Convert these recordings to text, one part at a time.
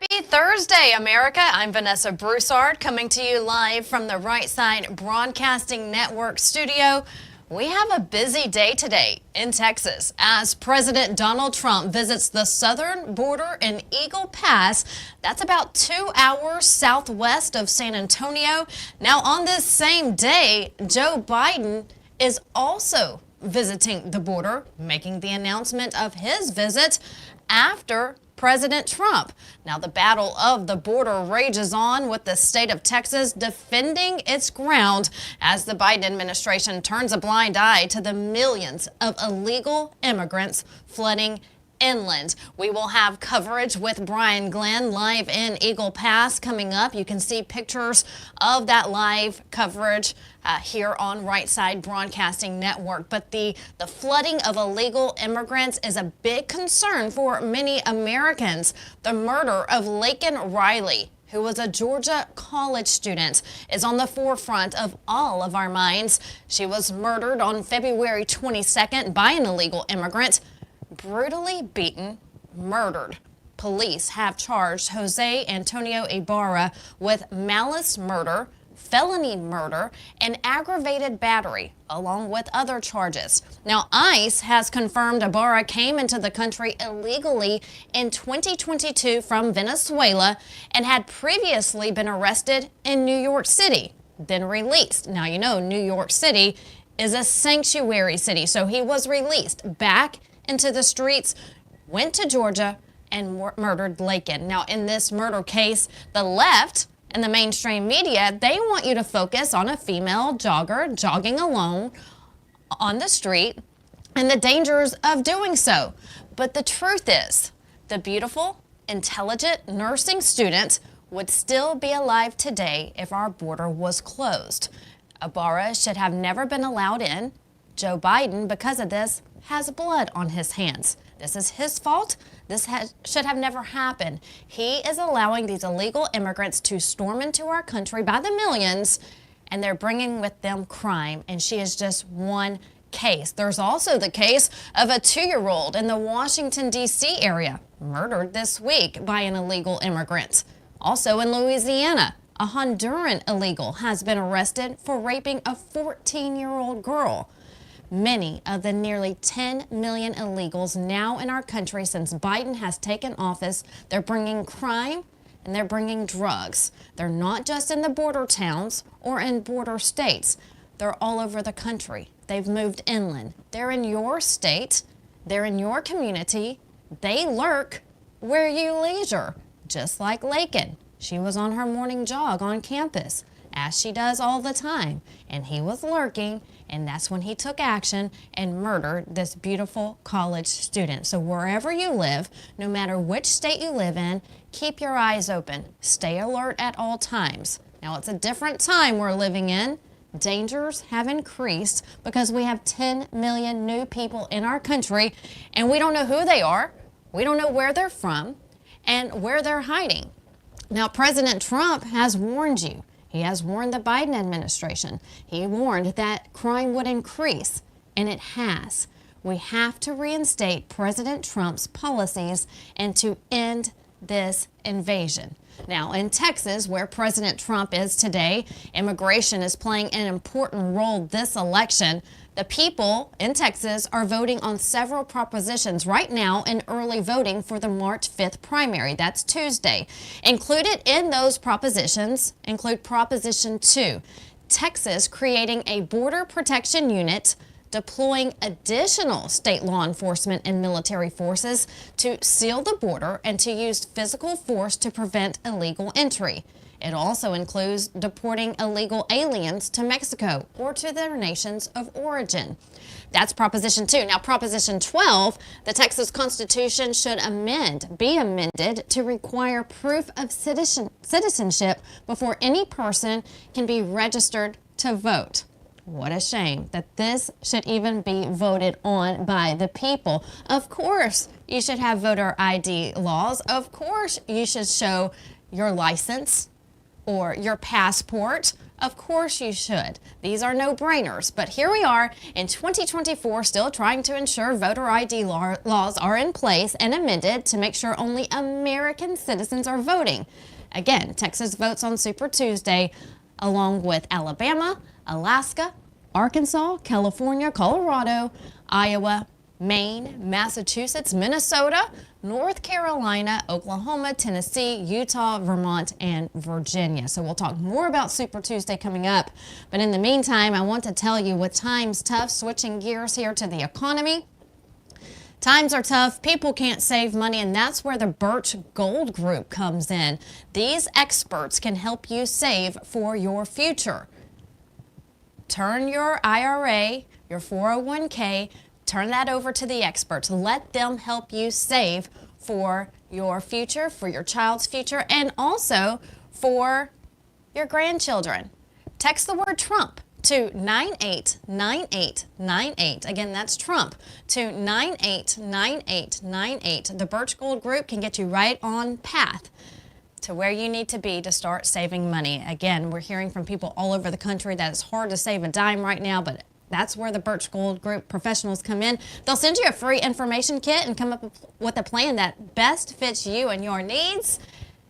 Happy Thursday, America. I'm Vanessa Broussard coming to you live from the Right Side Broadcasting Network studio. We have a busy day today in Texas as President Donald Trump visits the southern border in Eagle Pass. That's about 2 hours southwest of San Antonio. Now, on this same day, Joe Biden is also visiting the border, making the announcement of his visit after President Trump. Now, the battle of the border rages on, with the state of Texas defending its ground as the Biden administration turns a blind eye to the millions of illegal immigrants flooding inland. We will have coverage with Brian Glenn live in Eagle Pass coming up. You can see pictures of that live coverage here on Right Side Broadcasting Network. But the flooding of illegal immigrants is a big concern for many Americans. The murder of Laken Riley, who was a Georgia college student, is on the forefront of all of our minds. She was murdered on February 22nd by an illegal immigrant, brutally beaten, murdered. Police have charged Jose Antonio Ibarra with malice murder, felony murder, and aggravated battery, along with other charges. Now, ICE has confirmed Ibarra came into the country illegally in 2022 from Venezuela and had previously been arrested in New York City, then released. Now, you know, New York City is a sanctuary city, so he was released back into the streets, went to Georgia, and murdered Laken. Now, in this murder case, the left and the mainstream media, they want you to focus on a female jogger jogging alone on the street and the dangers of doing so. But the truth is, the beautiful, intelligent nursing student would still be alive today if our border was closed. Ibarra should have never been allowed in. Joe Biden, because of this, has blood on his hands. This is his fault. This should have never happened. He is allowing these illegal immigrants to storm into our country by the millions, and they're bringing with them crime, and she is just one case. There's also the case of a 2-year-old in the Washington, D.C. area, murdered this week by an illegal immigrant. Also in Louisiana, a Honduran illegal has been arrested for raping a 14-year-old girl. Many of the nearly 10 million illegals now in our country since Biden has taken office, they're bringing crime and they're bringing drugs. They're not just in the border towns or in border states. They're all over the country. They've moved inland. They're in your state. They're in your community. They lurk where you leisure, just like Laken. She was on her morning jog on campus, as she does all the time, and he was lurking, and that's when he took action and murdered this beautiful college student. So wherever you live, no matter which state you live in, keep your eyes open. Stay alert at all times. Now, it's a different time we're living in. Dangers have increased because we have 10 million new people in our country, and we don't know who they are. We don't know where they're from and where they're hiding. Now, President Trump has warned you. He has warned the Biden administration. He warned that crime would increase, and it has. We have to reinstate President Trump's policies and to end this invasion. Now, in Texas, where President Trump is today, immigration is playing an important role this election. The people in Texas are voting on several propositions right now in early voting for the March 5th primary. That's Tuesday. Included in those propositions include Proposition 2, Texas creating a border protection unit, deploying additional state law enforcement and military forces to seal the border and to use physical force to prevent illegal entry. It also includes deporting illegal aliens to Mexico or to their nations of origin. That's Proposition 2. Now, Proposition 12, the Texas Constitution should be amended to require proof of citizenship before any person can be registered to vote. What a shame that this should even be voted on by the people. Of course, you should have voter ID laws. Of course, you should show your license or your passport? Of course you should. These are no-brainers. But here we are in 2024 still trying to ensure voter ID laws are in place and amended to make sure only American citizens are voting. Again, Texas votes on Super Tuesday along with Alabama, Alaska, Arkansas, California, Colorado, Iowa, Maine, Massachusetts, Minnesota, North Carolina, Oklahoma, Tennessee, Utah, Vermont, and Virginia. So we'll talk more about Super Tuesday coming up. But in the meantime, I want to tell you with times tough, switching gears here to the economy. Times are tough, people can't save money, and that's where the Birch Gold Group comes in. These experts can help you save for your future. Turn your IRA, your 401k, turn that over to the experts. Let them help you save for your future, for your child's future, and also for your grandchildren. Text the word Trump to 989898. Again, that's Trump to 989898. The Birch Gold Group can get you right on path to where you need to be to start saving money. Again, we're hearing from people all over the country that it's hard to save a dime right now, but that's where the Birch Gold Group professionals come in. They'll send you a free information kit and come up with a plan that best fits you and your needs.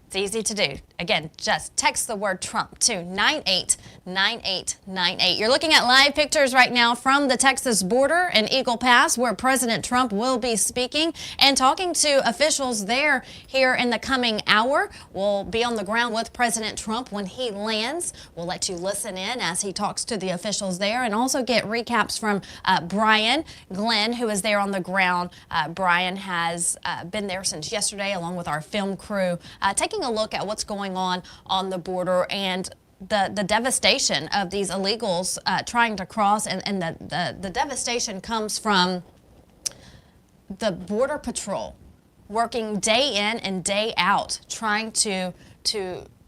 It's easy to do. Again, just text the word Trump to 989898. You're looking at live pictures right now from the Texas border in Eagle Pass, where President Trump will be speaking and talking to officials there here in the coming hour. We'll be on the ground with President Trump when he lands. We'll let you listen in as he talks to the officials there and also get recaps from Brian Glenn, who is there on the ground. Brian has been there since yesterday along with our film crew, taking a look at what's going on the border and the devastation of these illegals trying to cross, and the devastation comes from the Border Patrol working day in and day out trying to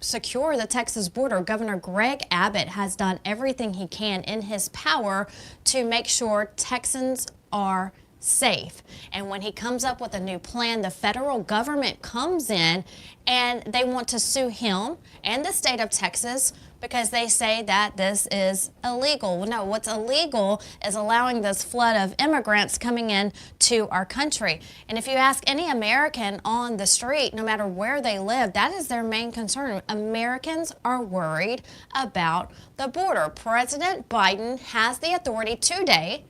secure the Texas border. Governor Greg Abbott has done everything he can in his power to make sure Texans are safe. And when he comes up with a new plan, the federal government comes in and they want to sue him and the state of Texas because they say that this is illegal. Well, no, what's illegal is allowing this flood of immigrants coming in to our country. And if you ask any American on the street, no matter where they live, that is their main concern. Americans are worried about the border. President Biden has the authority today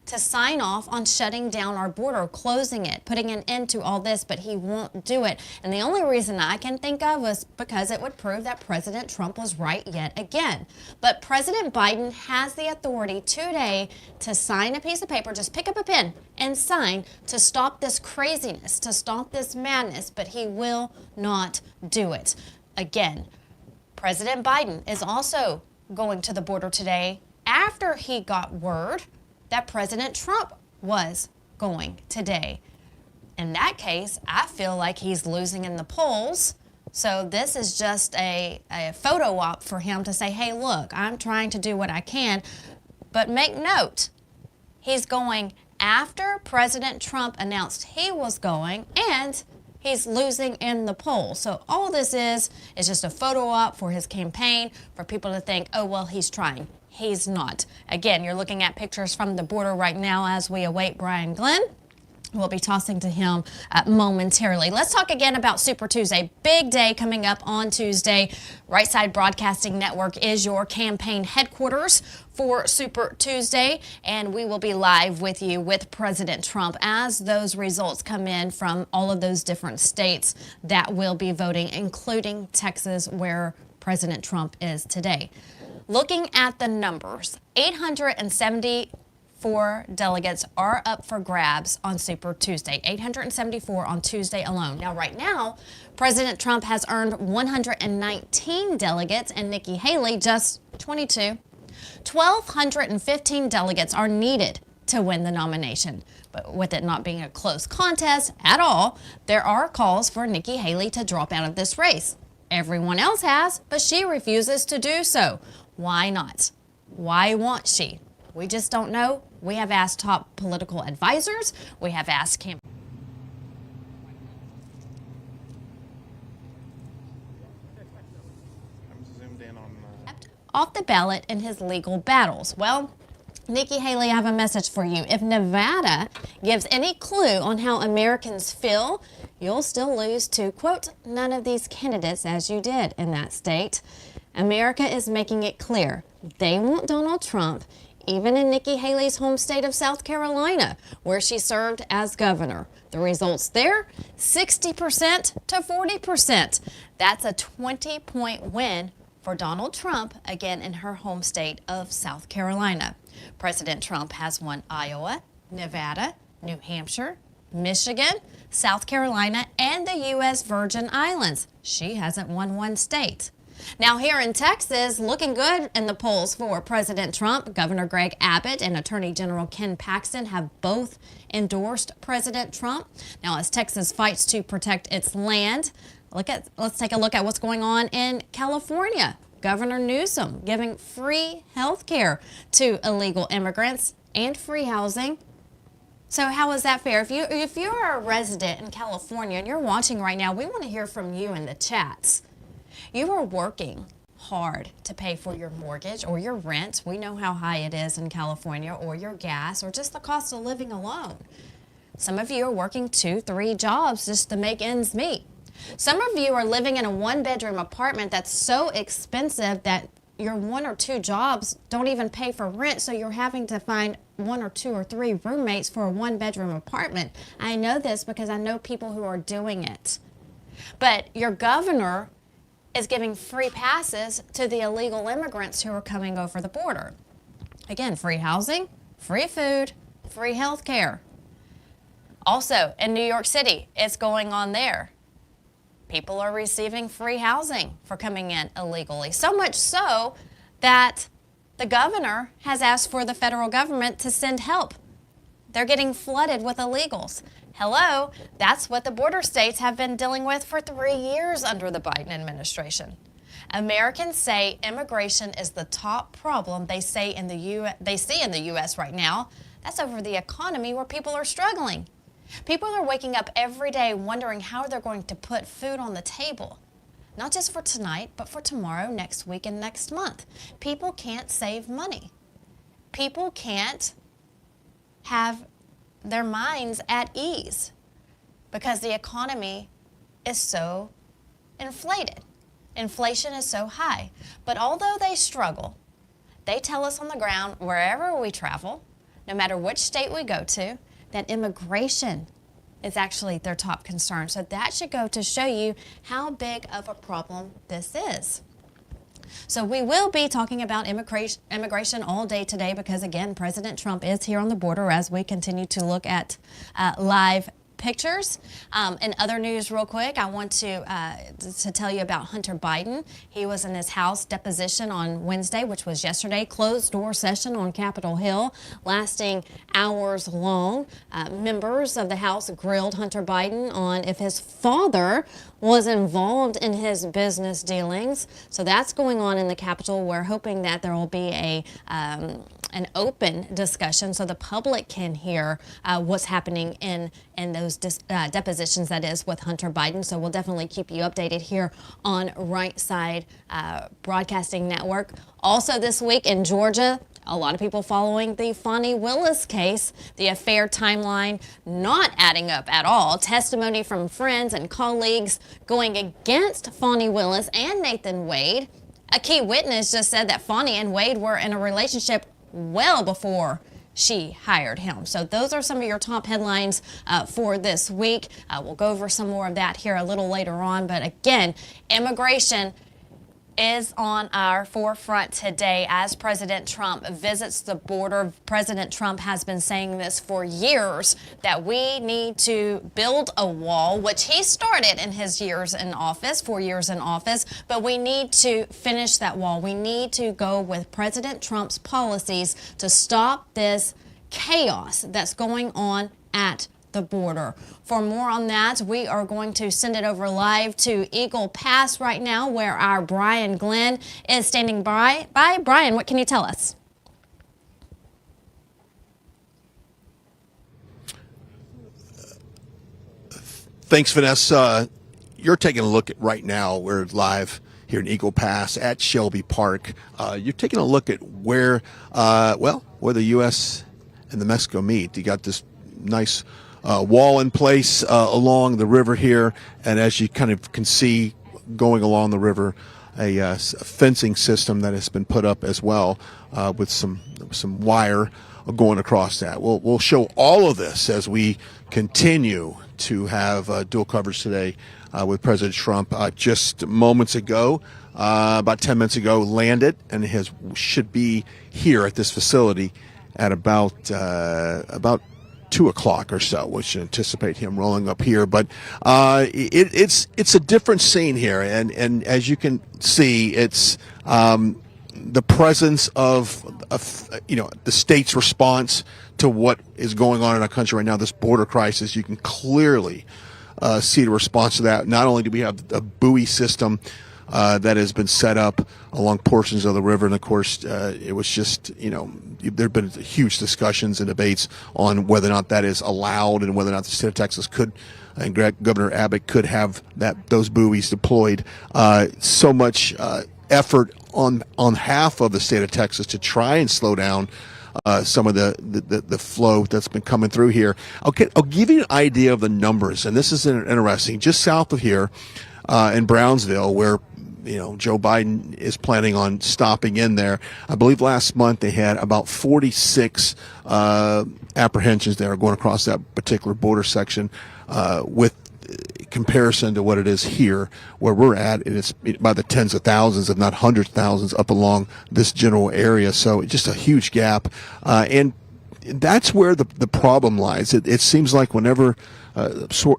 to sign off on shutting down our border, closing it, putting an end to all this, but he won't do it. And the only reason I can think of was because it would prove that President Trump was right yet again. But President Biden has the authority today to sign a piece of paper, just pick up a pen and sign to stop this craziness, to stop this madness, but he will not do it. Again, President Biden is also going to the border today after he got word that President Trump was going today. In that case, I feel like he's losing in the polls. So this is just a photo op for him to say, hey, look, I'm trying to do what I can. But make note, he's going after President Trump announced he was going, and he's losing in the polls. So all this is just a photo op for his campaign, for people to think, oh, well, he's trying. He's not. Again, you're looking at pictures from the border right now as we await Brian Glenn. We'll be tossing to him momentarily. Let's talk again about Super Tuesday. Big day coming up on Tuesday. Right Side Broadcasting Network is your campaign headquarters for Super Tuesday, and we will be live with you with President Trump as those results come in from all of those different states that will be voting, including Texas, where President Trump is today. Looking at the numbers, 874 delegates are up for grabs on Super Tuesday, 874 on Tuesday alone. Now, right now, President Trump has earned 119 delegates and Nikki Haley just 22. 1,215 delegates are needed to win the nomination. But with it not being a close contest at all, there are calls for Nikki Haley to drop out of this race. Everyone else has, but she refuses to do so. Why not? Why won't she? We just don't know. We have asked top political advisors. We have asked campaign. off the ballot in his legal battles. Well, Nikki Haley, I have a message for you. If Nevada gives any clue on how Americans feel, you'll still lose to, quote, none of these candidates as you did in that state. America is making it clear they want Donald Trump, even in Nikki Haley's home state of South Carolina, where she served as governor. The results there, 60% to 40%. That's a 20-point win for Donald Trump, again in her home state of South Carolina. President Trump has won Iowa, Nevada, New Hampshire, Michigan, South Carolina, and the U.S. Virgin Islands. She hasn't won one state. Now here in Texas, looking good in the polls for President Trump, Governor Greg Abbott and Attorney General Ken Paxton have both endorsed President Trump. Now as Texas fights to protect its land, let's take a look at what's going on in California. Governor Newsom giving free health care to illegal immigrants and free housing. So how is that fair? If you're a resident in California and you're watching right now, we want to hear from you in the chats. You are working hard to pay for your mortgage or your rent. We know how high it is in California, or your gas, or just the cost of living alone. Some of you are working 2-3 jobs just to make ends meet. Some of you are living in a one-bedroom apartment that's so expensive that your 1 or 2 jobs don't even pay for rent, so you're having to find 1 or 2 or 3 roommates for a one-bedroom apartment. I know this because I know people who are doing it. But your governor is giving free passes to the illegal immigrants who are coming over the border. Again, free housing, free food, free health care. Also, in New York City, it's going on there. People are receiving free housing for coming in illegally. So much so that the governor has asked for the federal government to send help. They're getting flooded with illegals. Hello, that's what the border states have been dealing with for 3 years under the Biden administration. Americans say immigration is the top problem they see in the U.S. right now. That's over the economy where people are struggling. People are waking up every day wondering how they're going to put food on the table. Not just for tonight, but for tomorrow, next week, and next month. People can't save money. People can't have their minds at ease because the economy is so inflated. Inflation is so high. But although they struggle, they tell us on the ground, wherever we travel, no matter which state we go to, that immigration is actually their top concern. So that should go to show you how big of a problem this is. So we will be talking about immigration all day today because, again, President Trump is here on the border as we continue to look at live pictures. In other news, real quick, I want to tell you about Hunter Biden. He was in his House deposition on Wednesday, which was yesterday, closed-door session on Capitol Hill, lasting hours long. Members of the House grilled Hunter Biden on if his father was involved in his business dealings. So that's going on in the Capitol. We're hoping that there will be an open discussion so the public can hear what's happening in those depositions, that is, with Hunter Biden. So we'll definitely keep you updated here on Right Side Broadcasting Network. Also this week in Georgia, a lot of people following the Fani Willis case, the affair timeline not adding up at all. Testimony from friends and colleagues going against Fani Willis and Nathan Wade. A key witness just said that Fani and Wade were in a relationship well before she hired him. So those are some of your top headlines for this week. We'll go over some more of that here a little later on. But again, immigration is on our forefront today as President Trump visits the border. President Trump has been saying this for years, that we need to build a wall, which he started in his years in office, 4 years in office, but we need to finish that wall. We need to go with President Trump's policies to stop this chaos that's going on at the border. For more on that, we are going to send it over live to Eagle Pass right now, where our Brian Glenn is standing by. Brian, what can you tell us? Thanks, Vanessa. You're taking a look at right now. We're live here in Eagle Pass at Shelby Park. You're taking a look at where the U.S. and the Mexico meet. You got this nice wall in place along the river here, and as you kind of can see going along the river, a fencing system that has been put up as well with some wire going across that. We'll show all of this as we continue to have dual coverage today with President Trump. Just moments ago, about 10 minutes ago, landed and should be here at this facility at about 2 o'clock or so. We should anticipate him rolling up here, but it's a different scene here, and as you can see, it's the presence of the state's response to what is going on in our country right now, this border crisis. You can clearly see the response to that. Not only do we have a buoy system that has been set up along portions of the river, and of course it was just, there have been huge discussions and debates on whether or not that is allowed and whether or not the state of Texas could, and Governor Abbott could have those buoys deployed. So much effort on half of the state of Texas to try and slow down some of the flow that's been coming through here. Okay, I'll give you an idea of the numbers, and this is interesting. Just south of here in Brownsville, where Joe Biden is planning on stopping in there, I believe last month they had about 46 apprehensions there going across that particular border section, with comparison to what it is here where we're at, and it's by the tens of thousands, if not hundreds of thousands, up along this general area. So just a huge gap, and that's where the problem lies. It seems like whenever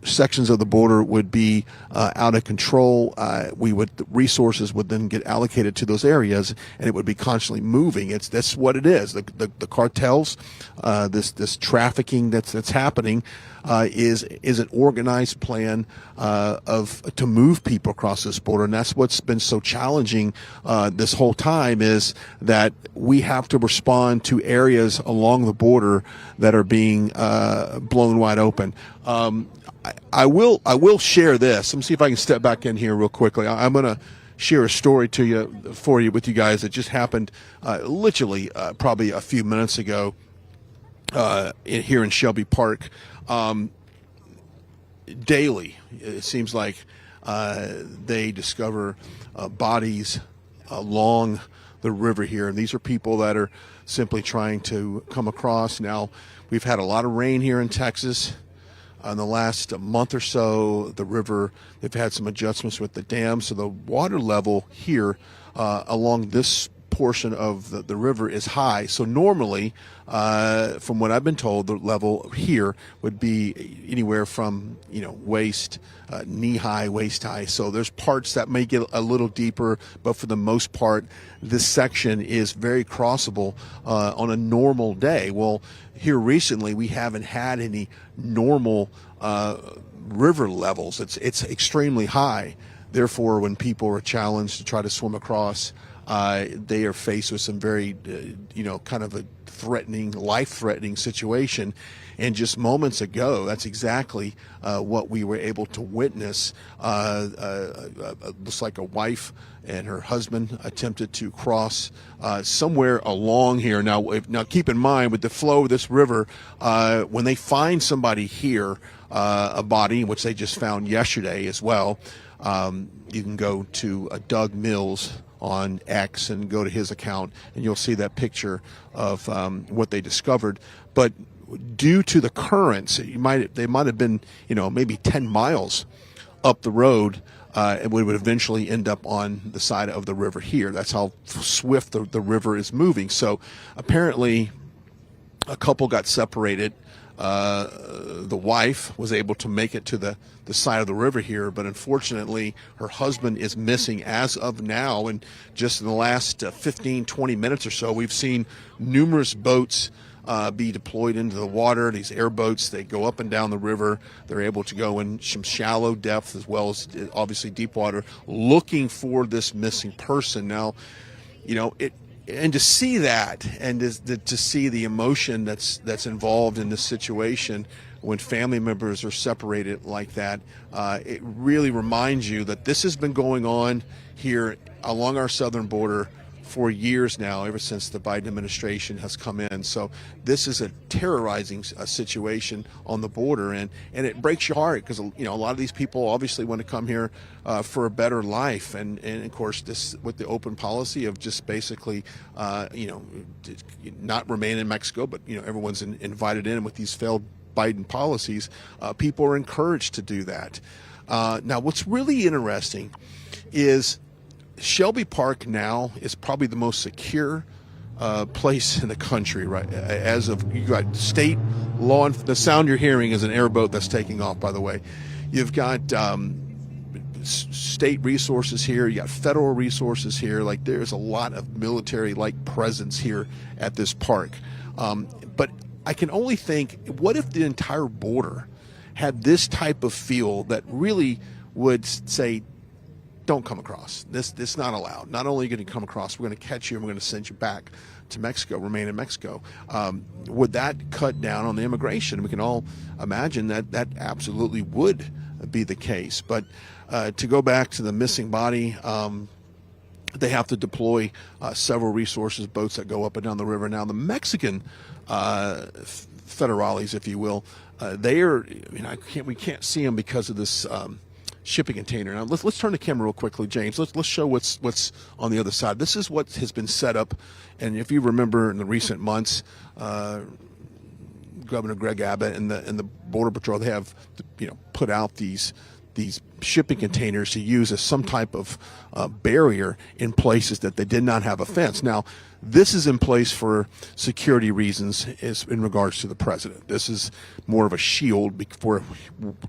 sections of the border would be out of control, the resources would then get allocated to those areas, and it would be constantly moving. That's what it is. The cartels, this trafficking that's happening, is an organized plan to move people across this border, and that's what's been so challenging this whole time, is that we have to respond to areas along the border that are being blown wide open. I will share this. Let me see if I can step back in here real quickly. I'm going to share a story with you guys that just happened literally probably a few minutes ago here in Shelby Park. Daily, it seems like they discover bodies along the river here, and these are people that are simply trying to come across. Now, we've had a lot of rain here in Texas in the last month or so. The river, they've had some adjustments with the dam, so the water level here along this portion of the river is high. So normally, from what I've been told, the level here would be anywhere from waist, knee high, waist high. So there's parts that may get a little deeper, but for the most part, this section is very crossable on a normal day. Well, here recently we haven't had any normal river levels. It's extremely high. Therefore, when people are challenged to try to swim across, they are faced with some very, kind of a life-threatening situation. And just moments ago, that's exactly what we were able to witness. Looks like a wife and her husband attempted to cross somewhere along here. Now, keep in mind, with the flow of this river, when they find somebody here, a body, which they just found yesterday as well, you can go to Doug Mills on X and go to his account, and you'll see that picture of what they discovered. But due to the currents, they might have been, maybe 10 miles up the road, and we would eventually end up on the side of the river here. That's how swift the river is moving. So apparently a couple got separated. The wife was able to make it to the side of the river here, but unfortunately her husband is missing as of now. And just in the last 15-20 minutes or so, we've seen numerous boats be deployed into the water. These airboats, they go up and down the river. They're able to go in some shallow depth as well as obviously deep water, looking for this missing person. Now, and to see that, and to see the emotion that's involved in this situation, when family members are separated like that, it really reminds you that this has been going on here along our southern border for years now, ever since the Biden administration has come in. So this is a terrorizing situation on the border, and it breaks your heart because a lot of these people obviously want to come here for a better life, and of course this with the open policy of just basically not remain in Mexico, but everyone's invited in with these failed Biden policies. People are encouraged to do that. Now, what's really interesting is Shelby Park now is probably the most secure place in the country, right? As of, you got state law, the sound you're hearing is an airboat that's taking off, by the way. You've got state resources here, you got federal resources here. Like, there's a lot of military-like presence here at this park. But I can only think, what if the entire border had this type of feel that really would say, don't come across. This is not allowed. Not only are you going to come across, we're going to catch you and we're going to send you back to Mexico, remain in Mexico. Would that cut down on the immigration? We can all imagine that absolutely would be the case. But to go back to the missing body, they have to deploy several resources, boats that go up and down the river. Now, the Mexican federales, if you will, they are, we can't see them because of this shipping container. Now let's turn the camera real quickly, James. Let's show what's on the other side. This is what has been set up, and if you remember in the recent months, Governor Greg Abbott and the Border Patrol, they have put out these shipping containers to use as some type of barrier in places that they did not have a fence. Now, this is in place for security reasons in regards to the president. This is more of a shield for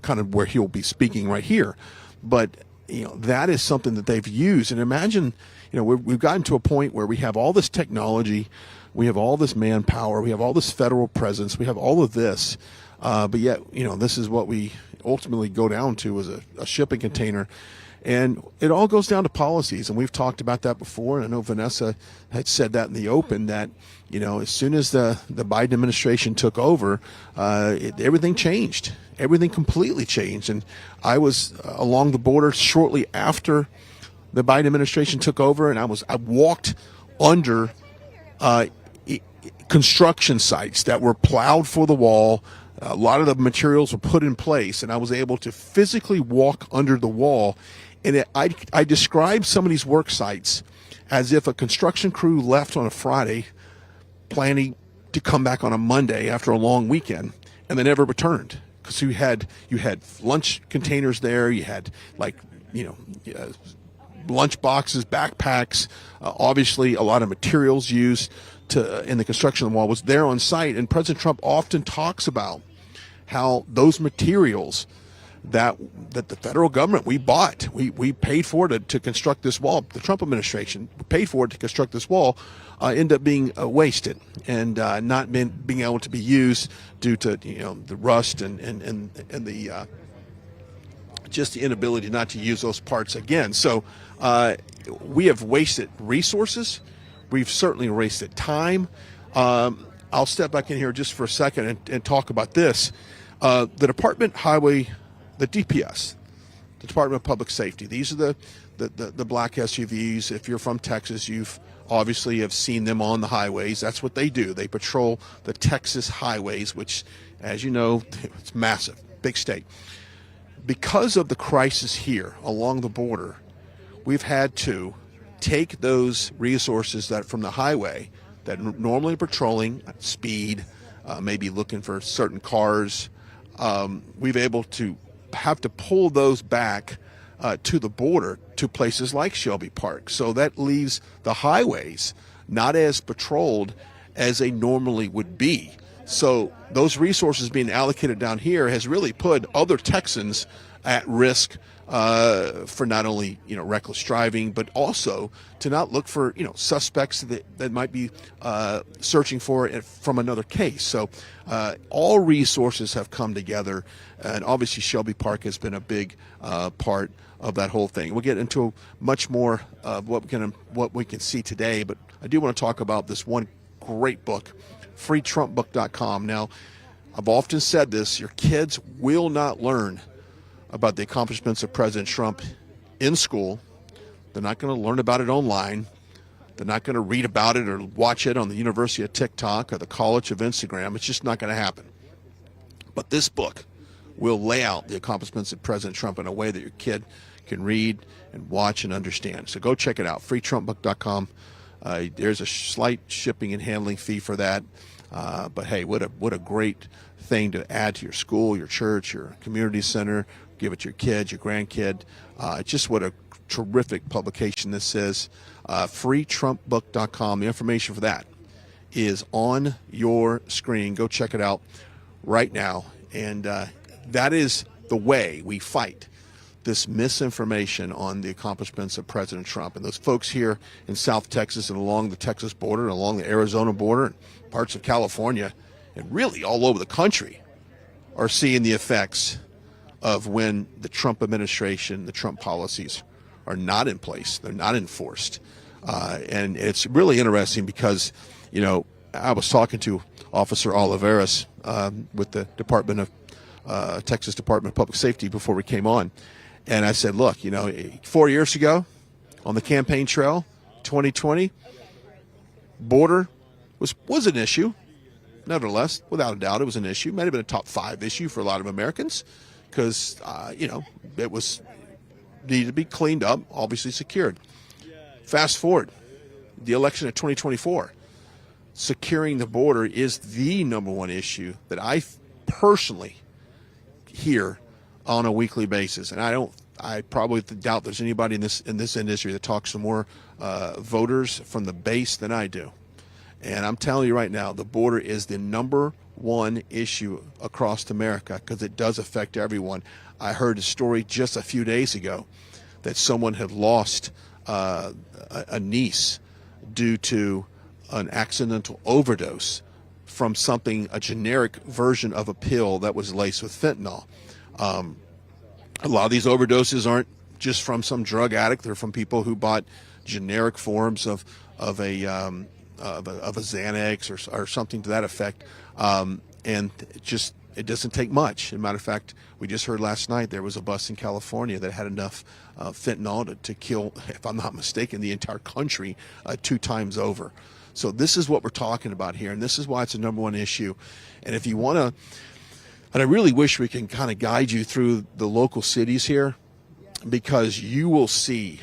kind of where he'll be speaking right here. But, that is something that they've used. And imagine, we've gotten to a point where we have all this technology, we have all this manpower, we have all this federal presence, we have all of this. But yet, this is what we ultimately go down to, is a shipping container. And it all goes down to policies, and we've talked about that before. And I know Vanessa had said that in the open, that as soon as the Biden administration took over, everything changed. Everything completely changed. And I was along the border shortly after the Biden administration took over, and I walked under construction sites that were plowed for the wall. A lot of the materials were put in place, and I was able to physically walk under the wall. And I describe some of these work sites as if a construction crew left on a Friday, planning to come back on a Monday after a long weekend, and they never returned. Because you had lunch containers there, you had lunch boxes, backpacks, obviously a lot of materials used in the construction of the wall was there on site. And President Trump often talks about how those materials that the federal government, we bought, we paid for to construct this wall. The Trump administration paid for it to construct this wall, end up being wasted and not being able to be used due to the rust and the just the inability not to use those parts again. So we have wasted resources. We've certainly wasted time. I'll step back in here just for a second and talk about this. The Department Highway, the DPS, the Department of Public Safety. These are the black SUVs. If you're from Texas, you've obviously have seen them on the highways. That's what they do. They patrol the Texas highways, which, as you know, it's massive, big state. Because of the crisis here along the border, we've had to take those resources that from the highway that normally patrolling speed, maybe looking for certain cars, we've able to have to pull those back to the border to places like Shelby Park. So that leaves the highways not as patrolled as they normally would be. So those resources being allocated down here has really put other Texans at risk for not only reckless driving, but also to not look for suspects that might be searching for it from another case. So all resources have come together, and obviously Shelby Park has been a big part of that whole thing. We'll get into much more of what we can see today, but I do want to talk about this one great book, freetrumpbook.com. Now, I've often said this, your kids will not learn about the accomplishments of President Trump in school. They're not going to learn about it online. They're not going to read about it or watch it on the University of TikTok or the College of Instagram. It's just not going to happen. But this book will lay out the accomplishments of President Trump in a way that your kid can read and watch and understand. So go check it out, freetrumpbook.com. There's a slight shipping and handling fee for that. But hey, what a great thing to add to your school, your church, your community center. Give it to your kid, your grandkid. Just what a terrific publication this is. freetrumpbook.com. The information for that is on your screen. Go check it out right now. And that is the way we fight this misinformation on the accomplishments of President Trump. And those folks here in South Texas and along the Texas border and along the Arizona border and parts of California and really all over the country are seeing the effects of when the Trump administration, the Trump policies are not in place. They're not enforced. And it's really interesting because, you know, I was talking to Officer Oliveras with the Texas Department of Public Safety before we came on. And I said, look, you know, 4 years ago on the campaign trail, 2020, border was an issue. Nevertheless, without a doubt, it was an issue. Might have been a top 5 issue for a lot of Americans because, you know, it needed to be cleaned up, obviously secured. Fast forward, the election of 2024. Securing the border is the number one issue that I personally hear on a weekly basis, and I probably doubt there's anybody in this industry that talks to more voters from the base than I do. And I'm telling you right now, the border is the number one issue across America because it does affect everyone. I heard a story just a few days ago that someone had lost a niece due to an accidental overdose from a generic version of a pill that was laced with fentanyl. A lot of these overdoses aren't just from some drug addict; they're from people who bought generic forms of a Xanax or something to that effect. And it doesn't take much. As a matter of fact, we just heard last night there was a bus in California that had enough fentanyl to kill, if I'm not mistaken, the entire country 2 times over. So this is what we're talking about here, and this is why it's a number one issue. And if you want to, and I really wish we can kind of guide you through the local cities here, because you will see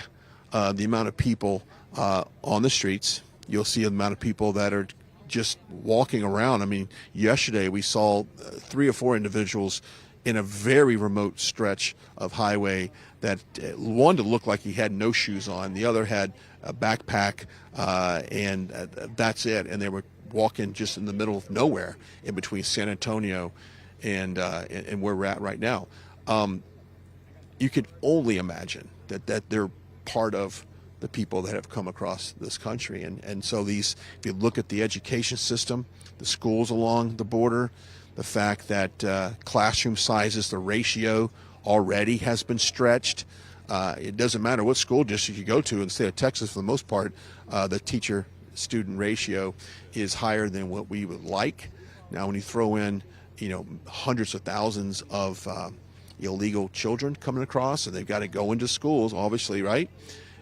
the amount of people on the streets. You'll see the amount of people that are just walking around. I mean, yesterday we saw 3 or 4 individuals in a very remote stretch of highway that one to look like he had no shoes on, the other had a backpack, and that's it. And they were walking just in the middle of nowhere in between San Antonio and where we're at right now. You can only imagine that they're part of the people that have come across this country. And so if you look at the education system, the schools along the border, the fact that classroom sizes, the ratio already has been stretched. It doesn't matter what school district you go to in the state of Texas, for the most part, the teacher-student ratio is higher than what we would like. Now, when you throw in, hundreds of thousands of illegal children coming across, and they've got to go into schools, obviously, right?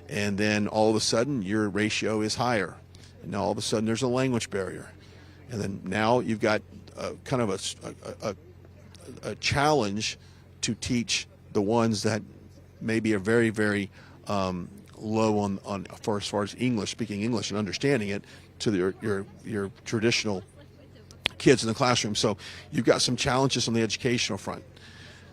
And then all of a sudden, your ratio is higher. And now all of a sudden, there's a language barrier. And then now you've got kind of a challenge to teach the ones that maybe are very, very low on as far as English, speaking English and understanding it, to your traditional kids in the classroom. So you've got some challenges on the educational front.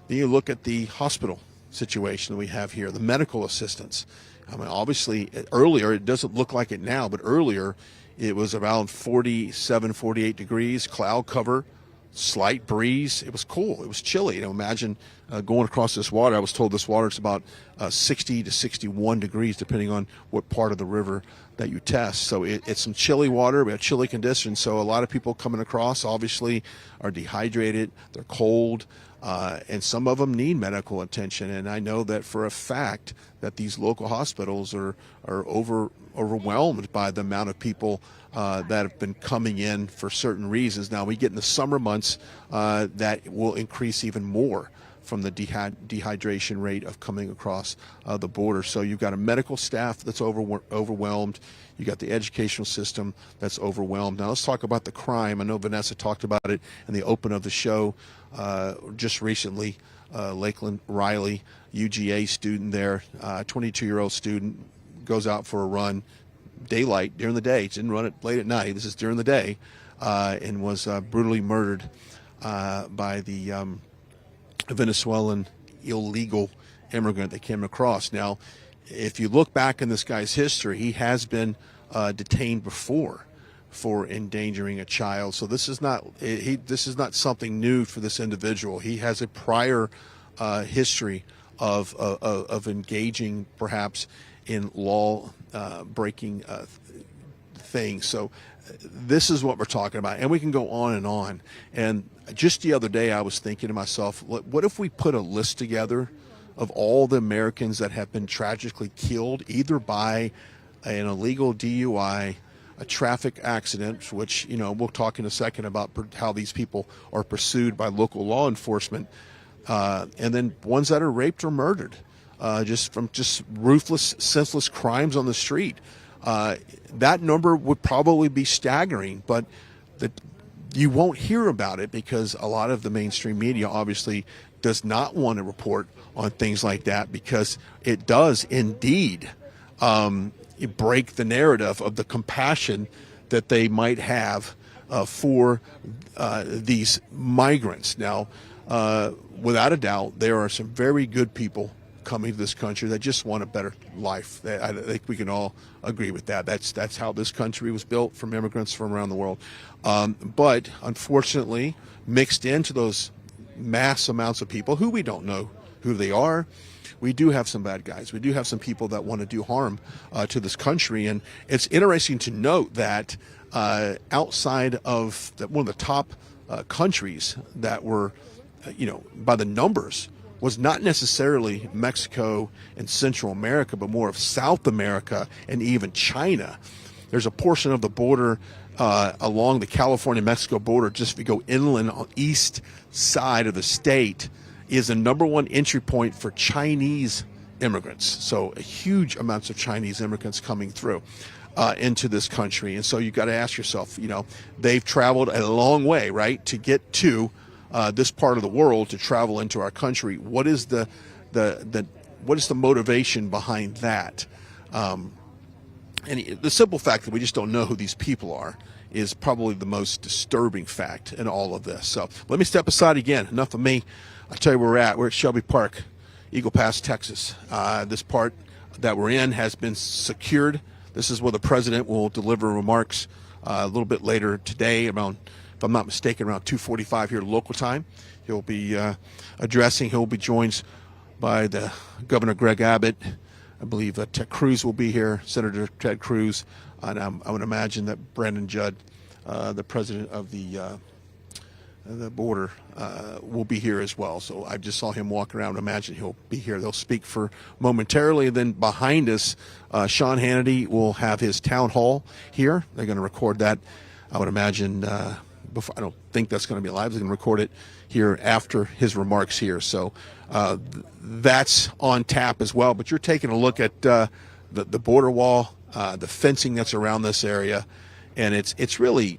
Then you look at the hospital situation that we have here, the medical assistants. I mean, obviously, earlier, it doesn't look like it now, but earlier it was around 47, 48 degrees, cloud cover, slight breeze. It was cool. It was chilly. Imagine going across this water. I was told this water is about 60 to 61 degrees, depending on what part of the river that you test. So it's some chilly water. We have chilly conditions. So a lot of people coming across, obviously, are dehydrated. They're cold. And some of them need medical attention. And I know that for a fact that these local hospitals are overwhelmed by the amount of people that have been coming in for certain reasons. Now we get in the summer months, that will increase even more from the dehydration rate of coming across the border. So you've got a medical staff that's overwhelmed. You got the educational system that's overwhelmed. Now let's talk about the crime. I know Vanessa talked about it in the open of the show just recently. Lakeland Riley, UGA student there, 22-year-old student, goes out for a run, daylight, during the day. Didn't run it late at night. This is during the day, and was brutally murdered by the Venezuelan illegal immigrant that came across. Now, if you look back in this guy's history, he has been detained before for endangering a child. So this is not something new for this individual. He has a prior history of engaging perhaps in law breaking things. So this is what we're talking about, and we can go on and on. And just the other day I was thinking to myself, what if we put a list together of all the Americans that have been tragically killed either by an illegal DUI, a traffic accident, which, you know, we'll talk in a second about how these people are pursued by local law enforcement, and then ones that are raped or murdered, just ruthless, senseless crimes on the street. That number would probably be staggering, but you won't hear about it because a lot of the mainstream media obviously does not want to report on things like that, because it does indeed break the narrative of the compassion that they might have for these migrants. Now, without a doubt, there are some very good people coming to this country that just want a better life. I think we can all agree with that. That's how this country was built, from immigrants from around the world. But unfortunately, mixed into those mass amounts of people who we don't know who they are, we do have some bad guys. We do have some people that want to do harm to this country. And it's interesting to note that outside of one of the top countries that were, by the numbers, was not necessarily Mexico and Central America, but more of South America and even China. There's a portion of the border along the California-Mexico border, just if you go inland on the east side of the state, is the number one entry point for Chinese immigrants. So huge amounts of Chinese immigrants coming through into this country. And so you've got to ask yourself, they've traveled a long way, right, to get to this part of the world, to travel into our country. What is the motivation behind that? And the simple fact that we just don't know who these people are is probably the most disturbing fact in all of this. So let me step aside again. Enough of me. I'll tell you where we're at. We're at Shelby Park, Eagle Pass, Texas. This part that we're in has been secured. This is where the president will deliver remarks a little bit later today, around, if I'm not mistaken, around 2:45 here local time. He'll be addressing. He'll be joined by the Governor Greg Abbott. I believe Ted Cruz will be here, Senator Ted Cruz, and I would imagine that Brandon Judd, the president of the border, will be here as well. So I just saw him walk around. Imagine he'll be here. They'll speak for momentarily. And then behind us, Sean Hannity will have his town hall here. They're going to record that, I would imagine, before. I don't think that's going to be live. They're going to record it here after his remarks here. So that's on tap as well. But you're taking a look at the border wall, the fencing that's around this area, and it's really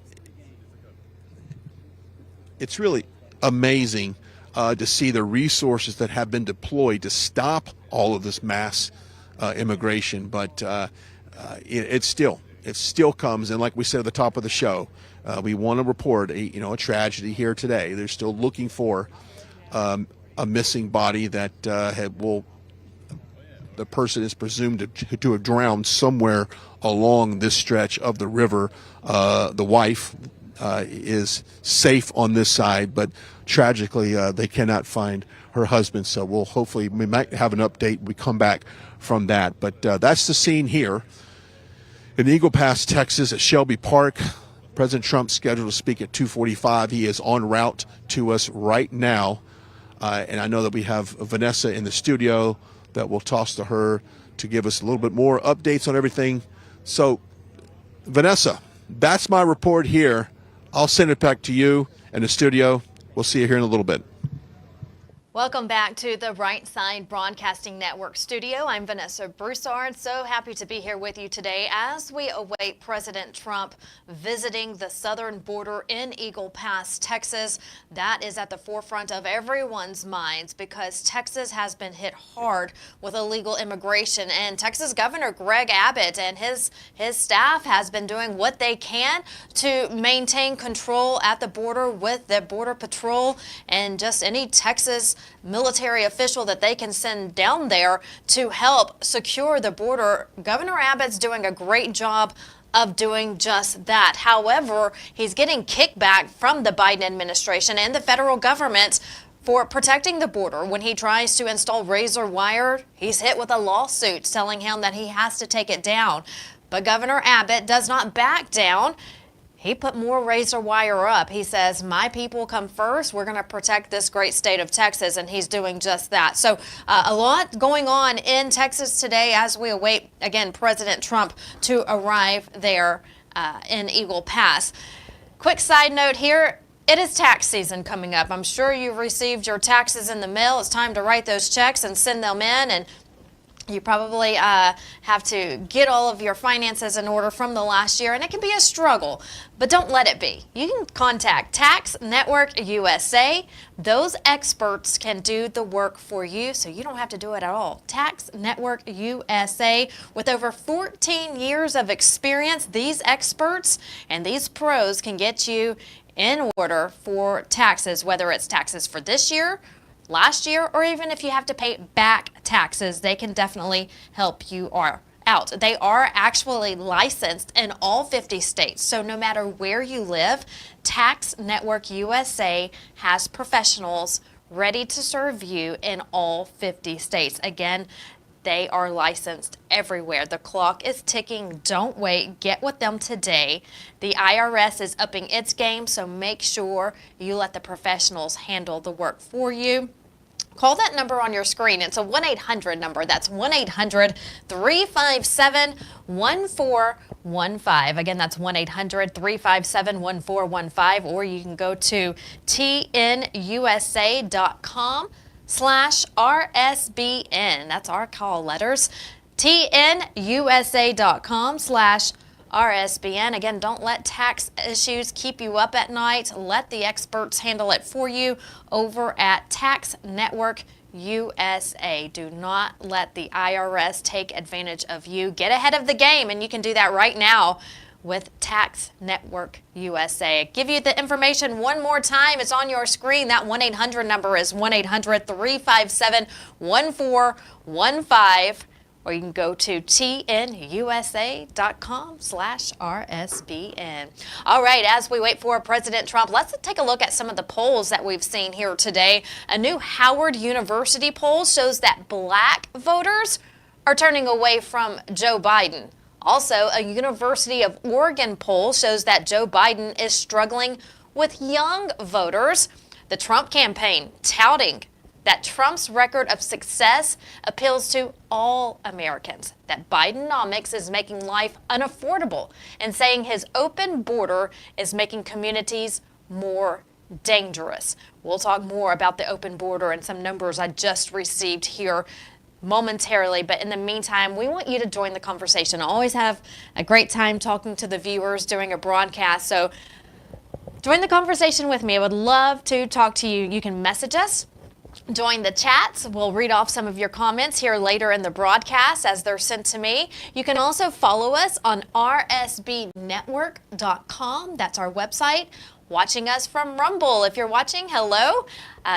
amazing to see the resources that have been deployed to stop all of this mass immigration. But it still comes, and like we said at the top of the show, we want to report a tragedy here today. They're still looking for a missing body that the person is presumed to have drowned somewhere along this stretch of the river. The wife is safe on this side, but tragically they cannot find her husband. So we might have an update when we come back from that. But that's the scene here in Eagle Pass, Texas, at Shelby Park. President Trump's scheduled to speak at 2:45. He is en route to us right now. And I know that we have Vanessa in the studio that we'll toss to her to give us a little bit more updates on everything. So, Vanessa, that's my report here. I'll send it back to you in the studio. We'll see you here in a little bit. Welcome back to the Right Side Broadcasting Network studio. I'm Vanessa Broussard. So happy to be here with you today as we await President Trump visiting the southern border in Eagle Pass, Texas. That is at the forefront of everyone's minds because Texas has been hit hard with illegal immigration, and Texas Governor Greg Abbott and his staff has been doing what they can to maintain control at the border with the Border Patrol and just any Texas military official that they can send down there to help secure the border. Governor Abbott's doing a great job of doing just that. However, he's getting kickback from the Biden administration and the federal government for protecting the border. When he tries to install razor wire, he's hit with a lawsuit telling him that he has to take it down. But Governor Abbott does not back down. He put more razor wire up. He says, my people come first. We're going to protect this great state of Texas, and he's doing just that. So a lot going on in Texas today as we await, again, President Trump to arrive there in Eagle Pass. Quick side note here. It is tax season coming up. I'm sure you've received your taxes in the mail. It's time to write those checks and send them in, and you probably have to get all of your finances in order from the last year, and it can be a struggle, but don't let it be. You can contact Tax Network USA. Those experts can do the work for you, so you don't have to do it at all. Tax Network USA, with over 14 years of experience, these experts and these pros can get you in order for taxes, whether it's taxes for this year, last year, or even if you have to pay back taxes, they can definitely help you out. They are actually licensed in all 50 states. So no matter where you live, Tax Network USA has professionals ready to serve you in all 50 states. Again, they are licensed everywhere. The clock is ticking. Don't wait. Get with them today. The IRS is upping its game, so make sure you let the professionals handle the work for you. Call that number on your screen. It's a 1-800 number. That's 1-800-357-1415. Again, that's 1-800-357-1415. Or you can go to tnusa.com/RSBN. That's our call letters. tnusa.com/RSBN. Again, don't let tax issues keep you up at night. Let the experts handle it for you over at Tax Network USA. Do not let the IRS take advantage of you. Get ahead of the game, and you can do that right now with Tax Network USA. Give you the information one more time. It's on your screen. That 1-800 number is 1-800-357-1415. Or you can go to tnusa.com/RSBN. All right, as we wait for President Trump, let's take a look at some of the polls that we've seen here today. A new Howard University poll shows that black voters are turning away from Joe Biden. Also, a University of Oregon poll shows that Joe Biden is struggling with young voters. The Trump campaign touting that Trump's record of success appeals to all Americans, that Bidenomics is making life unaffordable, and saying his open border is making communities more dangerous. We'll talk more about the open border and some numbers I just received here momentarily, but in the meantime, we want you to join the conversation. I always have a great time talking to the viewers during a broadcast, so join the conversation with me. I would love to talk to you. You can message us. Join the chats. We'll read off some of your comments here later in the broadcast as they're sent to me. You can also follow us on rsbnetwork.com. That's our website. Watching us from Rumble. If you're watching, hello.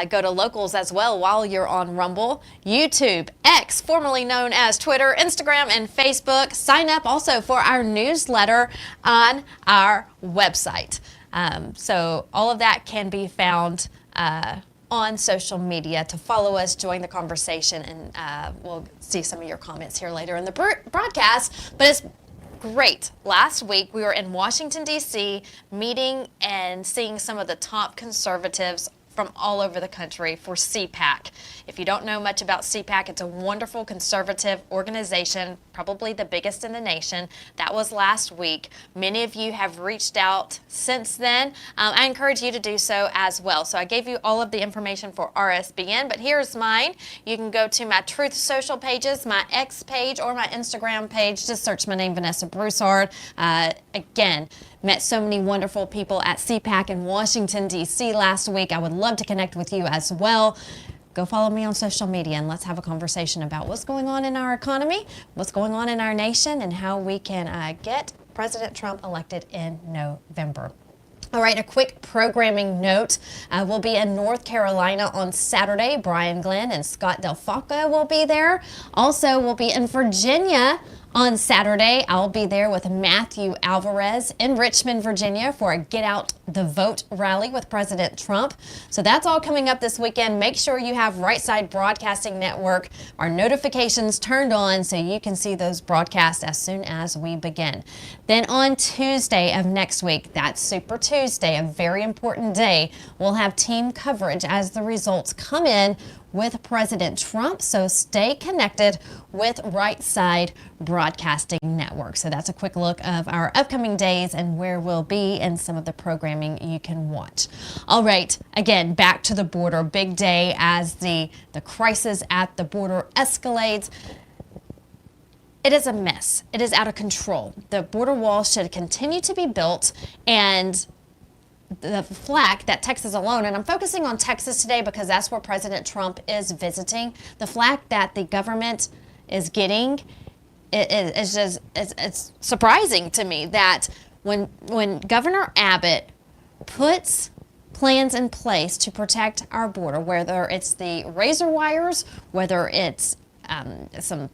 Go to Locals as well while you're on Rumble. YouTube, X, formerly known as Twitter, Instagram, and Facebook. Sign up also for our newsletter on our website. So all of that can be found on social media. To follow us, join the conversation, and we'll see some of your comments here later in the broadcast. But it's great. Last week we were in Washington, D.C. meeting and seeing some of the top conservatives from all over the country for CPAC. If you don't know much about CPAC, it's a wonderful conservative organization, probably the biggest in the nation. That was last week. Many of you have reached out since then. I encourage you to do so as well. So I gave you all of the information for RSBN, but here's mine. You can go to my Truth Social pages, my X page, or my Instagram page. Just search my name, Vanessa Broussard. Again, met so many wonderful people at CPAC in Washington, D.C. last week. I would love to connect with you as well. Go follow me on social media and let's have a conversation about what's going on in our economy, what's going on in our nation, and how we can get President Trump elected in November. All right, a quick programming note. We'll be in North Carolina on Saturday. Brian Glenn and Scott Del Falco will be there. Also, we'll be in Virginia on Saturday. I'll be there with Matthew Alvarez in Richmond, Virginia for a Get Out the Vote rally with President Trump. So that's all coming up this weekend. Make sure you have Right Side Broadcasting Network, our notifications turned on so you can see those broadcasts as soon as we begin. Then on Tuesday of next week, that's Super Tuesday, a very important day, we'll have team coverage as the results come in with President Trump, so stay connected with Right Side Broadcasting Network. So that's a quick look of our upcoming days and where we'll be and some of the programming you can watch. All right, again, back to the border. Big day as the crisis at the border escalates. It is a mess. It is out of control. The border wall should continue to be built, and the flack that Texas alone, and I'm focusing on Texas today because that's where President Trump is visiting, the flack that the government is getting, it's surprising to me that when Governor Abbott puts plans in place to protect our border, whether it's the razor wires, whether it's some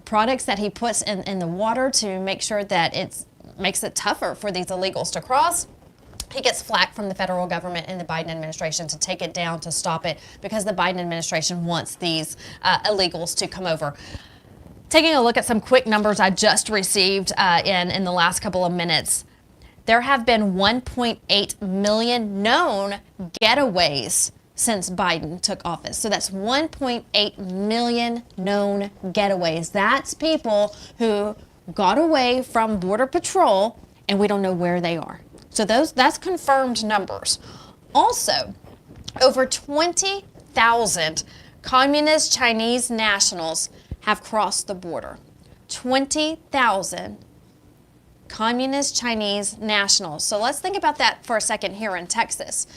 products that he puts in the water to make sure that it makes it tougher for these illegals to cross, he gets flack from the federal government and the Biden administration to take it down, to stop it, because the Biden administration wants these illegals to come over. Taking a look at some quick numbers I just received in the last couple of minutes, there have been 1.8 million known getaways since Biden took office. So that's 1.8 million known getaways. That's people who got away from Border Patrol and we don't know where they are. So that's confirmed numbers. Also, over 20,000 communist Chinese nationals have crossed the border. 20,000 communist Chinese nationals. So let's think about that for a second here in Texas.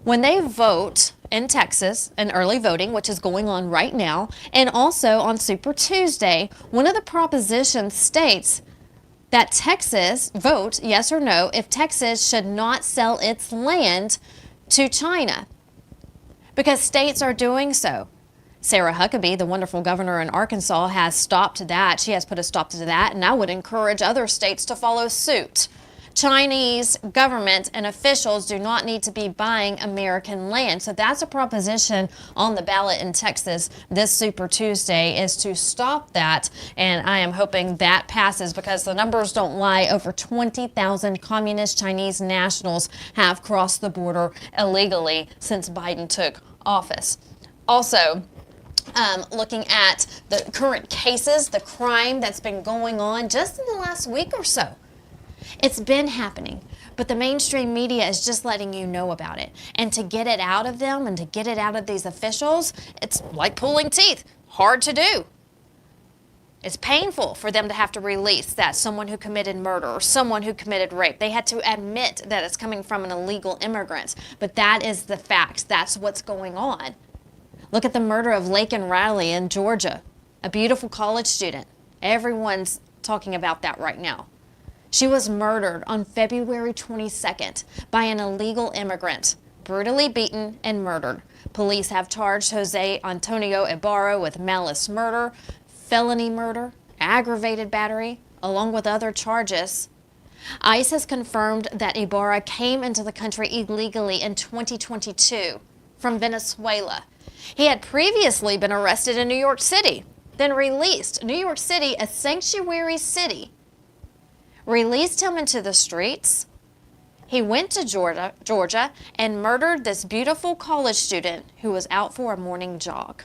When they vote in Texas, in early voting, which is going on right now, and also on Super Tuesday, one of the propositions states that Texas vote, yes or no, if Texas should not sell its land to China, because states are doing so. Sarah Huckabee, the wonderful governor in Arkansas, has stopped that. She has put a stop to that, and I would encourage other states to follow suit. Chinese government and officials do not need to be buying American land. So that's a proposition on the ballot in Texas this Super Tuesday, is to stop that. And I am hoping that passes because the numbers don't lie. Over 20,000 communist Chinese nationals have crossed the border illegally since Biden took office. Also, looking at the current cases, the crime that's been going on just in the last week or so. It's been happening, but the mainstream media is just letting you know about it. And to get it out of them and to get it out of these officials, it's like pulling teeth. Hard to do. It's painful for them to have to release that someone who committed murder or someone who committed rape. They had to admit that it's coming from an illegal immigrant, but that is the fact. That's what's going on. Look at the murder of Laken Riley in Georgia, a beautiful college student. Everyone's talking about that right now. She was murdered on February 22nd by an illegal immigrant, brutally beaten and murdered. Police have charged Jose Antonio Ibarra with malice murder, felony murder, aggravated battery, along with other charges. ICE has confirmed that Ibarra came into the country illegally in 2022 from Venezuela. He had previously been arrested in New York City, then released. New York City, a sanctuary city, released him into the streets. He went to Georgia and murdered this beautiful college student who was out for a morning jog.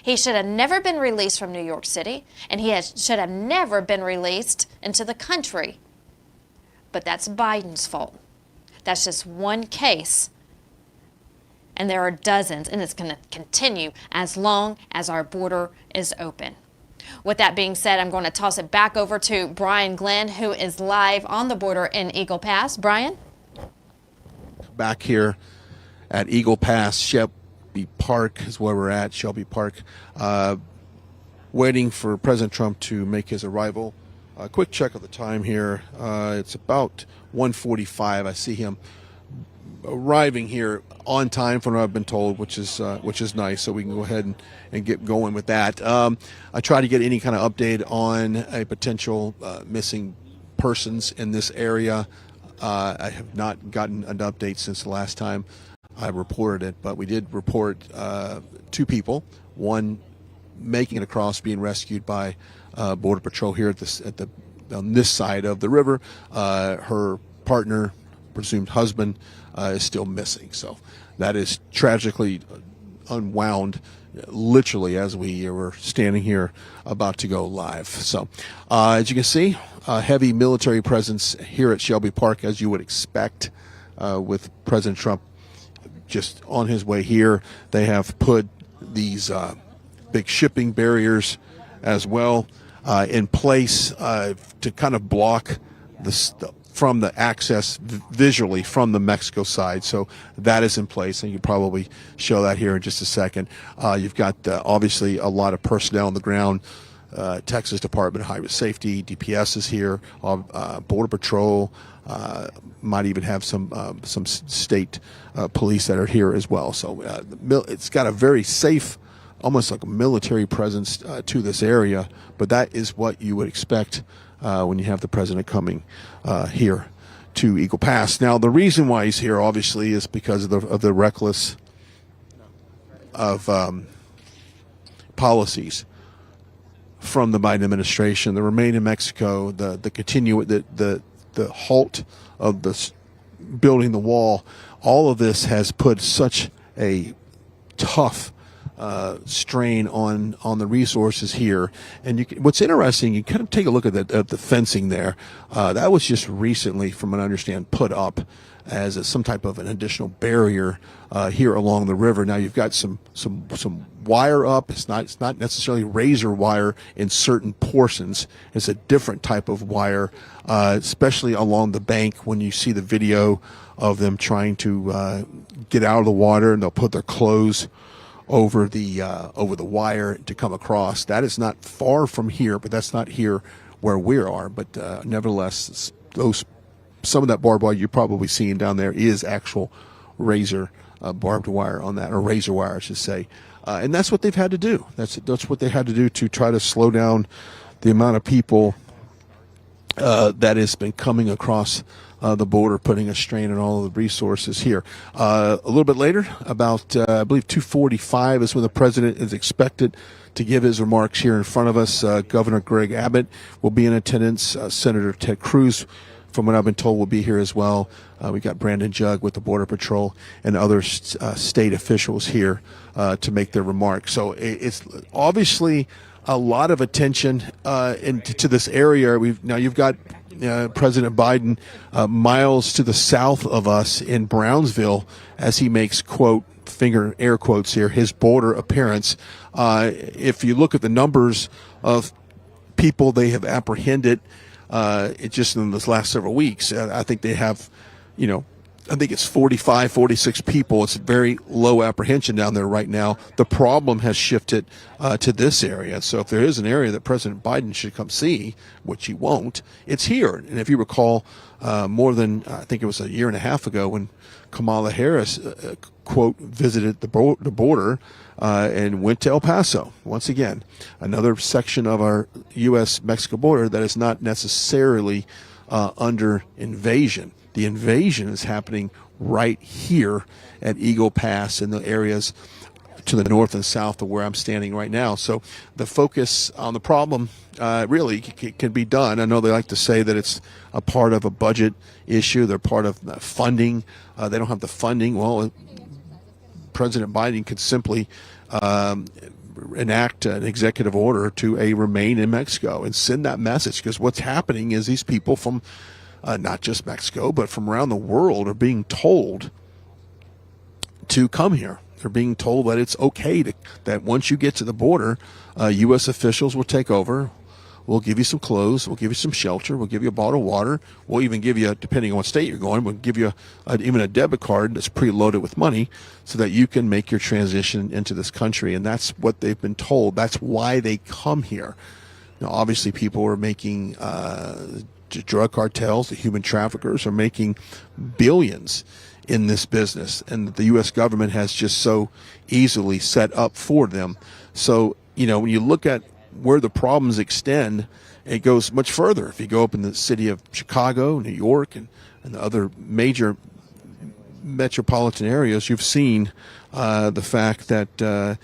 He should have never been released from New York City, and should have never been released into the country. But that's Biden's fault. That's just one case. And there are dozens, and it's going to continue as long as our border is open. With that being said, I'm going to toss it back over to Brian Glenn, who is live on the border in Eagle Pass. Brian? Back here at Eagle Pass, Shelby Park is where we're at, Shelby Park, waiting for President Trump to make his arrival. A quick check of the time here. It's about 1:45. I see him arriving here on time from what I've been told, which is nice. So we can go ahead and get going with that. I try to get any kind of update on a potential missing persons in this area. I have not gotten an update since the last time I reported it, but we did report 2 people, one making it across, being rescued by Border Patrol here on this side of the river. Her partner, presumed husband, is still missing. So that is tragically unwound, literally, as we were standing here about to go live. So as you can see, heavy military presence here at Shelby Park, as you would expect, with President Trump just on his way here. They have put these big shipping barriers as well in place to kind of block from the access visually from the Mexico side. So that is in place, and you probably show that here in just a second. You've got obviously a lot of personnel on the ground. Texas Department of Highway Safety, DPS is here, Border Patrol, might even have some state police that are here as well. So it's got a very safe, almost like a military presence to this area, but that is what you would expect when you have the president coming here to Eagle Pass. Now, the reason why he's here, obviously, is because of the reckless policies from the Biden administration, the Remain in Mexico, the halt of building the wall. All of this has put such a tough strain on the resources here. And what's interesting, you kind of take a look at the fencing there. That was just recently, from what I understand, put up as some type of an additional barrier here along the river. Now you've got some wire up. It's not necessarily razor wire in certain portions. It's a different type of wire, especially along the bank. When you see the video of them trying to get out of the water, and they'll put their clothes over the wire to come across. That is not far from here, but that's not here where we are. But nevertheless, some of that barbed wire you're probably seeing down there is actual razor barbed wire on that, or razor wire, I should say. And that's what they've had to do. That's what they had to do to try to slow down the amount of people that has been coming across the border, putting a strain on all of the resources here. A little bit later, about I believe 2:45 is when the president is expected to give his remarks here in front of us. Governor Greg Abbott will be in attendance. Senator Ted Cruz, from what I've been told, will be here as well. We got Brandon Jugg with the Border Patrol and other state officials here to make their remarks. So it's obviously a lot of attention to this area. You've got President Biden miles to the south of us in Brownsville as he makes, quote, finger air quotes here, his border appearance. If you look at the numbers of people they have apprehended, it just in this last several weeks, I think they have, I think it's 45, 46 people. It's very low apprehension down there right now. The problem has shifted to this area. So if there is an area that President Biden should come see, which he won't, it's here. And if you recall, more than, I think it was a year and a half ago, when Kamala Harris, quote, visited the border and went to El Paso. Once again, another section of our U.S.-Mexico border that is not necessarily under invasion. The invasion is happening right here at Eagle Pass in the areas to the north and south of where I'm standing right now. So the focus on the problem really can be done. I know they like to say that it's a part of a budget issue. They're part of funding. They don't have the funding. Well, President Biden could simply enact an executive order to remain in Mexico and send that message, because what's happening is these people from not just Mexico, but from around the world are being told to come here. They're being told that it's okay that once you get to the border, U.S. officials will take over. We'll give you some clothes. We'll give you some shelter. We'll give you a bottle of water. We'll even give you, depending on what state you're going, we'll give you even a debit card that's preloaded with money so that you can make your transition into this country. And that's what they've been told. That's why they come here. Now, obviously, people are making drug cartels, the human traffickers are making billions in this business, and the U.S. government has just so easily set up for them. So, when you look at where the problems extend, it goes much further. If you go up in the city of Chicago, New York, and the other major metropolitan areas, you've seen the fact that there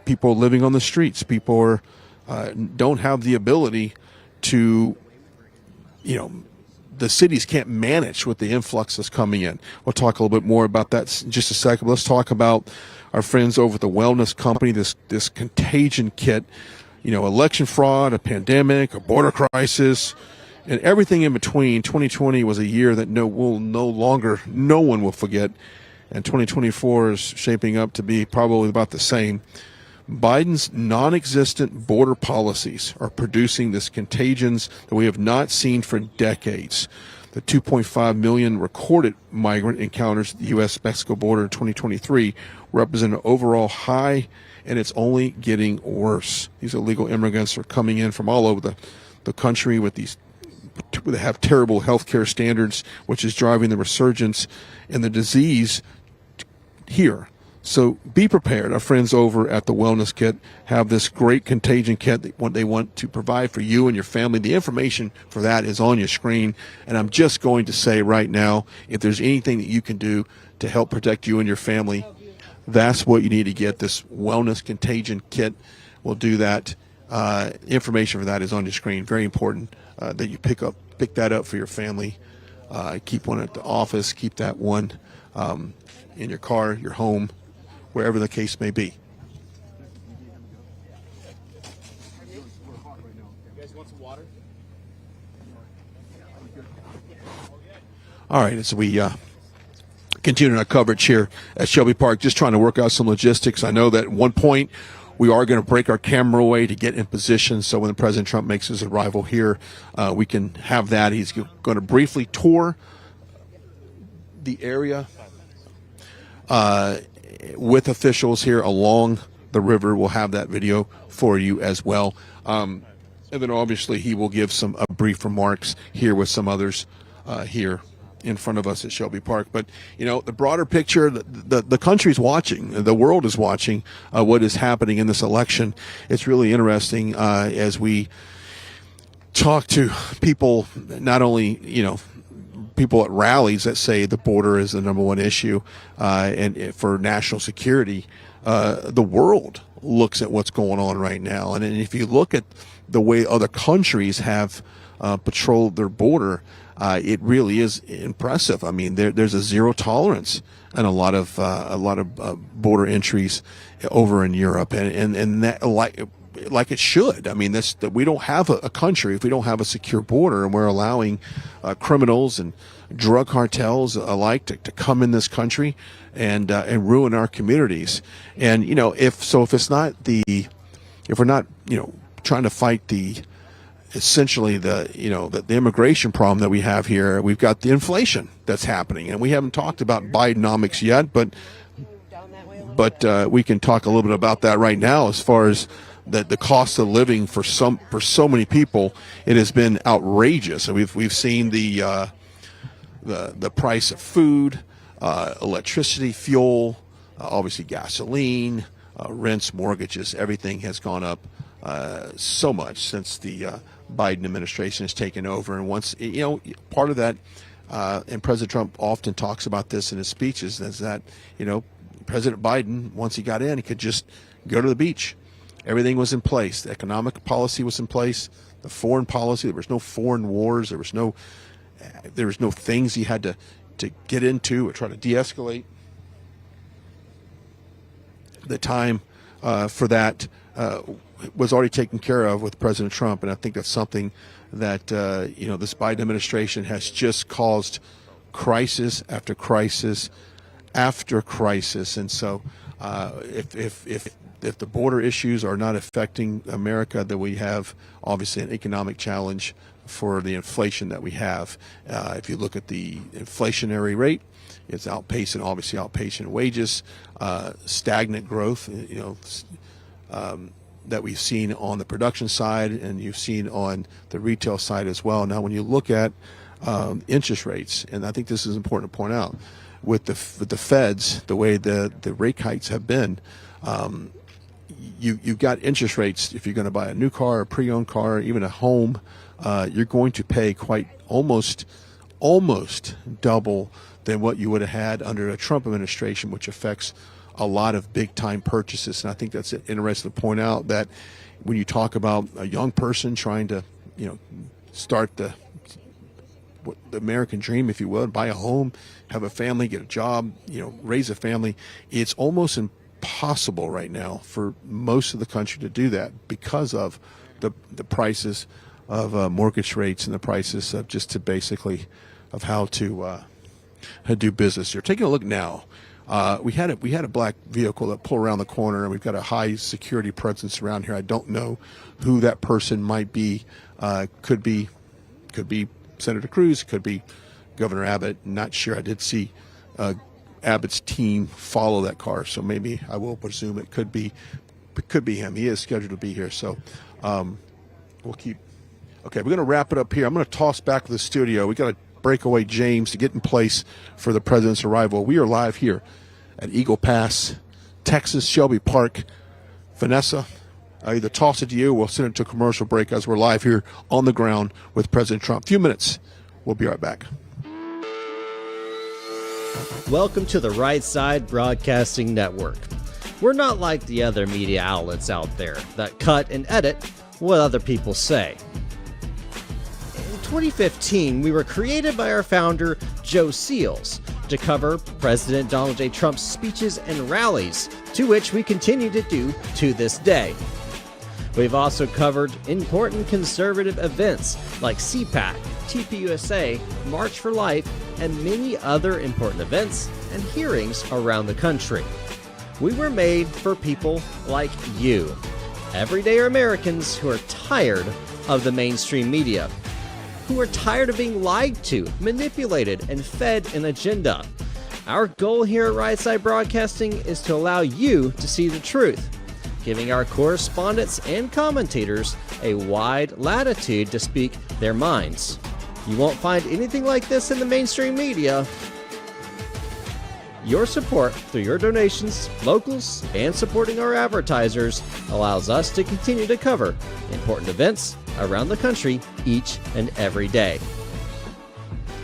people are living on the streets. People don't have the ability to, the cities can't manage with the influx that's coming in. We'll talk a little bit more about that in just a second. Let's talk about our friends over at the Wellness Company, this contagion kit, election fraud, a pandemic, a border crisis, and everything in between. 2020 was a year that no one will forget, and 2024 is shaping up to be probably about the same. Biden's non-existent border policies are producing this contagions that we have not seen for decades. The 2.5 million recorded migrant encounters at the U.S.-Mexico border in 2023 represent an overall high, and it's only getting worse. These illegal immigrants are coming in from all over the country with they have terrible health care standards, which is driving the resurgence in the disease here. So be prepared. Our friends over at the Wellness Kit have this great contagion kit that they want to provide for you and your family. The information for that is on your screen. And I'm just going to say right now, if there's anything that you can do to help protect you and your family, that's what you need to get. This Wellness Contagion Kit will do that. Information for that is on your screen. Very important that you pick that up for your family. Keep one at the office. Keep that one in your car, your home, wherever the case may be. You guys want some water? All right, as we continue our coverage here at Shelby Park, just trying to work out some logistics. I know that at one point we are going to break our camera away to get in position, so when President Trump makes his arrival here, we can have that. He's going to briefly tour the area with officials here along the river. We'll have that video for you as well. And then obviously he will give some brief remarks here with some others here in front of us at Shelby Park. But, the broader picture, the country's watching, the world is watching what is happening in this election. It's really interesting as we talk to people, not only, people at rallies that say the border is the number one issue and for national security. The world looks at what's going on right now. And if you look at the way other countries have patrolled their border, it really is impressive. I mean, there's a zero tolerance in a lot of border entries over in Europe, and that like it should. I mean, that we don't have a country if we don't have a secure border, and we're allowing criminals and drug cartels alike to come in this country and ruin our communities. And if we're not trying to fight the immigration problem that we have here, we've got the inflation that's happening, and we haven't talked about Bidenomics yet, but we can talk a little bit about that right now. As far as the cost of living for so many people, it has been outrageous. And we've seen the price of food, electricity, fuel, obviously gasoline, rents, mortgages, everything has gone up so much since the Biden administration has taken over. And once, part of that, and President Trump often talks about this in his speeches, is that, President Biden, once he got in, he could just go to the beach. Everything was in place. The economic policy was in place. The foreign policy, there was no foreign wars. There was no things he had to get into or try to de-escalate. The time for that was already taken care of with President Trump, and I think that's something that this Biden administration has just caused crisis after crisis after crisis. And so if the border issues are not affecting America, then we have obviously an economic challenge for the inflation that we have. If you look at the inflationary rate, it's outpacing wages, stagnant growth, that we've seen on the production side, and you've seen on the retail side as well. Now, when you look at interest rates, and I think this is important to point out, with the Feds, the way the rate hikes have been, you've got interest rates. If you're going to buy a new car, a pre-owned car, even a home, you're going to pay almost double than what you would have had under a Trump administration, which affects a lot of big-time purchases. And I think that's interesting to point out, that when you talk about a young person trying to, start the American dream, if you will, buy a home, have a family, get a job, raise a family, it's almost impossible right now for most of the country to do that because of the prices of mortgage rates and the prices of of how to do business. You're taking a look now. We had a black vehicle that pulled around the corner, and we've got a high security presence around here. I don't know who that person might be. Could be Senator Cruz, could be Governor Abbott. Not sure. I did see Abbott's team follow that car, so maybe I will presume it could be him. He is scheduled to be here, so we'll keep. Okay, we're going to wrap it up here. I'm going to toss back to the studio. We got to break away James to get in place for the president's arrival. We are live here at Eagle Pass, Texas, Shelby Park. Vanessa, I either toss it to you or we'll send it to a commercial break as we're live here on the ground with President Trump. A few minutes. We'll be right back. Welcome to the Right Side Broadcasting Network. We're not like the other media outlets out there that cut and edit what other people say. In 2015, we were created by our founder, Joe Seals, to cover President Donald J. Trump's speeches and rallies, to which we continue to do to this day. We've also covered important conservative events like CPAC, TPUSA, March for Life, and many other important events and hearings around the country. We were made for people like you, everyday Americans who are tired of the mainstream media, who are tired of being lied to, manipulated, and fed an agenda. Our goal here at Right Side Broadcasting is to allow you to see the truth, giving our correspondents and commentators a wide latitude to speak their minds. You won't find anything like this in the mainstream media. Your support through your donations, locals, and supporting our advertisers allows us to continue to cover important events around the country each and every day.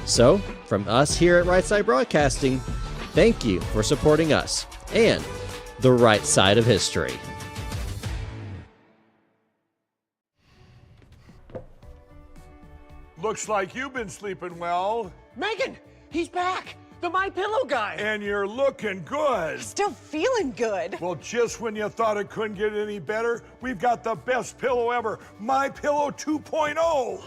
So, from us here at Right Side Broadcasting, thank you for supporting us and the right side of history. Looks like you've been sleeping well. Megan, he's back. The My Pillow guy. And you're looking good. Still feeling good. Well, just when you thought it couldn't get any better, we've got the best pillow ever, My Pillow 2.0.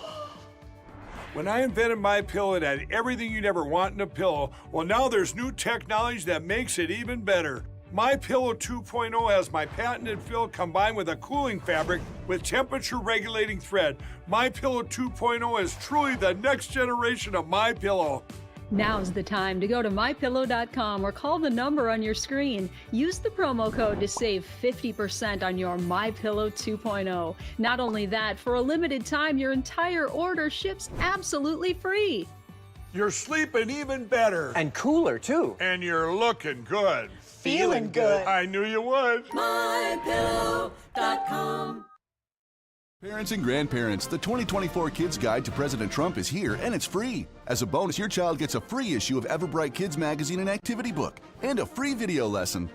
When I invented My Pillow, it had everything you'd ever want in a pillow. Well, now there's new technology that makes it even better. My Pillow 2.0 has my patented fill combined with a cooling fabric with temperature regulating thread. My Pillow 2.0 is truly the next generation of My Pillow. Now's the time to go to mypillow.com or call the number on your screen. Use the promo code to save 50% on your MyPillow 2.0. Not only that, for a limited time, your entire order ships absolutely free. You're sleeping even better. And cooler, too. And you're looking good. Feeling good. I knew you would. mypillow.com Parents and grandparents, the 2024 Kids Guide to President Trump is here, and it's free. As a bonus, your child gets a free issue of Everbright Kids Magazine and activity book, and a free video lesson.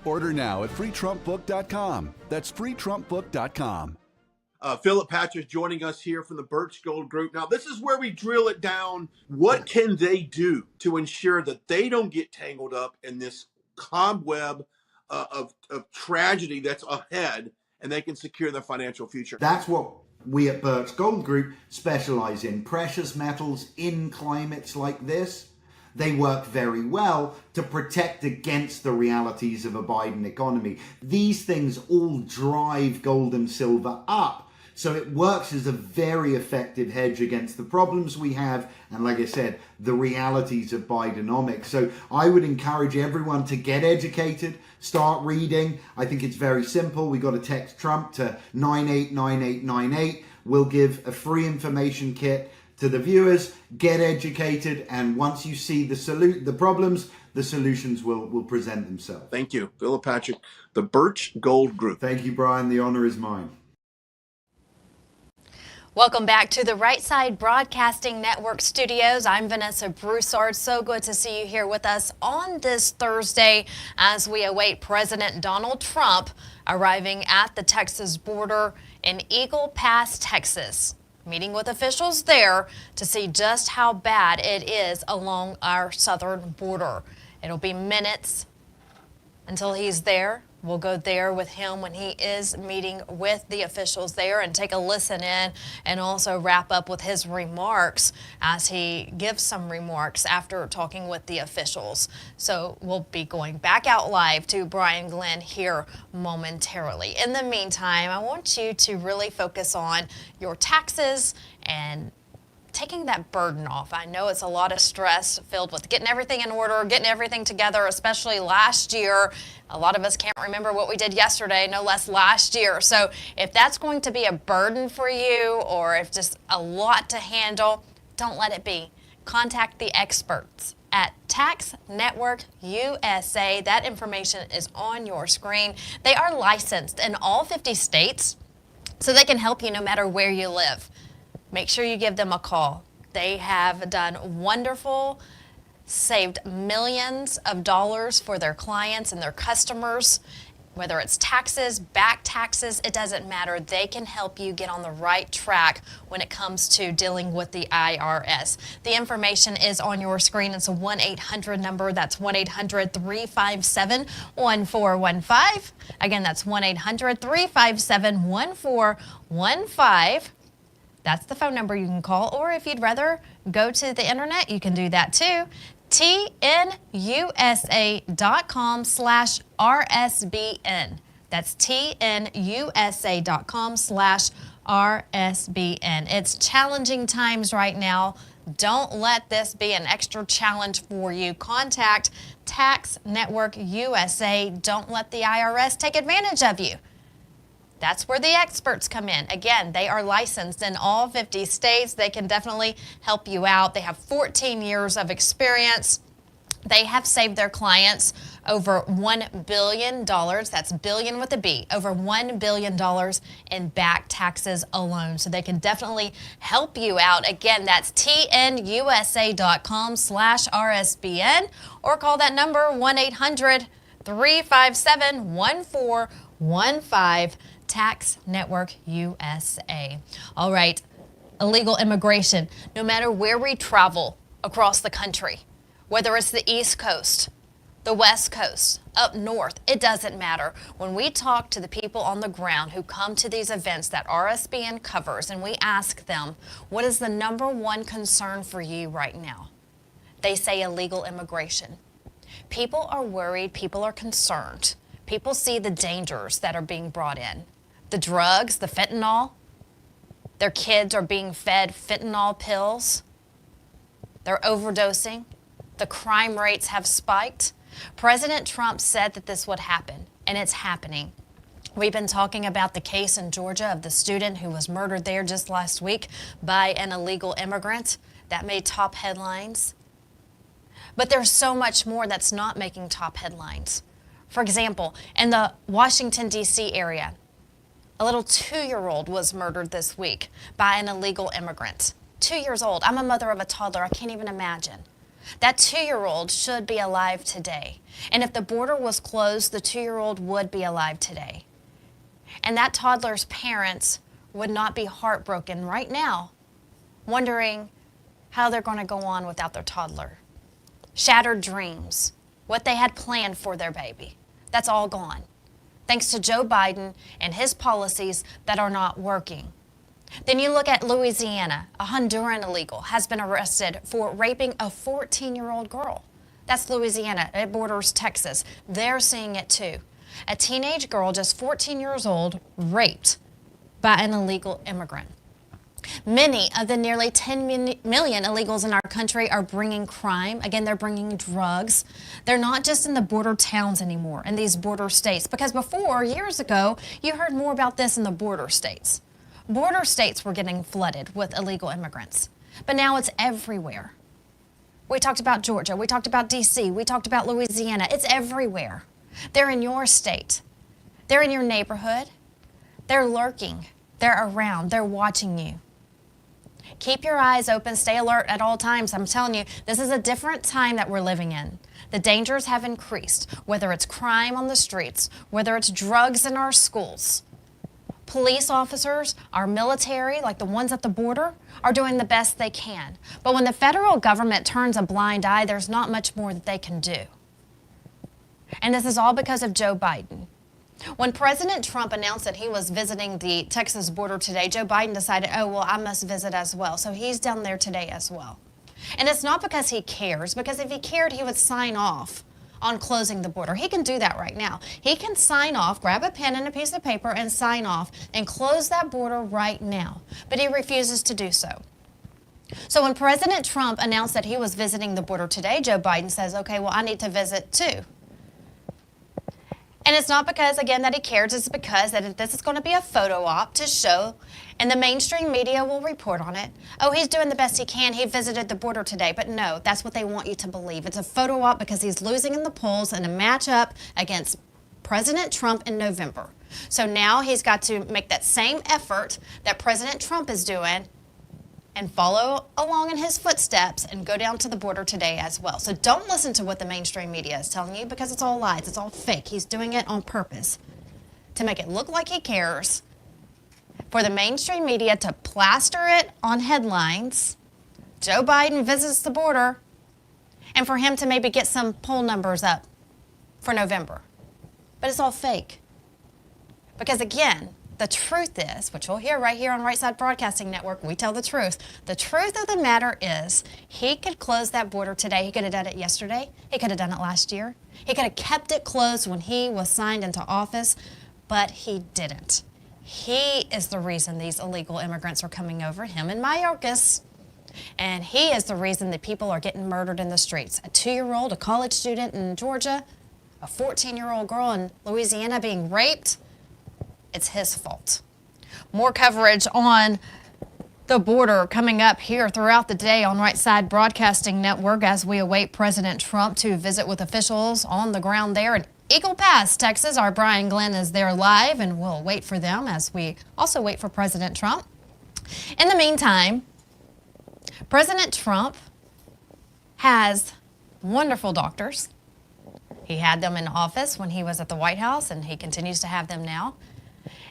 Order now at freetrumpbook.com. That's freetrumpbook.com. Philip Patrick joining us here from the Birch Gold Group. Now, this is where we drill it down. What can they do to ensure that they don't get tangled up in this cobweb of tragedy that's ahead, and they can secure their financial future? That's what we at Birch Gold Group specialize in. Precious metals in climates like this, they work very well to protect against the realities of a Biden economy. These things all drive gold and silver up. So it works as a very effective hedge against the problems we have, and like I said, the realities of Bidenomics. So I would encourage everyone to get educated, start reading. I think it's very simple. We got to text Trump to 989898. We'll give a free information kit to the viewers. Get educated, and once you see the problems, the solutions will present themselves. Thank you, Philip Patrick, the Birch Gold Group. Thank you, Brian. The honor is mine. Welcome back to the Right Side Broadcasting Network studios. I'm Vanessa Broussard. So good to see you here with us on this Thursday as we await President Donald Trump arriving at the Texas border in Eagle Pass, Texas, meeting with officials there to see just how bad it is along our southern border. It'll be minutes until he's there. We'll go there with him when he is meeting with the officials there and take a listen in, and also wrap up with his remarks as he gives some remarks after talking with the officials. So we'll be going back out live to Brian Glenn here momentarily. In the meantime, I want you to really focus on your taxes and taking that burden off. I know it's a lot of stress filled with getting everything in order, getting everything together, especially last year. A lot of us can't remember what we did yesterday, no less last year. So if that's going to be a burden for you, or if just a lot to handle, don't let it be. Contact the experts at Tax Network USA. That information is on your screen. They are licensed in all 50 states, so they can help you no matter where you live. Make sure you give them a call. They have done wonderful, saved millions of dollars for their clients and their customers. Whether it's taxes, back taxes, it doesn't matter. They can help you get on the right track when it comes to dealing with the IRS. The information is on your screen. It's a 1-800 number. That's 1-800-357-1415. Again, that's 1-800-357-1415. That's the phone number you can call, or if you'd rather go to the internet, you can do that too. tnusa.com/RSBN. That's tnusa.com/RSBN. It's challenging times right now. Don't let this be an extra challenge for you. Contact Tax Network USA. Don't let the IRS take advantage of you. That's where the experts come in. Again, they are licensed in all 50 states. They can definitely help you out. They have 14 years of experience. They have saved their clients over $1 billion. That's billion with a B. Over $1 billion in back taxes alone. So they can definitely help you out. Again, that's tnusa.com/RSBN, or call that number 1-800-357-1415. Tax Network USA. All right, illegal immigration. No matter where we travel across the country, whether it's the East Coast, the West Coast, up north, it doesn't matter. When we talk to the people on the ground who come to these events that RSBN covers, and we ask them, what is the number one concern for you right now? They say illegal immigration. People are worried, people are concerned. People see the dangers that are being brought in. The drugs, the fentanyl. Their kids are being fed fentanyl pills. They're overdosing. The crime rates have spiked. President Trump said that this would happen, and it's happening. We've been talking about the case in Georgia of the student who was murdered there just last week by an illegal immigrant. That made top headlines. But there's so much more that's not making top headlines. For example, in the Washington, D.C. area, A little 2-year-old was murdered this week by an illegal immigrant. 2 years old. I'm a mother of a toddler. I can't even imagine. That 2-year-old should be alive today. And if the border was closed, the 2-year-old would be alive today. And that toddler's parents would not be heartbroken right now, wondering how they're going to go on without their toddler. Shattered dreams, what they had planned for their baby, that's all gone, thanks to Joe Biden and his policies that are not working. Then you look at Louisiana. A Honduran illegal has been arrested for raping a 14-year-old girl. That's Louisiana. It borders Texas. They're seeing it too. A teenage girl, just 14 years old, raped by an illegal immigrant. Many of the nearly 10 million illegals in our country are bringing crime. Again, they're bringing drugs. They're not just in the border towns anymore, in these border states. Because before, years ago, you heard more about this in the border states. Border states were getting flooded with illegal immigrants. But now it's everywhere. We talked about Georgia. We talked about D.C. We talked about Louisiana. It's everywhere. They're in your state. They're in your neighborhood. They're lurking. They're around. They're watching you. Keep your eyes open. Stay alert at all times. I'm telling you, this is a different time that we're living in. The dangers have increased, whether it's crime on the streets, whether it's drugs in our schools. Police officers, our military, like the ones at the border, are doing the best they can. But when the federal government turns a blind eye, there's not much more that they can do. And this is all because of Joe Biden. When President Trump announced that he was visiting the Texas border today, Joe Biden decided, oh, well, I must visit as well. So he's down there today as well. And it's not because he cares, because if he cared, he would sign off on closing the border. He can do that right now. He can sign off, grab a pen and a piece of paper and sign off and close that border right now. But he refuses to do so. So when President Trump announced that he was visiting the border today, Joe Biden says, okay, well, I need to visit too. And it's not because, again, that he cares. It's because that this is going to be a photo op to show, and the mainstream media will report on it. Oh, he's doing the best he can. He visited the border today. But no, that's what they want you to believe. It's a photo op because he's losing in the polls in a matchup against President Trump in November. So now he's got to make that same effort that President Trump is doing and follow along in his footsteps and go down to the border today as well. So don't listen to what the mainstream media is telling you because it's all lies. It's all fake. He's doing it on purpose to make it look like he cares, for the mainstream media to plaster it on headlines. Joe Biden visits the border, and for him to maybe get some poll numbers up for November. But it's all fake. Because again, the truth is, which you'll hear right here on Right Side Broadcasting Network, we tell the truth. The truth of the matter is he could close that border today. He could have done it yesterday. He could have done it last year. He could have kept it closed when he was signed into office, but he didn't. He is the reason these illegal immigrants are coming over, him and Mayorkas. And he is the reason that people are getting murdered in the streets. A 2-year-old, a college student in Georgia, a 14-year-old girl in Louisiana being raped. It's his fault. More coverage on the border coming up here throughout the day on Right Side Broadcasting Network as we await President Trump to visit with officials on the ground there in Eagle Pass, Texas. Our Brian Glenn is there live, and we'll wait for them as we also wait for President Trump. In the meantime, President Trump has wonderful doctors. He had them in office when he was at the White House, and he continues to have them now.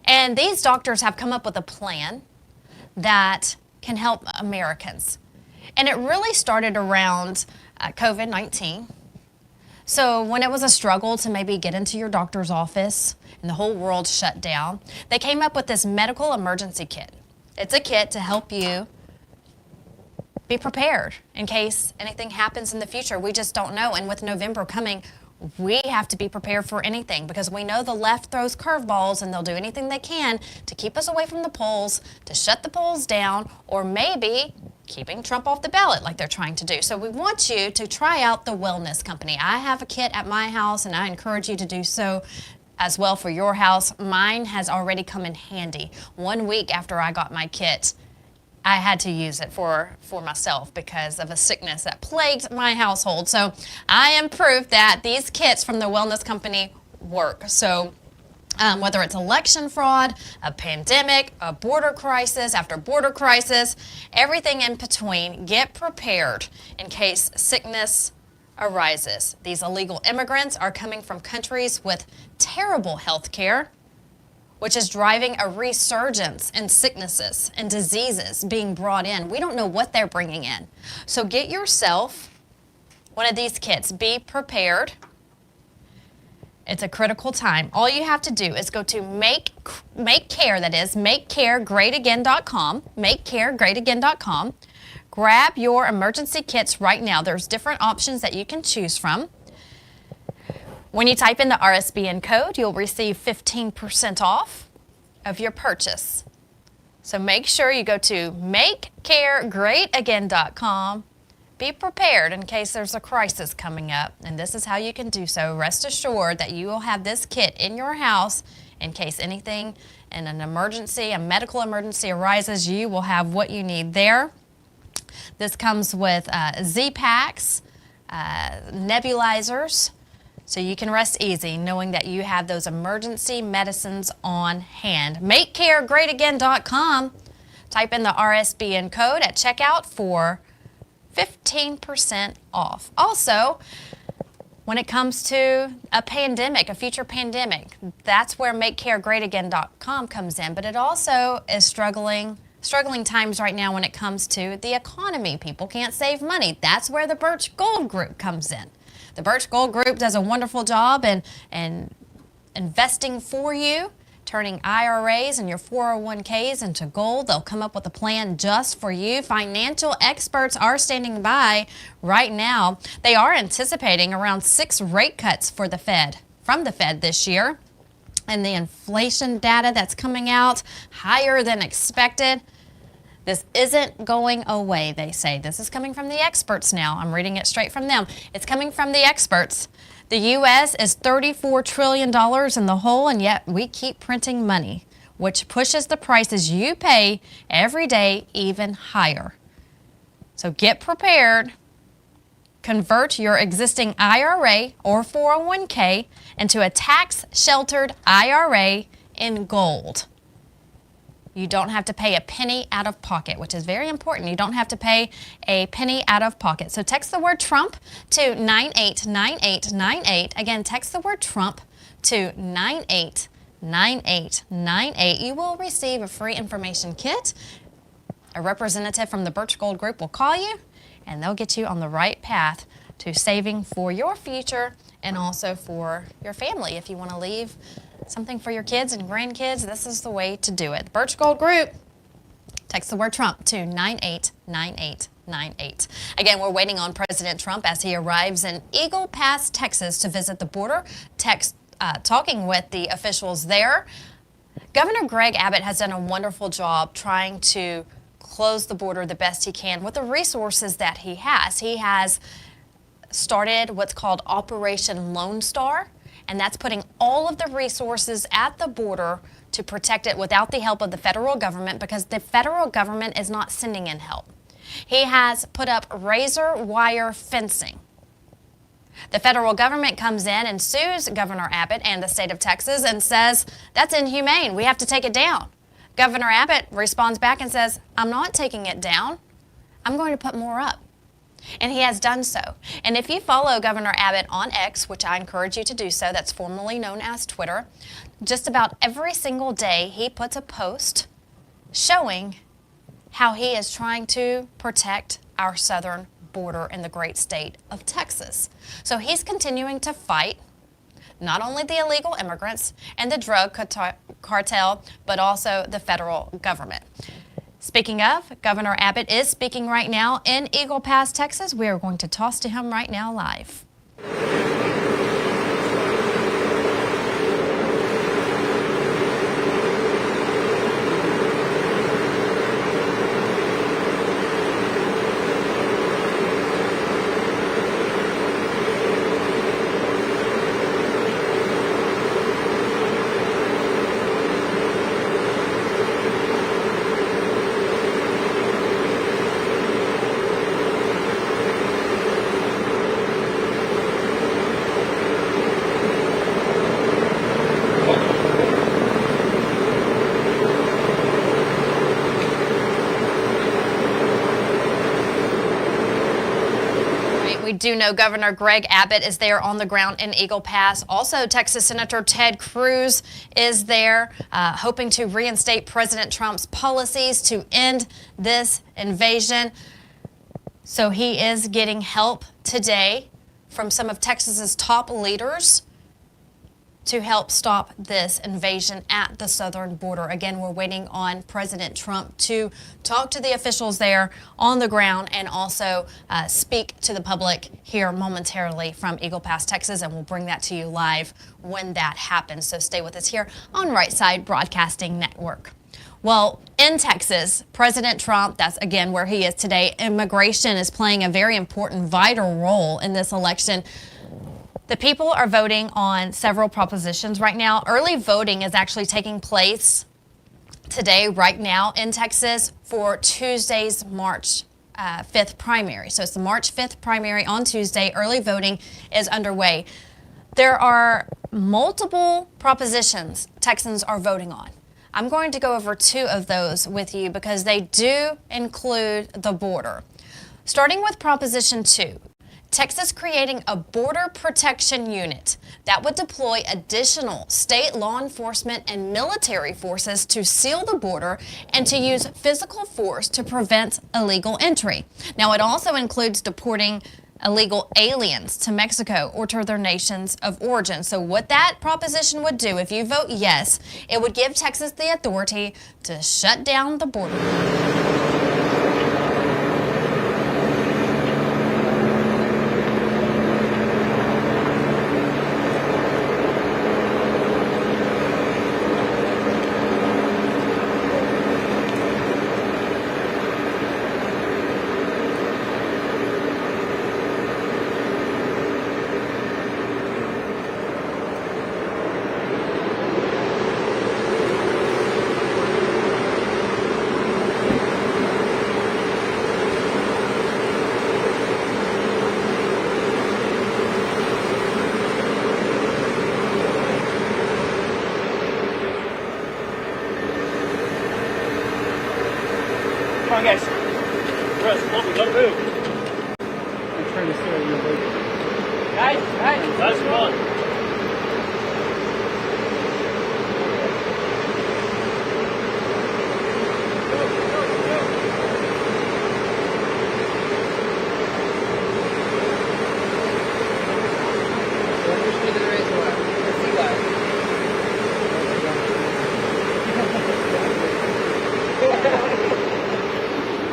And these doctors have come up with a plan that can help Americans. And it really started around COVID-19. So when it was a struggle to maybe get into your doctor's office and the whole world shut down, they came up with this medical emergency kit. It's a kit to help you be prepared in case anything happens in the future. We just don't know. And with November coming, we have to be prepared for anything because we know the left throws curveballs and they'll do anything they can to keep us away from the polls, to shut the polls down, or maybe keeping Trump off the ballot like they're trying to do. So we want you to try out the Wellness Company. I have a kit at my house and I encourage you to do so as well for your house. Mine has already come in handy. 1 week after I got my kit, I had to use it for myself because of a sickness that plagued my household. So I am proof that these kits from the Wellness Company work. So Whether it's election fraud, a pandemic, a border crisis after border crisis, everything in between, get prepared in case sickness arises. These illegal immigrants are coming from countries with terrible health care, which is driving a resurgence in sicknesses and diseases being brought in. We don't know what they're bringing in. So get yourself one of these kits. Be prepared. It's a critical time. All you have to do is go to makecaregreatagain.com, makecaregreatagain.com. Grab your emergency kits right now. There's different options that you can choose from. When you type in the RSBN code, you'll receive 15% off of your purchase. So make sure you go to makecaregreatagain.com. Be prepared in case there's a crisis coming up, and this is how you can do so. Rest assured that you will have this kit in your house in case anything in an emergency, a medical emergency arises. You will have what you need there. This comes with Z-Packs, nebulizers, so you can rest easy knowing that you have those emergency medicines on hand. MakeCareGreatAgain.com. Type in the RSBN code at checkout for 15% off. Also, when it comes to a pandemic, a future pandemic, that's where MakeCareGreatAgain.com comes in. But it also is struggling times right now when it comes to the economy. People can't save money. That's where the Birch Gold Group comes in. The Birch Gold Group does a wonderful job in investing for you, turning IRAs and your 401ks into gold. They'll come up with a plan just for you. Financial experts are standing by right now. They are anticipating around 6 rate cuts from the Fed this year. And the inflation data that's coming out higher than expected. This isn't going away, they say. This is coming from the experts now. I'm reading it straight from them. It's coming from the experts. The U.S. is $34 trillion in the hole, and yet we keep printing money, which pushes the prices you pay every day even higher. So get prepared. Convert your existing IRA or 401k into a tax-sheltered IRA in gold. You don't have to pay a penny out of pocket, which is very important. You don't have to pay a penny out of pocket. So text the word Trump to 989898. Again, text the word Trump to 989898. You will receive a free information kit. A representative from the Birch Gold Group will call you, and they'll get you on the right path to saving for your future and also for your family. If you want to leave something for your kids and grandkids, this is the way to do it. Birch Gold Group, text the word Trump to 989898. Again, we're waiting on President Trump as he arrives in Eagle Pass, Texas to visit the border, talking with the officials there. Governor Greg Abbott has done a wonderful job trying to close the border the best he can with the resources that he has. He has started what's called Operation Lone Star, and that's putting all of the resources at the border to protect it without the help of the federal government, because the federal government is not sending in help. He has put up razor wire fencing. The federal government comes in and sues Governor Abbott and the state of Texas and says, that's inhumane, we have to take it down. Governor Abbott responds back and says, I'm not taking it down, I'm going to put more up. And he has done so. And if you follow Governor Abbott on X, which I encourage you to do so, that's formerly known as Twitter, just about every single day he puts a post showing how he is trying to protect our southern border in the great state of Texas. So he's continuing to fight not only the illegal immigrants and the drug cartel, but also the federal government. Speaking of, Governor Abbott is speaking right now in Eagle Pass, Texas. We are going to toss to him right now live. We do know Governor Greg Abbott is there on the ground in Eagle Pass. Also, Texas Senator Ted Cruz is there, hoping to reinstate President Trump's policies to end this invasion. So he is getting help today from some of Texas's top leaders to help stop this invasion at the southern border. Again, we're waiting on President Trump to talk to the officials there on the ground and also speak to the public here momentarily from Eagle Pass, Texas, and we'll bring that to you live when that happens. So stay with us here on Right Side Broadcasting Network. Well, in Texas, President Trump, that's again where he is today, immigration is playing a very important, vital role in this election. The people are voting on several propositions right now. Early voting is actually taking place today, right now in Texas for Tuesday's March 5th primary. So it's the March 5th primary on Tuesday. Early voting is underway. There are multiple propositions Texans are voting on. I'm going to go over two of those with you because they do include the border. Starting with Proposition 2. Texas creating a border protection unit that would deploy additional state law enforcement and military forces to seal the border and to use physical force to prevent illegal entry. Now, it also includes deporting illegal aliens to Mexico or to their nations of origin. So what that proposition would do, if you vote yes, it would give Texas the authority to shut down the border. Come on, guys. Russ, don't move. I'm trying to stay on your leg. Guys, come on.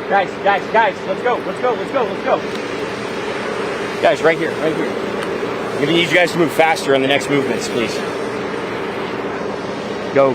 Guys, let's go. Guys, right here. I'm going to need you guys to move faster on the next movements, please. Go.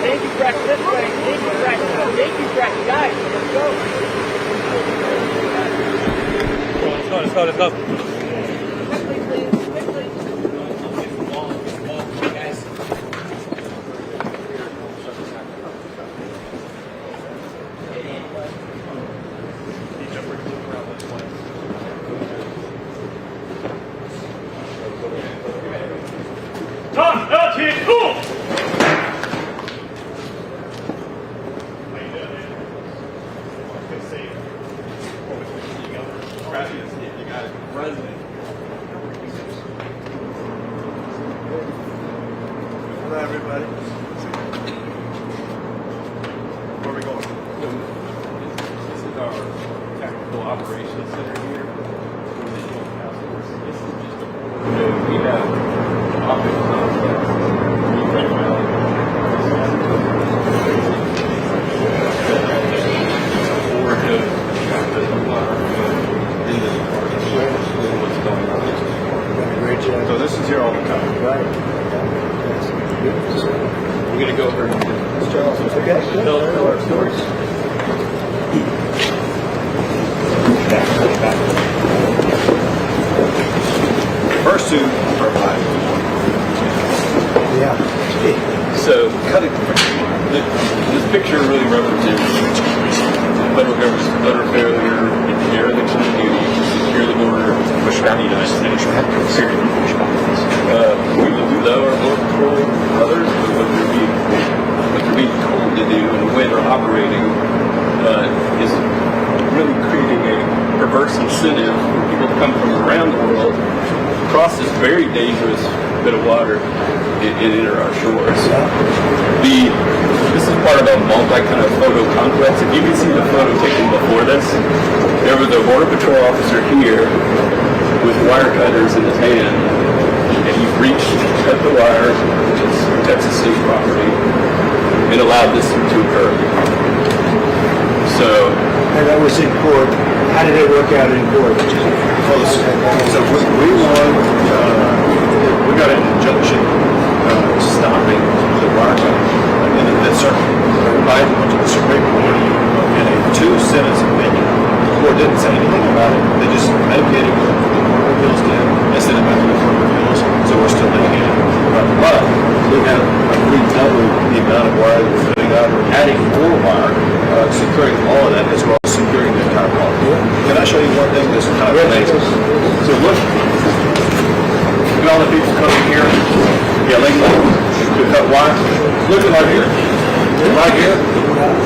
Thank you, Breck. This way. Thank you, Breck. Thank you, Breck. Guys, let's go. Let's go. Let's go. Quickly, please. Quickly. Guys. Tom, LT, cool! Hello, everybody. Where are we going? This is our technical operations center here. This is just a we have office complex. So this is here all the time, right? We're going to go over and tell our stories. First two are live. Yeah. So, this picture really represents the federal government's utter failure in dereliction of duty to secure the border, push back the United States. We will do though our border patrol, others, but what they're being told to do and the way they're operating is really creating a perverse incentive for people to come from around the world, cross this very dangerous bit of water, and enter our shores. This is part of a multi-kind of photo complex. If you can see the photo taken before this, there was a border patrol officer here with wire cutters in his hand, and he reached, cut the wire, which is Texas state property, and allowed this to occur. So, and that was in court. How did it work out in court? So we won. We got an injunction stopping the wire cutting in the Fifth Circuit. Biden went to the Supreme Court in a 2-sentence opinion. The court didn't say anything about it. They just medicated what the Court of Appeals did and sent it back to the Court of Appeals. So we're still litigating. But we have redoubled the amount of wire that we're putting out. We're adding more wire, securing all of that as well as securing the entire property. Can I show you one thing that's kind of amazing? So look. Look at all the people coming here, illegally to cut wire. Look at right here. Right here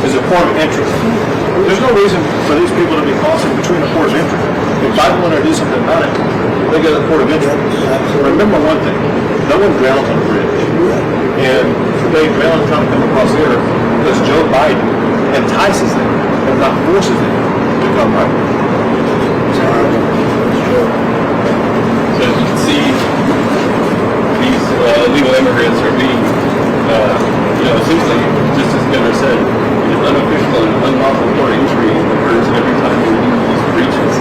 is a port of entry. There's no reason for these people to be crossing between a port of entry. If Biden wanted to do something about it, they go to the port of entry. Remember one thing, no one drowns on a bridge. And they drown trying to come across here because Joe Biden entices them, if not forces them, to come right. So as you can see, these illegal immigrants are being, essentially, just as Governor said, an unofficial and unlawful port entry occurs every time we do these breaches.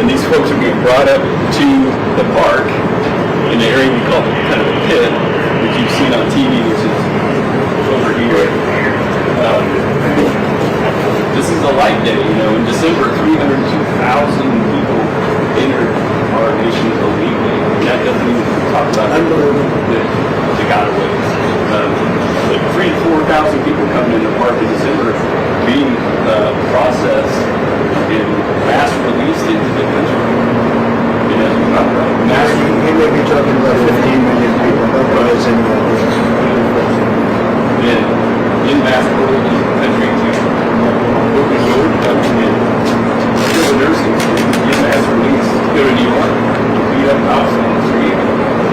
And these folks are being brought up to the park in the area we call kind of a pit, which you've seen on TV, which is over here. This is a light day, In December, 302,000 people entered our nation illegally. And that doesn't even talk about the gotaways. Like 3,000 to 4,000 people coming into the park in December being processed and mass released into the country. And as we talk about mass release, He may be talking about 15 million people. Nobody has any idea. and in mass release into the country to open door production and skilled nursing in mass release to go to New York, beat up cops on the street,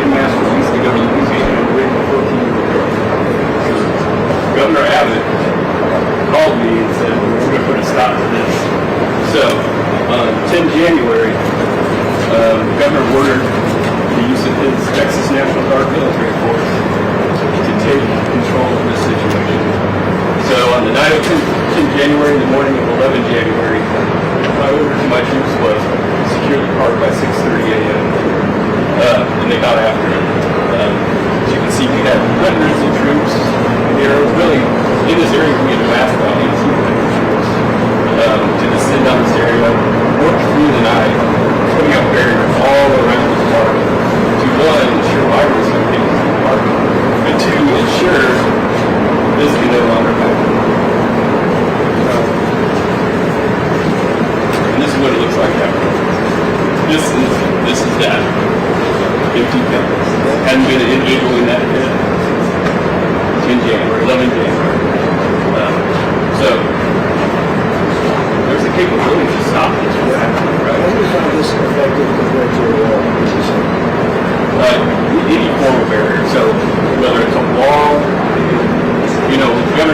in mass release to go to Louisiana and rape 14-year-old girl. Governor Abbott called me and said, we're going to put a stop to this. So, on 10 January, the governor ordered the use of his Texas National Guard military force to take control of this situation. So, on the night of 10 January, in the morning of 11 January, my order to my troops was secure the park by 6:30 a.m. And they got after it. As you can see, we had hundreds of troops here. It was really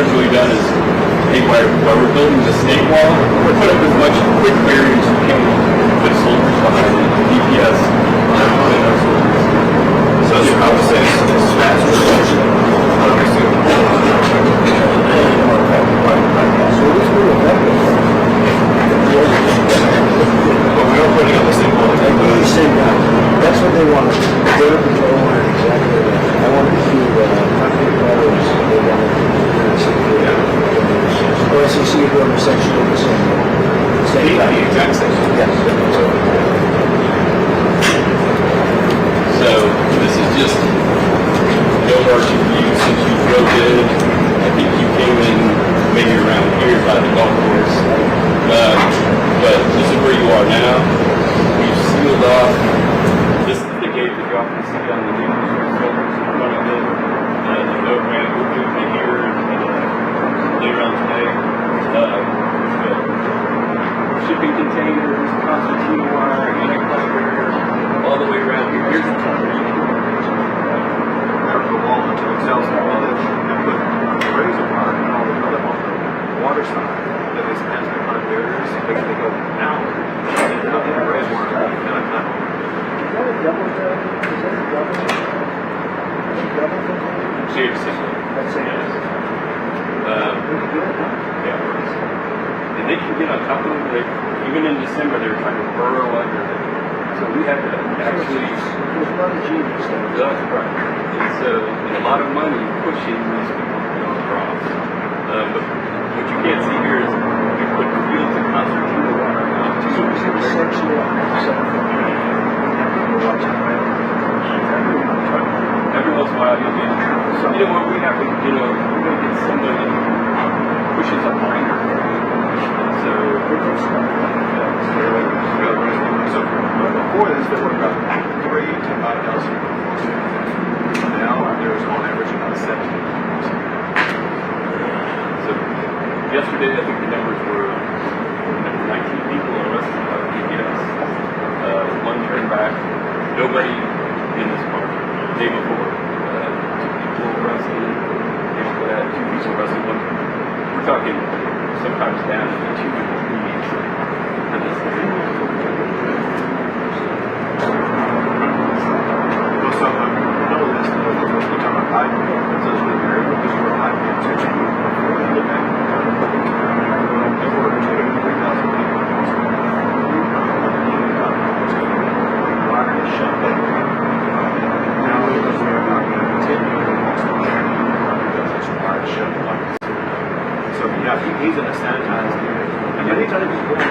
essentially done is, hey, while we're building the state wall, we're putting up as much quick barriers as we can with soldiers behind it, DPS behind our soldiers. So I would say it's fast reduction. But we are putting up the same wall. That's what they want. They want exactly that. I want to see the concrete colors. They want to OSCC building section of the same. The exact section. Yes. So this is just an overarching view since you drove in. I think you came in maybe around here by the golf course. But this is where you are now. We've sealed off. This is the gate that you often see on the news for soldiers in front of it. The boat ramp will do to here later on today. Shipping containers, concertina wire, anti-cluster, all the way around here. Here's the top. The wall into itself and put razor wire and all the other on the water side that is anti-climb barriers. They go out and out in the razor wire and climb. Shade system. That's it. Yes. And they can get on top of it. Even in December, they were trying to burrow under it. So we had to actually. There's a lot of genius there. That's right. And so, and a lot of money pushing these people to go across. But what you can't see here is we put fields of concertina wire out to every once in a while you'll get, you know what, we have to, we're going to get somebody that pushes a binder. So, before this, there were about 3,000 to 5,000. Now there's on average about 17. So yesterday, I think the numbers were 19 people arrested by DPS. One turned back. Nobody in this park. The day before, 2 people arrested. Day before that, 2 people arrested. We're talking sometimes down to 2 to 3 weeks. And this is So yeah, he's in a sanitized area. And anytime he's going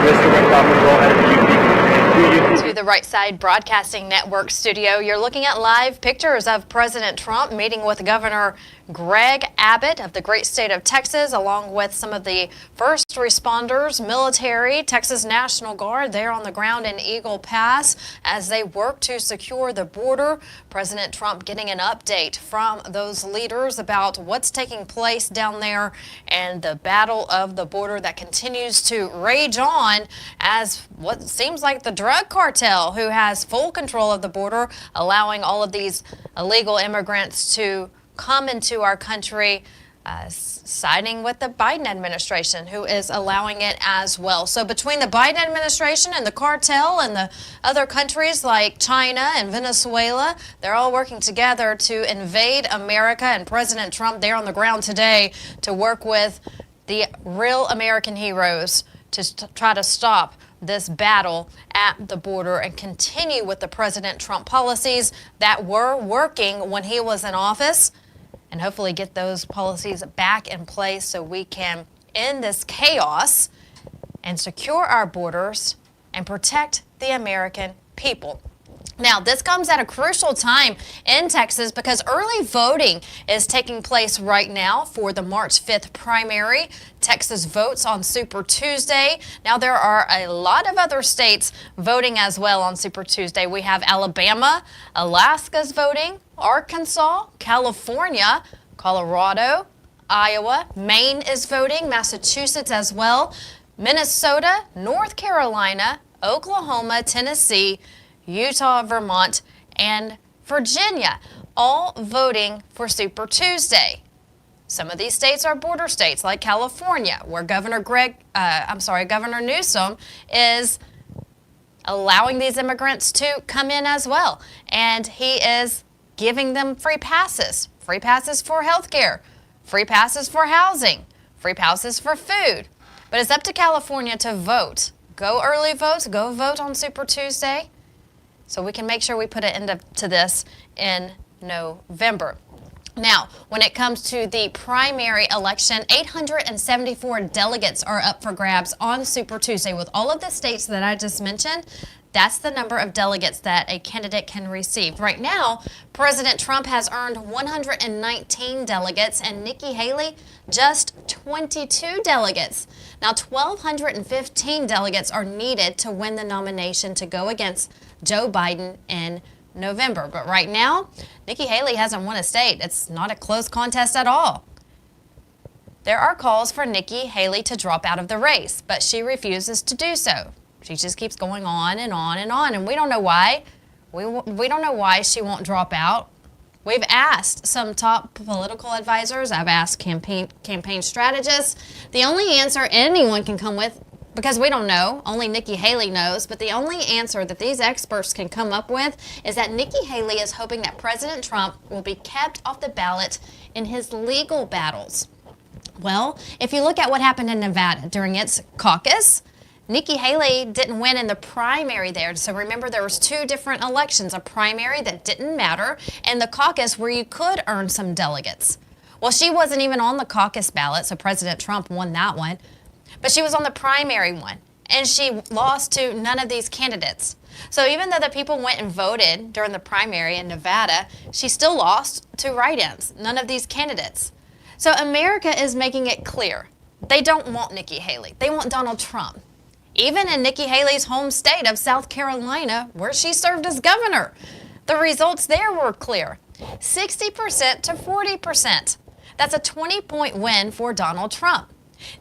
Mr. Rickhoff will go ahead and you people. To the Right Side Broadcasting Network studio, you're looking at live pictures of President Trump meeting with Governor Greg Abbott of the great state of Texas, along with some of the first responders, military, Texas National Guard there on the ground in Eagle Pass as they work to secure the border. President Trump getting an update from those leaders about what's taking place down there and the battle of the border that continues to rage on as what seems like the drug cartel who has full control of the border, allowing all of these illegal immigrants to come into our country, siding with the Biden administration, who is allowing it as well. So between the Biden administration and the cartel and the other countries like China and Venezuela, they're all working together to invade America, and President Trump there on the ground today to work with the real American heroes to try to stop this battle at the border and continue with the President Trump policies that were working when he was in office, and hopefully get those policies back in place so we can end this chaos and secure our borders and protect the American people. Now, this comes at a crucial time in Texas because early voting is taking place right now for the March 5th primary. Texas votes on Super Tuesday. Now, there are a lot of other states voting as well on Super Tuesday. We have Alabama, Alaska's voting, Arkansas, California, Colorado, Iowa, Maine is voting, Massachusetts as well, Minnesota, North Carolina, Oklahoma, Tennessee, Utah, Vermont, and Virginia, all voting for Super Tuesday. Some of these states are border states like California, where Governor Newsom is allowing these immigrants to come in as well. And he is giving them free passes for health care, free passes for housing, free passes for food. But it's up to California to vote. Go early votes, go vote on Super Tuesday, so we can make sure we put an end to this in November. Now, when it comes to the primary election, 874 delegates are up for grabs on Super Tuesday. With all of the states that I just mentioned, that's the number of delegates that a candidate can receive. Right now, President Trump has earned 119 delegates and Nikki Haley just 22 delegates. Now, 1,215 delegates are needed to win the nomination to go against Joe Biden in November. But right now, Nikki Haley hasn't won a state. It's not a close contest at all. There are calls for Nikki Haley to drop out of the race, but she refuses to do so. She just keeps going on and on and on, and we don't know why. We don't know why she won't drop out. We've asked some top political advisors. I've asked campaign strategists. The only answer anyone can come with, because we don't know, only Nikki Haley knows, but the only answer that these experts can come up with is that Nikki Haley is hoping that President Trump will be kept off the ballot in his legal battles. Well, if you look at what happened in Nevada during its caucus, Nikki Haley didn't win in the primary there. So remember, there was two different elections, a primary that didn't matter and the caucus where you could earn some delegates. Well, she wasn't even on the caucus ballot, so President Trump won that one. But she was on the primary one, and she lost to none of these candidates. So even though the people went and voted during the primary in Nevada, she still lost to write-ins, none of these candidates. So America is making it clear. They don't want Nikki Haley. They want Donald Trump. Even in Nikki Haley's home state of South Carolina, where she served as governor, the results there were clear. 60% to 40%. That's a 20-point win for Donald Trump.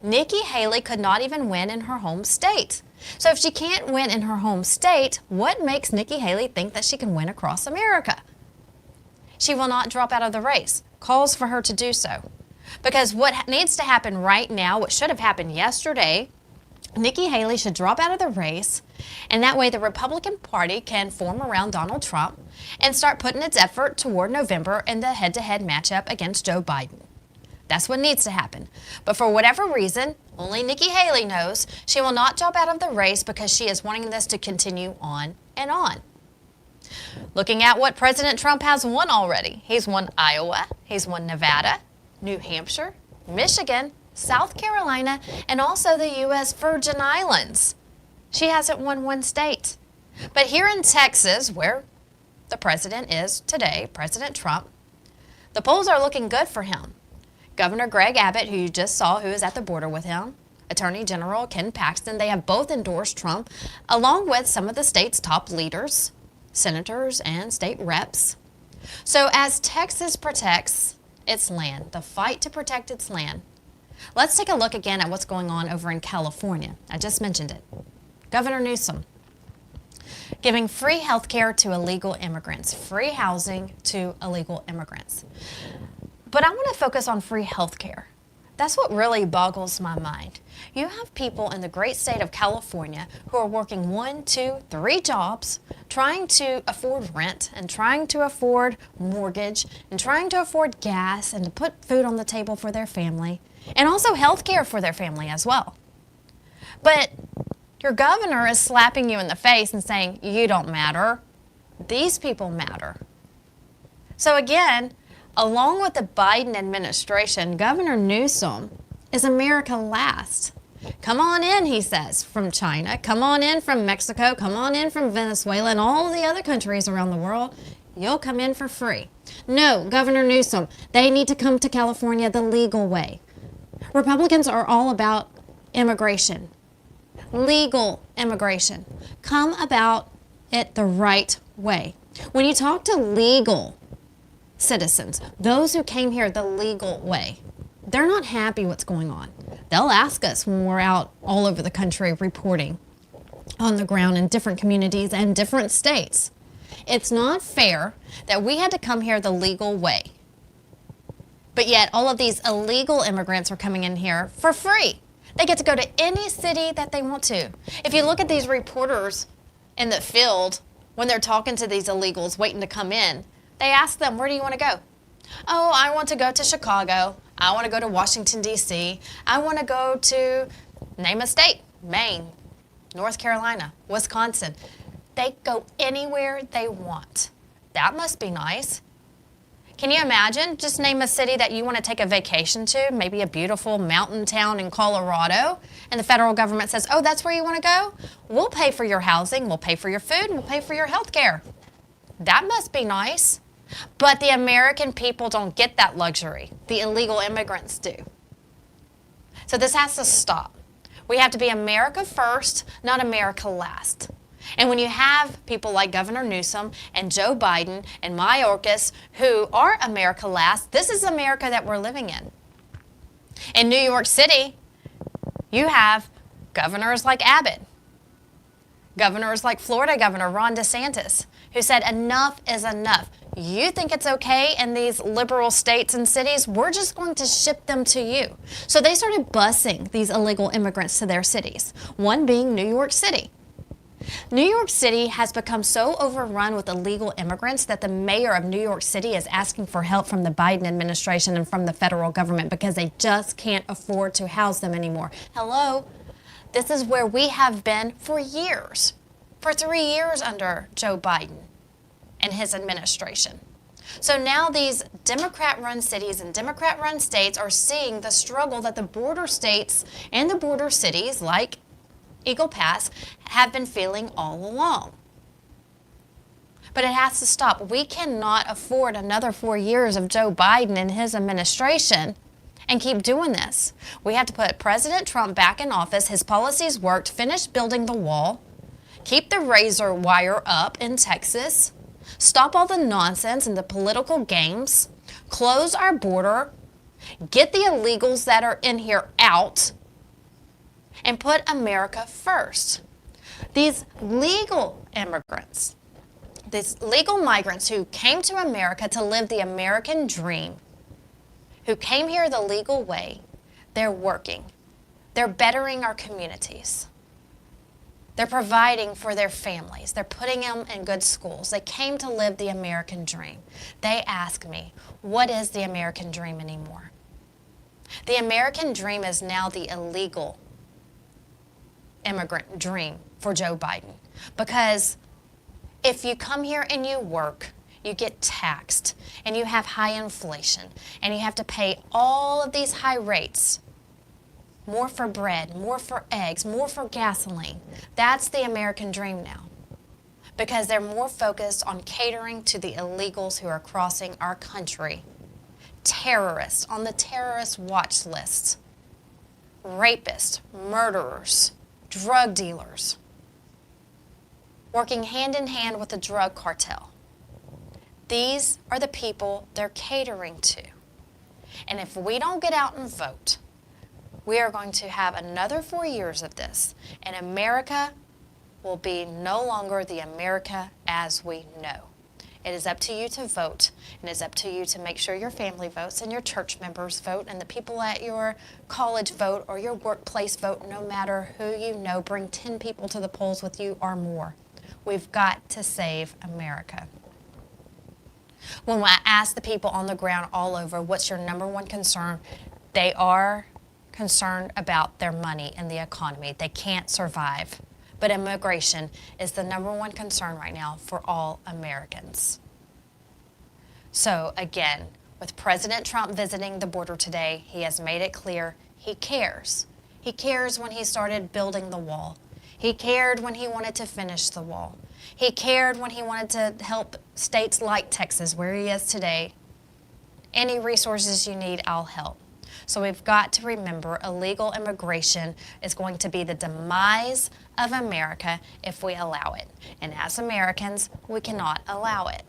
Nikki Haley could not even win in her home state. So if she can't win in her home state, what makes Nikki Haley think that she can win across America? She will not drop out of the race. Calls for her to do so. Because what needs to happen right now, what should have happened yesterday, Nikki Haley should drop out of the race, and that way the Republican Party can form around Donald Trump and start putting its effort toward November in the head-to-head matchup against Joe Biden. That's what needs to happen. But for whatever reason, only Nikki Haley knows, she will not drop out of the race because she is wanting this to continue on and on. Looking at what President Trump has won already. He's won Iowa, he's won Nevada, New Hampshire, Michigan, South Carolina, and also the U.S. Virgin Islands. She hasn't won one state. But here in Texas, where the president is today, President Trump, the polls are looking good for him. Governor Greg Abbott, who you just saw, who is at the border with him, Attorney General Ken Paxton, they have both endorsed Trump, along with some of the state's top leaders, senators, and state reps. So as Texas protects its land, the fight to protect its land, let's take a look again at what's going on over in California. I just mentioned it. Governor Newsom giving free health care to illegal immigrants, free housing to illegal immigrants. But I want to focus on free health care. That's what really boggles my mind. You have people in the great state of California who are working 1, 2, 3 jobs, trying to afford rent and trying to afford mortgage and trying to afford gas and to put food on the table for their family and also health care for their family as well. But your governor is slapping you in the face and saying, you don't matter. These people matter. So again, along with the Biden administration, Governor Newsom is America last. Come on in, he says, from China. Come on in from Mexico. Come on in from Venezuela and all the other countries around the world. You'll come in for free. No, Governor Newsom, they need to come to California the legal way. Republicans are all about immigration, legal immigration. Come about it the right way. When you talk to legal citizens, those who came here the legal way, they're not happy what's going on. They'll ask us when we're out all over the country reporting on the ground in different communities and different states. It's not fair that we had to come here the legal way, but yet all of these illegal immigrants are coming in here for free. They get to go to any city that they want to. If you look at these reporters in the field when they're talking to these illegals waiting to come in, they ask them, where do you want to go? Oh, I want to go to Chicago. I want to go to Washington, D.C. I want to go to, name a state, Maine, North Carolina, Wisconsin. They go anywhere they want. That must be nice. Can you imagine? Just name a city that you want to take a vacation to, maybe a beautiful mountain town in Colorado, and the federal government says, oh, that's where you want to go? We'll pay for your housing, we'll pay for your food, and we'll pay for your health care. That must be nice. But the American people don't get that luxury. The illegal immigrants do. So this has to stop. We have to be America first, not America last. And when you have people like Governor Newsom and Joe Biden and Mayorkas who are America last, this is America that we're living in. In New York City, you have governors like Abbott, governors like Florida Governor Ron DeSantis, who said enough is enough. You think it's okay in these liberal states and cities? We're just going to ship them to you. So they started busing these illegal immigrants to their cities, one being New York City. New York City has become so overrun with illegal immigrants that the mayor of New York City is asking for help from the Biden administration and from the federal government because they just can't afford to house them anymore. Hello? This is where we have been for years, for 3 years under Joe Biden and his administration. So now these Democrat-run cities and Democrat-run states are seeing the struggle that the border states and the border cities like Eagle Pass have been feeling all along. But it has to stop. We cannot afford another 4 years of Joe Biden and his administration and keep doing this. We have to put President Trump back in office. His policies worked. Finish building the wall. Keep the razor wire up in Texas. Stop all the nonsense and the political games. Close our border. Get the illegals that are in here out. And put America first. These legal immigrants, these legal migrants who came to America to live the American dream, who came here the legal way, they're working. They're bettering our communities. They're providing for their families. They're putting them in good schools. They came to live the American dream. They ask me, what is the American dream anymore? The American dream is now the illegal immigrant dream for Joe Biden. Because if you come here and you work, you get taxed, and you have high inflation, and you have to pay all of these high rates. more for bread, more for eggs, more for gasoline. That's the American dream now, because they're more focused on catering to the illegals who are crossing our country. Terrorists on the terrorist watch list, rapists, murderers, drug dealers, working hand in hand with the drug cartel. These are the people they're catering to. And if we don't get out and vote, we are going to have another 4 years of this, and America will be no longer the America as we know. It is up to you to vote, and it's up to you to make sure your family votes and your church members vote and the people at your college vote or your workplace vote, no matter who you know. Bring 10 people to the polls with you or more. We've got to save America. When I ask the people on the ground all over, what's your number one concern? They are concerned about their money and the economy. They can't survive. But immigration is the number one concern right now for all Americans. So again, with President Trump visiting the border today, he has made it clear he cares. He cares when he started building the wall. He cared when he wanted to finish the wall. He cared when he wanted to help states like Texas, where he is today. Any resources you need, I'll help. So we've got to remember illegal immigration is going to be the demise of America if we allow it. And as Americans, we cannot allow it.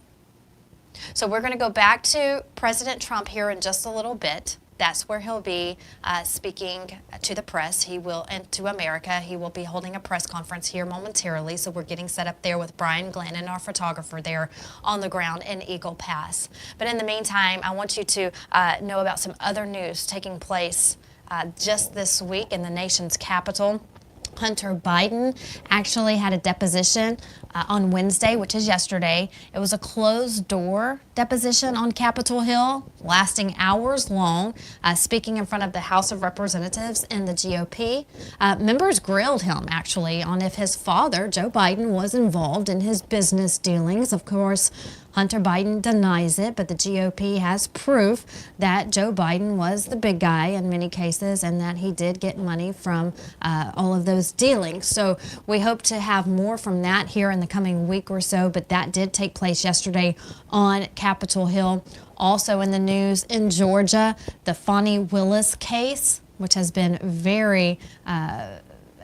So we're going to go back to President Trump here in just a little bit. That's where he'll be speaking to the press. He will, and to America, he will be holding a press conference here momentarily. So we're getting set up there with Brian Glennon, our photographer there on the ground in Eagle Pass. But in the meantime, I want you to know about some other news taking place just this week in the nation's capital. Hunter Biden actually had a deposition on Wednesday, which is yesterday. It was a closed-door deposition on Capitol Hill, lasting hours long, speaking in front of the House of Representatives and the GOP. Members grilled him, actually, on if his father, Joe Biden, was involved in his business dealings. Of course, Hunter Biden denies it, but the GOP has proof that Joe Biden was the big guy in many cases and that he did get money from all of those dealings. So we hope to have more from that here in the coming week or so, but that did take place yesterday on Capitol Hill. Also in the news in Georgia, the Fani Willis case, which has been very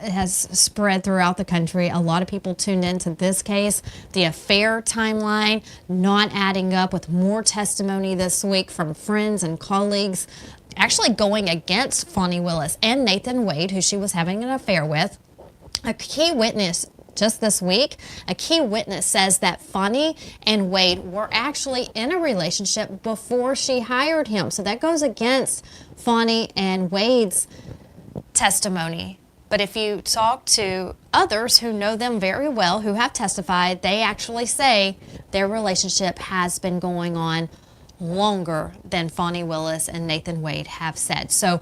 it has spread throughout the country. A lot of people tuned into this case. The affair timeline not adding up, with more testimony this week from friends and colleagues actually going against Fani Willis and Nathan Wade, who she was having an affair with. A key witness just this week, a key witness says that Fani and Wade were actually in a relationship before she hired him. So that goes against Fani and Wade's testimony. But if you talk to others who know them very well, who have testified, they actually say their relationship has been going on longer than Fani Willis and Nathan Wade have said. So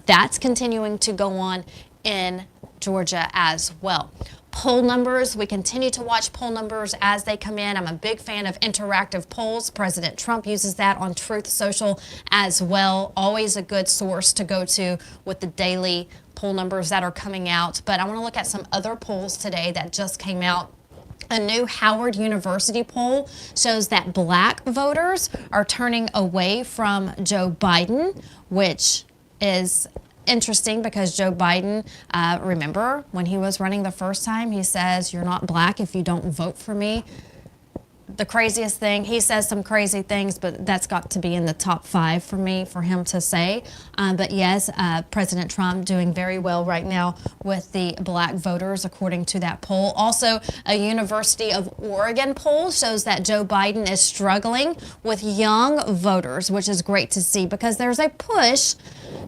that's continuing to go on in Georgia as well. Poll numbers, we continue to watch poll numbers as they come in. I'm a big fan of interactive polls. President Trump uses that on Truth Social as well. Always a good source to go to with the daily poll numbers that are coming out. But I want to look at some other polls today that just came out. A new Howard University poll shows that black voters are turning away from Joe Biden, which is interesting because Joe Biden, remember when he was running the first time, he says, "You're not black if you don't vote for me." The craziest thing, he says some crazy things, but that's got to be in the top 5 for me, for him to say. But yes, President Trump doing very well right now with the black voters, according to that poll. Also, a University of Oregon poll shows that Joe Biden is struggling with young voters, which is great to see because there's a push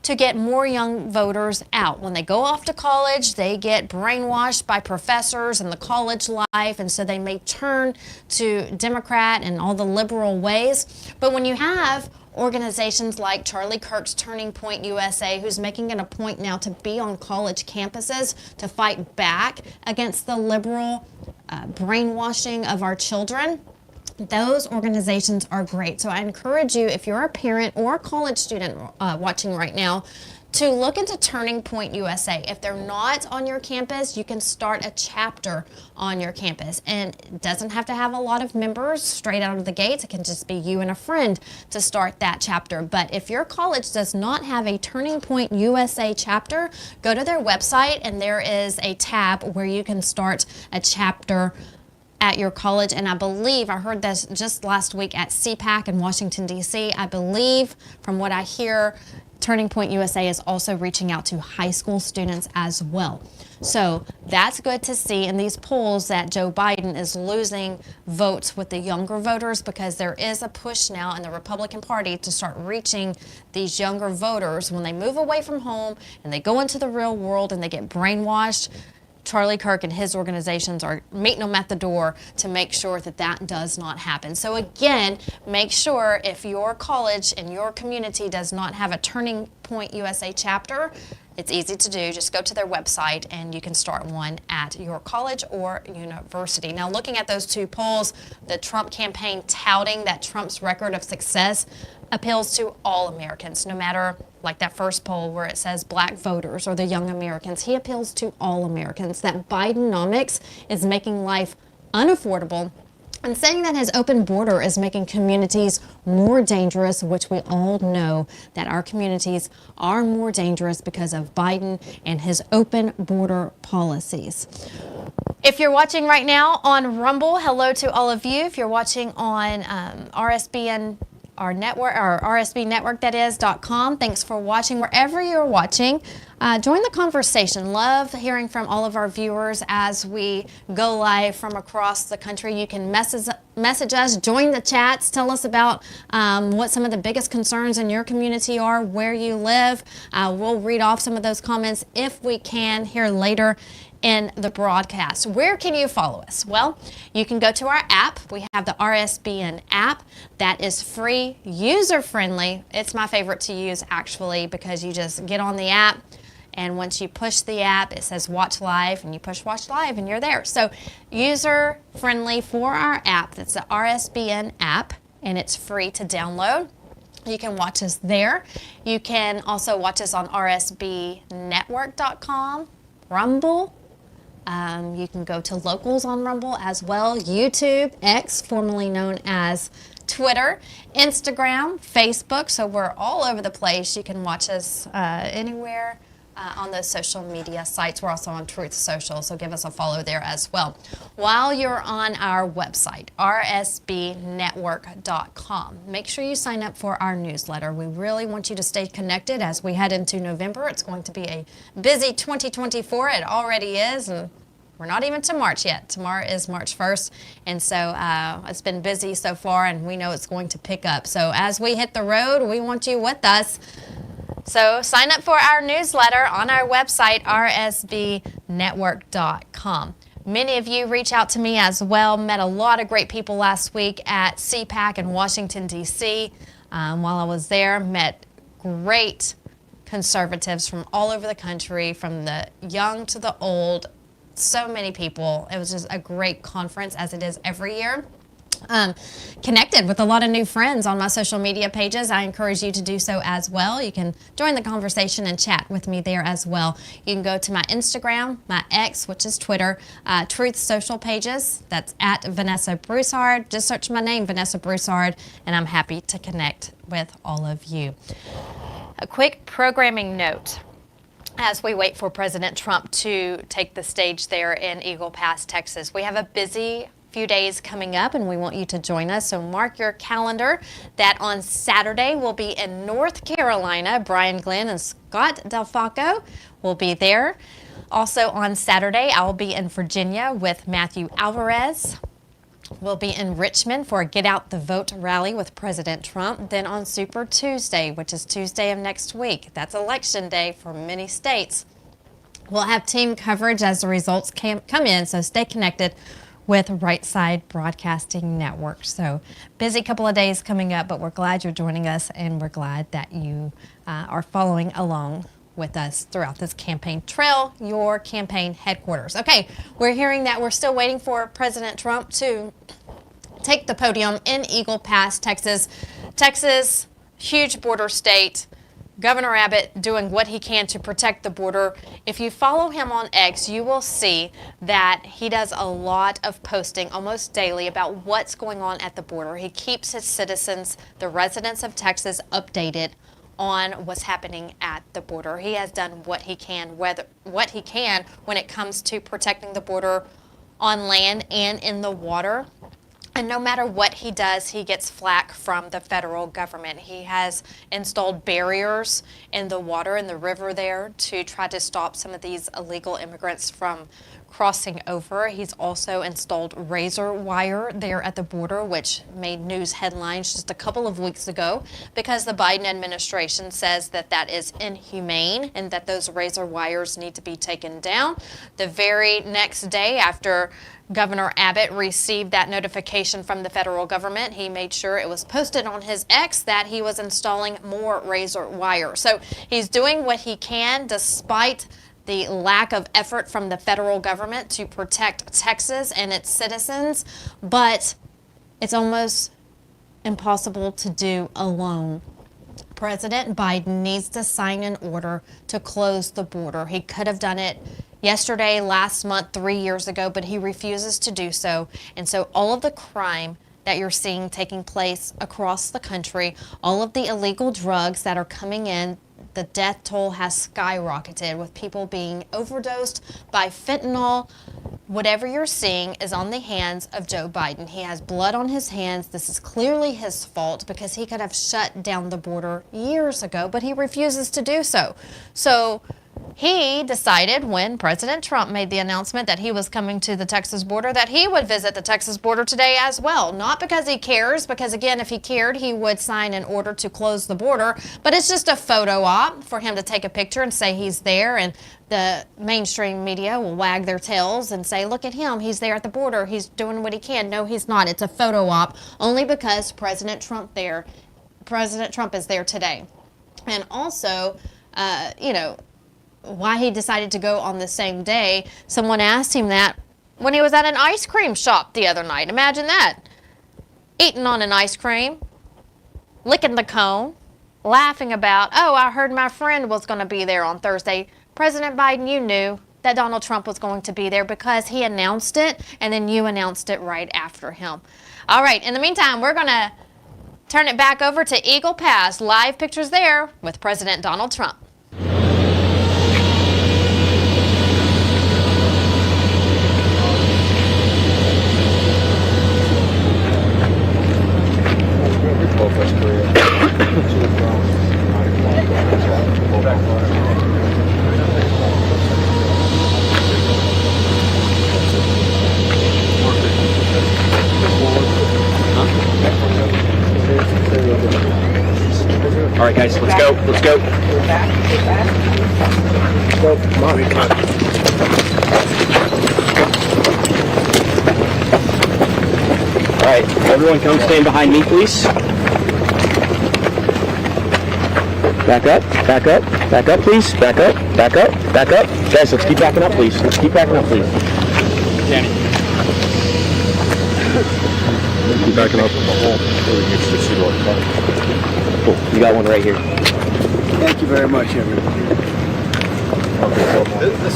to get more young voters out. When they go off to college, they get brainwashed by professors and the college life, and so they may turn to Democrat and all the liberal ways. But when you have organizations like Charlie Kirk's Turning Point USA, who's making it a point now to be on college campuses to fight back against the liberal brainwashing of our children, those organizations are great. So I encourage you, if you're a parent or a college student watching right now, to look into Turning Point USA. If they're not on your campus, you can start a chapter on your campus. And it doesn't have to have a lot of members straight out of the gates. It can just be you and a friend to start that chapter. But if your college does not have a Turning Point USA chapter, go to their website and there is a tab where you can start a chapter at your college. And I believe, I heard this just last week at CPAC in Washington, D.C. I believe, from what I hear, Turning Point USA is also reaching out to high school students as well. So that's good to see in these polls that Joe Biden is losing votes with the younger voters, because there is a push now in the Republican Party to start reaching these younger voters when they move away from home and they go into the real world and they get brainwashed. Charlie Kirk and his organizations are meeting them at the door to make sure that that does not happen. So again, make sure if your college in your community does not have a Turning Point USA chapter, it's easy to do. Just go to their website and you can start one at your college or university. Now, looking at those two polls, the Trump campaign touting that Trump's record of success appeals to all Americans, no matter, like that first poll where it says black voters or the young Americans. He appeals to all Americans. That Bidenomics is making life unaffordable and saying that his open border is making communities more dangerous, which we all know that our communities are more dangerous because of Biden and his open border policies. If you're watching right now on Rumble, hello to all of you. If you're watching on RSBN, our network, our RSB network, that is, .com. Thanks for watching. Wherever you're watching, join the conversation. Love hearing from all of our viewers as we go live from across the country. You can message us, join the chats, tell us about what some of the biggest concerns in your community are, where you live. We'll read off some of those comments if we can here later in the broadcast. Where can you follow us? Well, you can go to our app. We have the RSBN app that is free, user-friendly. It's my favorite to use, actually, because you just get on the app, and once you push the app, it says watch live, and you push watch live and you're there. So user-friendly for our app. That's the RSBN app, and it's free to download. You can watch us there. You can also watch us on rsbnetwork.com, Rumble. You can go to locals on Rumble as well, YouTube, X, formerly known as Twitter, Instagram, Facebook. So we're all over the place. You can watch us anywhere on those social media sites. We're also on Truth Social, so give us a follow there as well. While you're on our website, rsbnetwork.com, make sure you sign up for our newsletter. We really want you to stay connected as we head into November. It's going to be a busy 2024. It already is, and we're not even to March yet. Tomorrow is March 1st, and so it's been busy so far, and we know it's going to pick up. So as we hit the road, we want you with us. So sign up for our newsletter on our website, rsbnetwork.com. Many of you reach out to me as well. Met a lot of great people last week at CPAC in Washington, D.C. While I was there, met great conservatives from all over the country, from the young to the old. So many people. It was just a great conference, as it is every year. Connected with a lot of new friends on my social media pages. I encourage you to do so as well. You can join the conversation and chat with me there as well. You can go to my Instagram, my X, which is Twitter, Truth Social pages. That's at Vanessa Broussard. Just search my name, Vanessa Broussard, and I'm happy to connect with all of you. A quick programming note as we wait for President Trump to take the stage there in Eagle Pass, Texas. We have a busy few days coming up, and we want you to join us. So mark your calendar that on Saturday we'll be in North Carolina. Brian Glenn and Scott Delfaco will be there. Also on Saturday, I'll be in Virginia with Matthew Alvarez. We'll be in Richmond for a Get Out the Vote rally with President Trump. Then on Super Tuesday, which is Tuesday of next week, that's Election Day for many states, we'll have team coverage as the results come in, so stay connected with Right Side Broadcasting Network. So busy couple of days coming up, but we're glad you're joining us, and we're glad that you are following along with us throughout this campaign trail, your campaign headquarters. Okay, we're hearing that we're still waiting for President Trump to take the podium in Eagle Pass, Texas. Texas, huge border state, Governor Abbott doing what he can to protect the border. If you follow him on X, you will see that he does a lot of posting almost daily about what's going on at the border. He keeps his citizens, the residents of Texas, updated on what's happening at the border. He has done what he can, when it comes to protecting the border on land and in the water. And no matter what he does, he gets flack from the federal government. He has installed barriers in the water, in the river there, to try to stop some of these illegal immigrants from crossing over. He's also installed razor wire there at the border, which made news headlines just a couple of weeks ago because the Biden administration says that that is inhumane and that those razor wires need to be taken down. The very next day after Governor Abbott received that notification from the federal government, he made sure it was posted on his X that he was installing more razor wire. So he's doing what he can despite the lack of effort from the federal government to protect Texas and its citizens, but it's almost impossible to do alone. President Biden needs to sign an order to close the border. He could have done it yesterday, last month, 3 years ago, but he refuses to do so. And so all of the crime that you're seeing taking place across the country, all of the illegal drugs that are coming in, the death toll has skyrocketed with people being overdosed by fentanyl. Whatever you're seeing is on the hands of Joe Biden. He has blood on his hands. This is clearly his fault because he could have shut down the border years ago, but he refuses to do so. So he decided when President Trump made the announcement that he was coming to the Texas border that he would visit the Texas border today as well. Not because he cares, because again, if he cared, he would sign an order to close the border, but it's just a photo op for him to take a picture and say he's there, and the mainstream media will wag their tails and say, look at him, he's there at the border, he's doing what he can. No, he's not. It's a photo op only because President Trump is there today. And also, why he decided to go on the same day. Someone asked him that when he was at an ice cream shop the other night. Imagine that. Eating on an ice cream, licking the cone, laughing about, oh, I heard my friend was going to be there on Thursday. President Biden, you knew that Donald Trump was going to be there because he announced it, and then you announced it right after him. All right, in the meantime, we're going to turn it back over to Eagle Pass. Live pictures there with President Donald Trump. All right, guys, let's go. Let's go. Come on. All right, everyone come stand behind me, please. Back up, back up, back up, please. Back up, back up, back up. Guys, let's keep backing up, please. Let's keep backing up, please. Danny. Keep backing up. Cool. You got one right here. Thank you very much, everyone. This is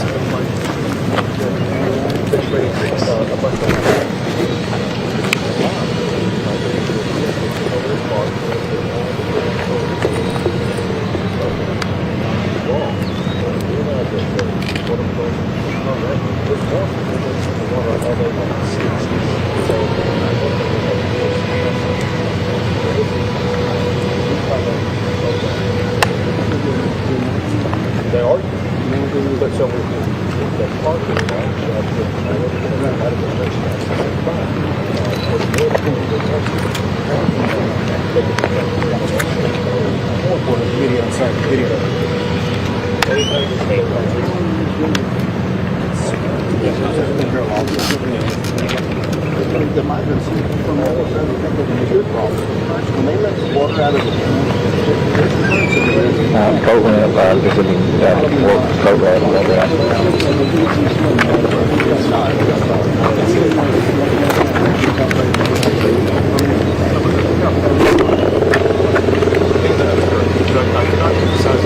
size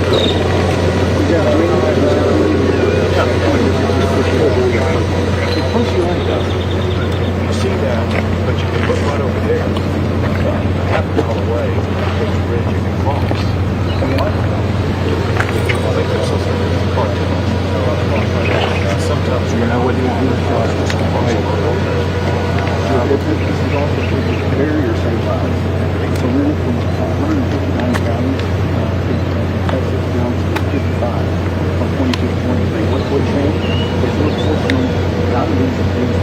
of these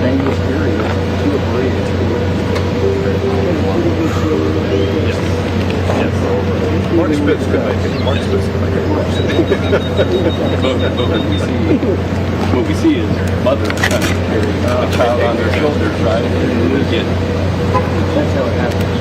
dangerous areas to a bridge. Mark Spitz could make it. Mark Spitz could make it. But what we see is mothers kind of carrying a child on their shoulders, right? Yeah. That's how it happens.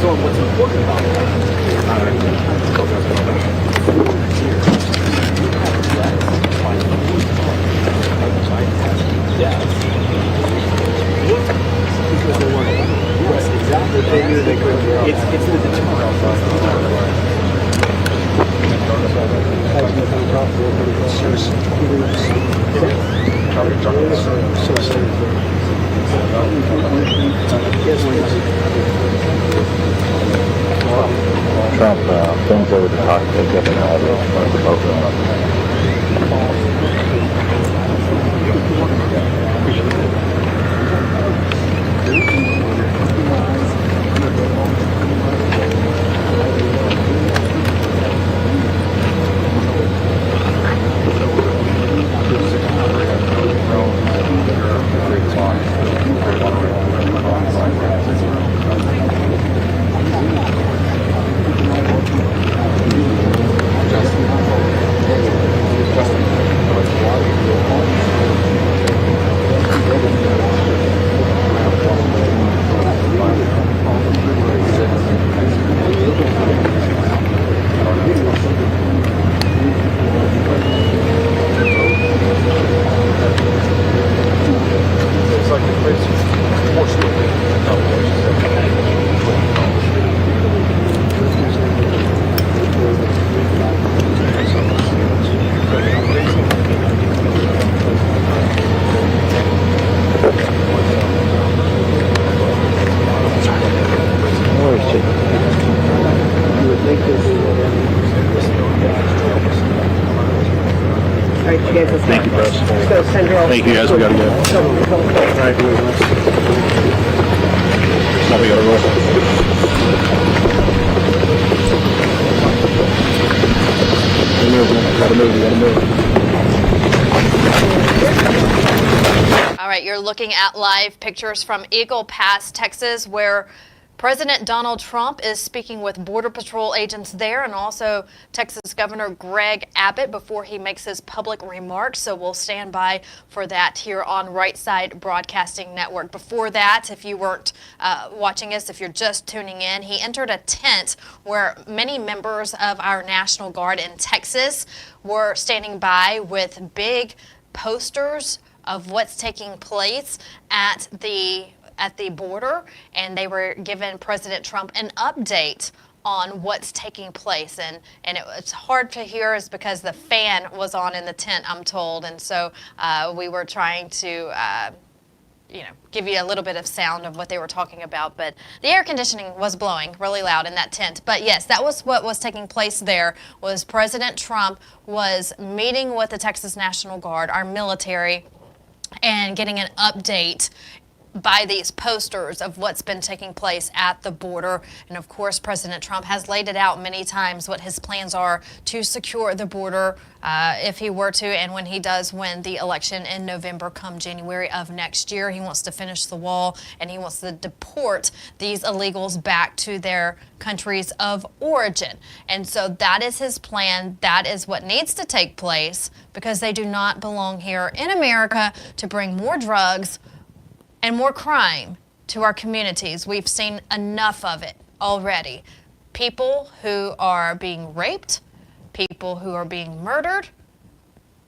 So what's important about it's the Trump bends over the cockpit, giving an order on the boat. thank you, Press. Thank you, guys. We gotta go. All right. Now we gotta roll. Gotta move. All right, you're looking at live pictures from Eagle Pass, Texas, where President Donald Trump is speaking with Border Patrol agents there, and also Texas Governor Greg Abbott before he makes his public remarks. So we'll stand by for that here on Right Side Broadcasting Network. Before that, if you weren't watching us, if you're just tuning in, he entered a tent where many members of our National Guard in Texas were standing by with big posters of what's taking place at the border, and they were giving President Trump an update on what's taking place. And it's hard to hear is because the fan was on in the tent, I'm told, and so we were trying to give you a little bit of sound of what they were talking about, but the air conditioning was blowing really loud in that tent. But yes, that was what was taking place there, was President Trump was meeting with the Texas National Guard, our military, and getting an update by these posters of what's been taking place at the border. And of course, President Trump has laid it out many times what his plans are to secure the border if he were to, and when he does win the election in November come January of next year. He wants to finish the wall, and he wants to deport these illegals back to their countries of origin. And so that is his plan. That is what needs to take place, because they do not belong here in America to bring more drugs and more crime to our communities. We've seen enough of it already. People who are being raped, people who are being murdered,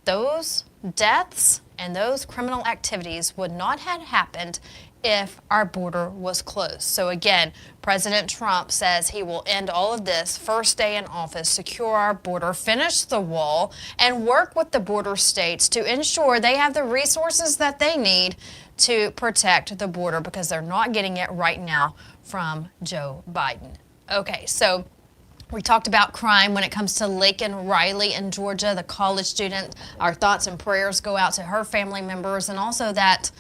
those deaths and those criminal activities would not have happened if our border was closed. So again, President Trump says he will end all of this first day in office, secure our border, finish the wall, and work with the border states to ensure they have the resources that they need to protect the border, because they're not getting it right now from Joe Biden. Okay, so we talked about crime when it comes to Laken Riley in Georgia, the college student. Our thoughts and prayers go out to her family members, and also that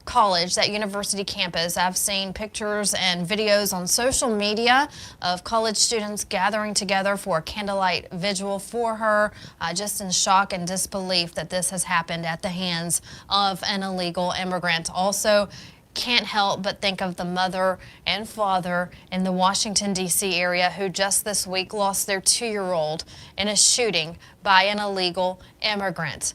college, that university campus. I've seen pictures and videos on social media of college students gathering together for a candlelight vigil for her, just in shock and disbelief that this has happened at the hands of an illegal immigrant. Also, can't help but think of the mother and father in the Washington, D.C. area who just this week lost their 2-year-old in a shooting by an illegal immigrant.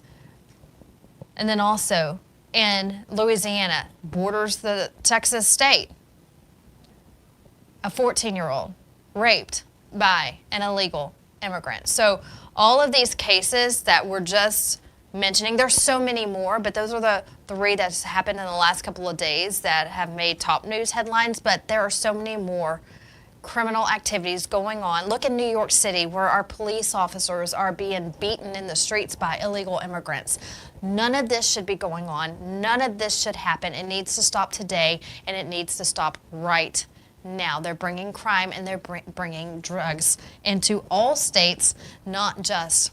And then also in Louisiana, borders the Texas state, a 14-year-old raped by an illegal immigrant. So all of these cases that we're just mentioning, there's so many more, but those are the 3 that's happened in the last couple of days that have made top news headlines. But there are so many more criminal activities going on. Look in New York City, where our police officers are being beaten in the streets by illegal immigrants. None of this should be going on. None of this should happen. It needs to stop today, and it needs to stop right now. They're bringing crime and they're bringing drugs into all states, not just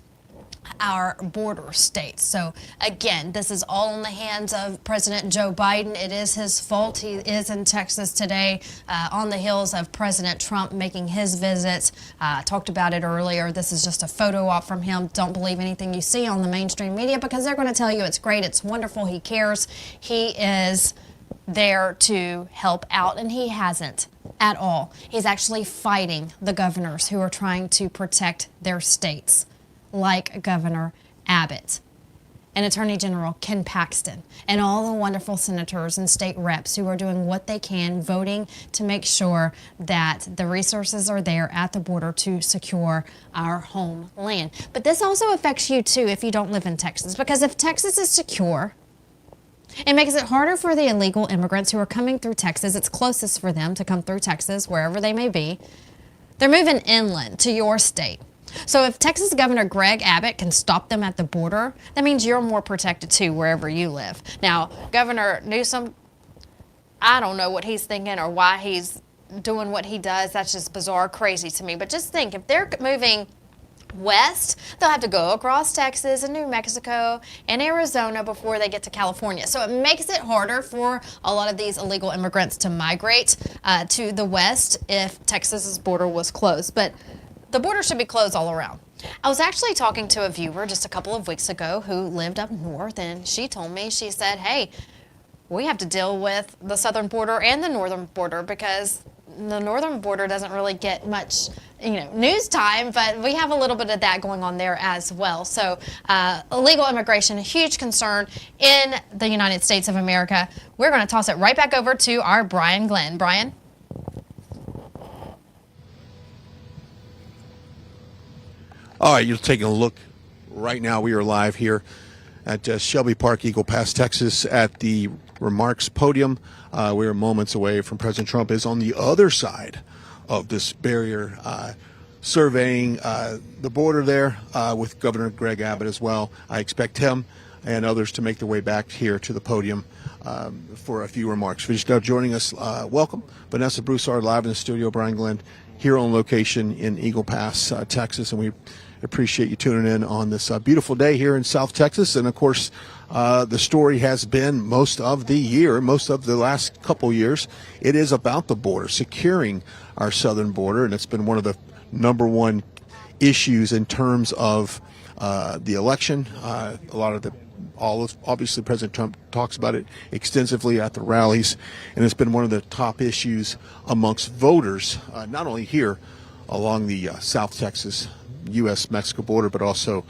our border states. So again, this is all in the hands of President Joe Biden. It is his fault. He is in Texas today on the heels of President Trump making his visits. Talked about it earlier. This is just a photo op from him. Don't believe anything you see on the mainstream media, because they're going to tell you it's great, it's wonderful, he cares. He is there to help out, and he hasn't at all. He's actually fighting the governors who are trying to protect their states, like Governor Abbott and Attorney General Ken Paxton and all the wonderful senators and state reps who are doing what they can, voting to make sure that the resources are there at the border to secure our homeland. But this also affects you too if you don't live in Texas, because if Texas is secure, it makes it harder for the illegal immigrants who are coming through Texas. It's closest for them to come through Texas, wherever they may be. They're moving inland to your state. So if Texas Governor Greg Abbott can stop them at the border, that means you're more protected too, wherever you live. Now, Governor Newsom, I don't know what he's thinking or why he's doing what he does. That's just bizarre, crazy to me. But just think, if they're moving west, they'll have to go across Texas and New Mexico and Arizona before they get to California. So it makes it harder for a lot of these illegal immigrants to migrate to the west if Texas's border was closed. But the border should be closed all around. I was actually talking to a viewer just a couple of weeks ago who lived up north, and she told me, she said, hey, we have to deal with the southern border and the northern border, because the northern border doesn't really get much, news time, but we have a little bit of that going on there as well. So illegal immigration, a huge concern in the United States of America. We're going to toss it right back over to our Brian Glenn. Brian? All right, you're taking a look right now. We are live here at Shelby Park, Eagle Pass, Texas, at the Remarks podium. We are moments away from President Trump is on the other side of this barrier, surveying the border there with Governor Greg Abbott as well. I expect him and others to make their way back here to the podium for a few remarks. If you're just now joining us, welcome. Vanessa Broussard live in the studio, Brian Glenn here on location in Eagle Pass, Texas, and we appreciate you tuning in on this beautiful day here in South Texas. And of course, the story has been most of the last couple years, it is about the border, securing our southern border, and it's been one of the number one issues in terms of the election. Obviously President Trump talks about it extensively at the rallies, and it's been one of the top issues amongst voters, not only here along the South Texas U.S.-Mexico border, but also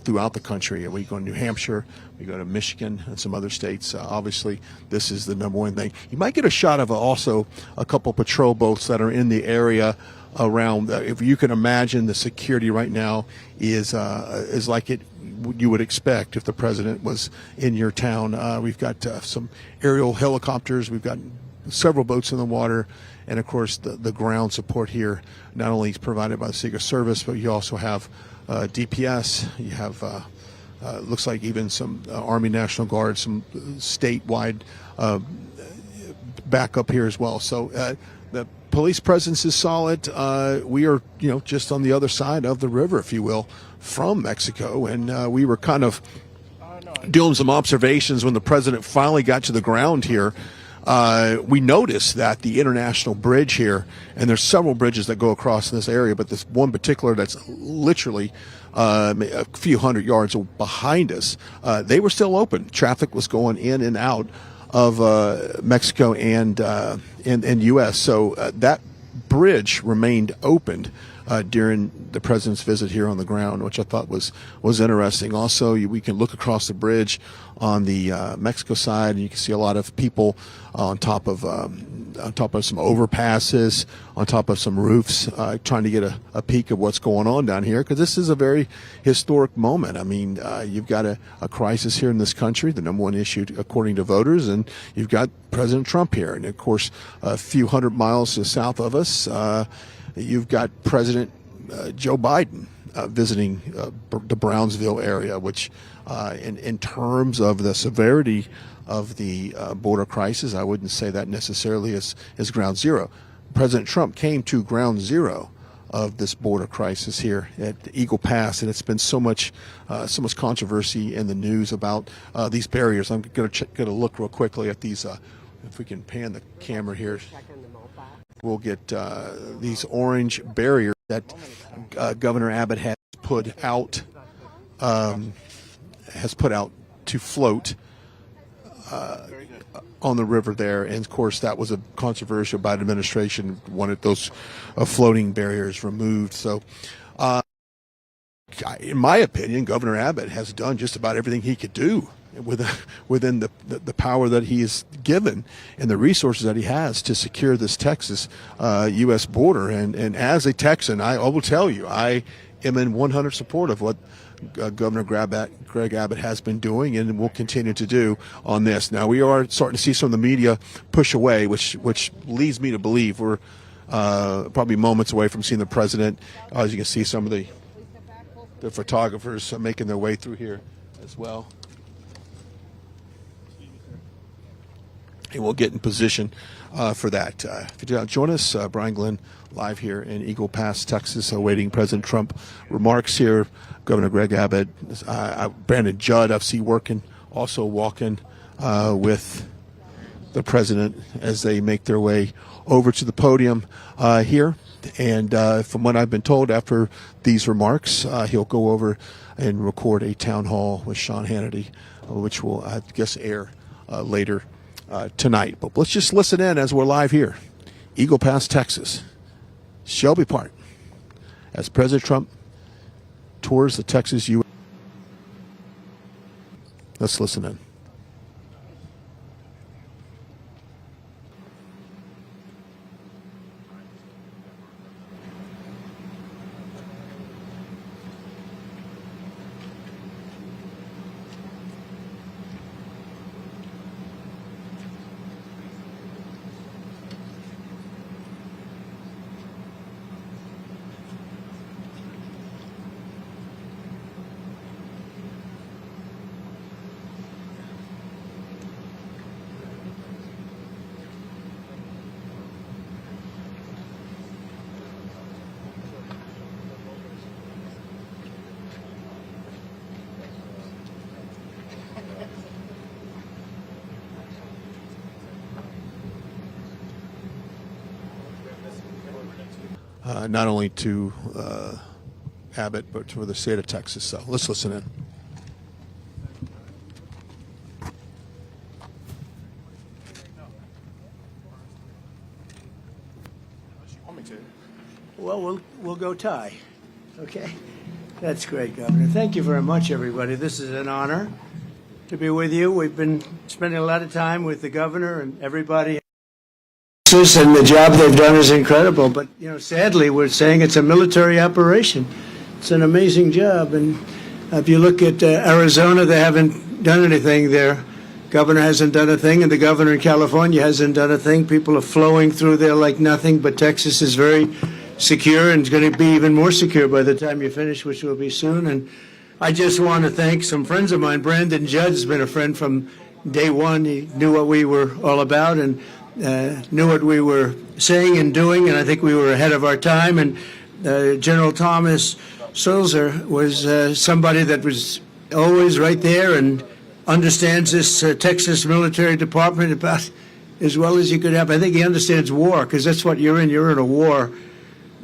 throughout the country. We go to New Hampshire, we go to Michigan, and some other states. Obviously, this is the number one thing. You might get a shot of also a couple patrol boats that are in the area around. If you can imagine, the security right now is like you would expect if the president was in your town. We've got some aerial helicopters. We've got several boats in the water. And, of course, the ground support here not only is provided by the Secret Service, but you also have DPS. You have, looks like even some Army National Guard, some statewide backup here as well. So the police presence is solid. We are, just on the other side of the river, if you will, from Mexico. And we were kind of doing some observations when the president finally got to the ground here. We noticed that the international bridge here, and there's several bridges that go across in this area, but this one particular that's literally a few hundred yards behind us, they were still open. Traffic was going in and out of Mexico and U.S. So that bridge remained opened during the president's visit here on the ground, which I thought was interesting. Also, we can look across the bridge on the Mexico side, and you can see a lot of people on top of some overpasses, on top of some roofs, trying to get a peek of what's going on down here, because this is a very historic moment. I mean, you've got a crisis here in this country, the number one issue according to voters, and you've got President Trump here. And, of course, a few hundred miles south of us, you've got President Joe Biden visiting the Brownsville area, which in terms of the severity of the border crisis, I wouldn't say that necessarily is ground zero. President Trump came to ground zero of this border crisis here at Eagle Pass, and it's been so much controversy in the news about these barriers. I'm going to look real quickly at these. If we can pan the camera here, we'll get these orange barriers that Governor Abbott has put out to float on the river there. And of course, that was a controversial. Biden administration wanted those floating barriers removed. So, in my opinion, Governor Abbott has done just about everything he could do within the power that he is given and the resources that he has to secure this Texas U.S. border. And as a Texan, I will tell you, I am in 100% support of what Governor Greg Abbott has been doing and will continue to do on this. Now, we are starting to see some of the media push away, which leads me to believe we're probably moments away from seeing the president. As you can see, some of the photographers making their way through here as well. And we'll get in position for that. If you join us, Brian Glenn, live here in Eagle Pass, Texas, awaiting President Trump remarks here. Governor Greg Abbott, Brandon Judd, I've seen walking with the president as they make their way over to the podium here. And from what I've been told, after these remarks, he'll go over and record a town hall with Sean Hannity, which will, I guess, air later tonight. But let's just listen in as we're live here. Eagle Pass, Texas. Shelby Park. As President Trump tours the Texas U.S. Let's listen in. Not only to Abbott, but to the state of Texas. So let's listen in. Well, we'll go tie. Okay? That's great, Governor. Thank you very much, everybody. This is an honor to be with you. We've been spending a lot of time with the governor and everybody. Texas, and the job they've done is incredible. But, sadly, we're saying it's a military operation. It's an amazing job. And if you look at Arizona, they haven't done anything. Their governor hasn't done a thing, and the governor in California hasn't done a thing. People are flowing through there like nothing, but Texas is very secure and is going to be even more secure by the time you finish, which will be soon. And I just want to thank some friends of mine. Brandon Judd has been a friend from day one. He knew what we were all about and knew what we were saying and doing, and I think we were ahead of our time. And General Thomas Sulzer was somebody that was always right there and understands this Texas military department about as well as you could have. I think he understands war, because that's what you're in. You're in a war.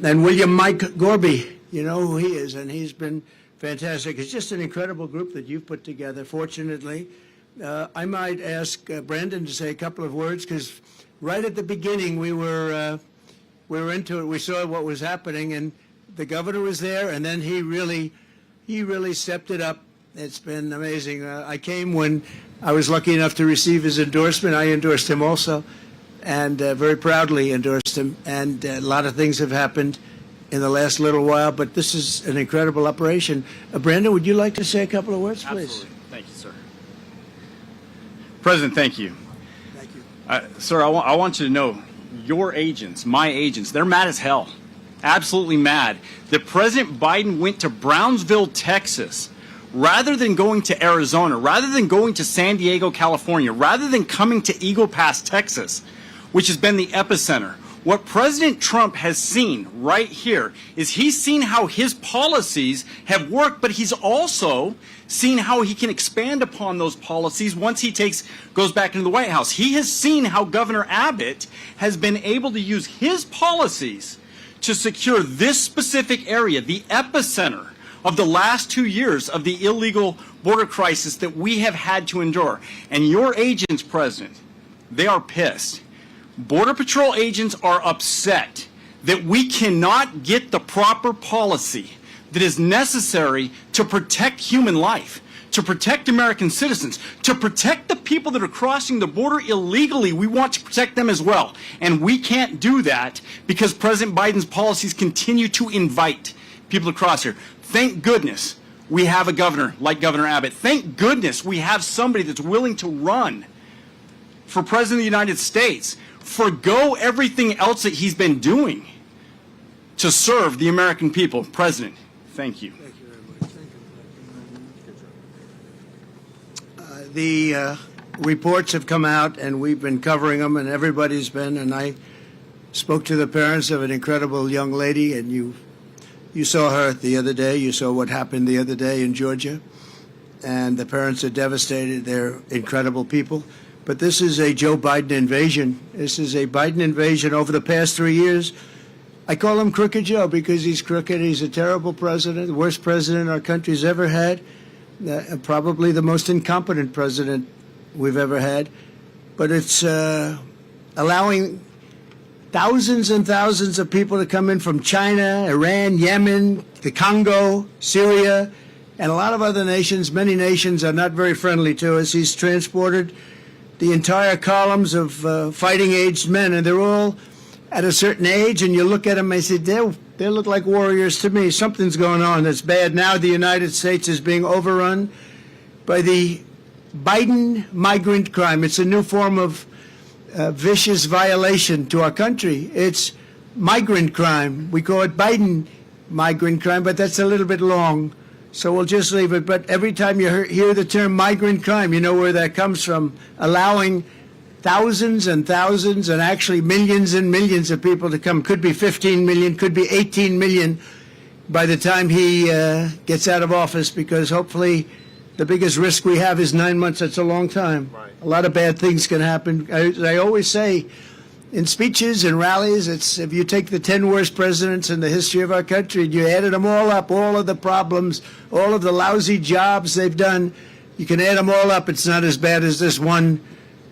And William Mike Gorby, you know who he is, and he's been fantastic. It's just an incredible group that you've put together, fortunately. I might ask Brandon to say a couple of words, because right at the beginning we were into it. We saw what was happening, and the governor was there, and then he really stepped it up. It's been amazing. I came when I was lucky enough to receive his endorsement. I endorsed him also, and very proudly endorsed him. And a lot of things have happened in the last little while, but this is an incredible operation. Brandon, would you like to say a couple of words, please? Absolutely. Thank you, sir. President, thank you. Thank you. Sir, I want you to know, your agents, my agents, they're mad as hell. Absolutely mad that President Biden went to Brownsville, Texas, rather than going to Arizona, rather than going to San Diego, California, rather than coming to Eagle Pass, Texas, which has been the epicenter. What President Trump has seen right here is he's seen how his policies have worked, but he's also seen how he can expand upon those policies once he goes back into the White House. He has seen how Governor Abbott has been able to use his policies to secure this specific area, the epicenter of the last 2 years of the illegal border crisis that we have had to endure. And your agents, President, they are pissed. Border Patrol agents are upset that we cannot get the proper policy that is necessary to protect human life, to protect American citizens, to protect the people that are crossing the border illegally. We want to protect them as well. And we can't do that because President Biden's policies continue to invite people to cross here. Thank goodness we have a governor like Governor Abbott. Thank goodness we have somebody that's willing to run for President of the United States, forgo everything else that he's been doing to serve the American people. President, thank you. Thank you very much. Thank you. The reports have come out, and we've been covering them, and everybody's been, and I spoke to the parents of an incredible young lady, and you saw her the other day. You saw what happened the other day in Georgia, and the parents are devastated. They're incredible people. But this is a Joe Biden invasion. This is a Biden invasion over the past 3 years. I call him Crooked Joe because he's crooked. He's a terrible president, the worst president our country's ever had, probably the most incompetent president we've ever had. But it's allowing thousands and thousands of people to come in from China, Iran, Yemen, the Congo, Syria, and a lot of other nations. Many nations are not very friendly to us. He's transported the entire columns of fighting-aged men, and they're all at a certain age, and you look at them and say, they look like warriors to me. Something's going on that's bad. Now the United States is being overrun by the Biden migrant crime. It's a new form of vicious violation to our country. It's migrant crime. We call it Biden migrant crime, but that's a little bit long, so we'll just leave it. But every time you hear the term migrant crime, you know where that comes from. Allowing thousands and thousands and actually millions and millions of people to come. Could be 15 million, could be 18 million by the time he gets out of office, because hopefully the biggest risk we have is 9 months. That's a long time. Right. A lot of bad things can happen. I always say in speeches and rallies, it's if you take the 10 worst presidents in the history of our country and you added them all up, all of the problems, all of the lousy jobs they've done, you can add them all up. It's not as bad as this one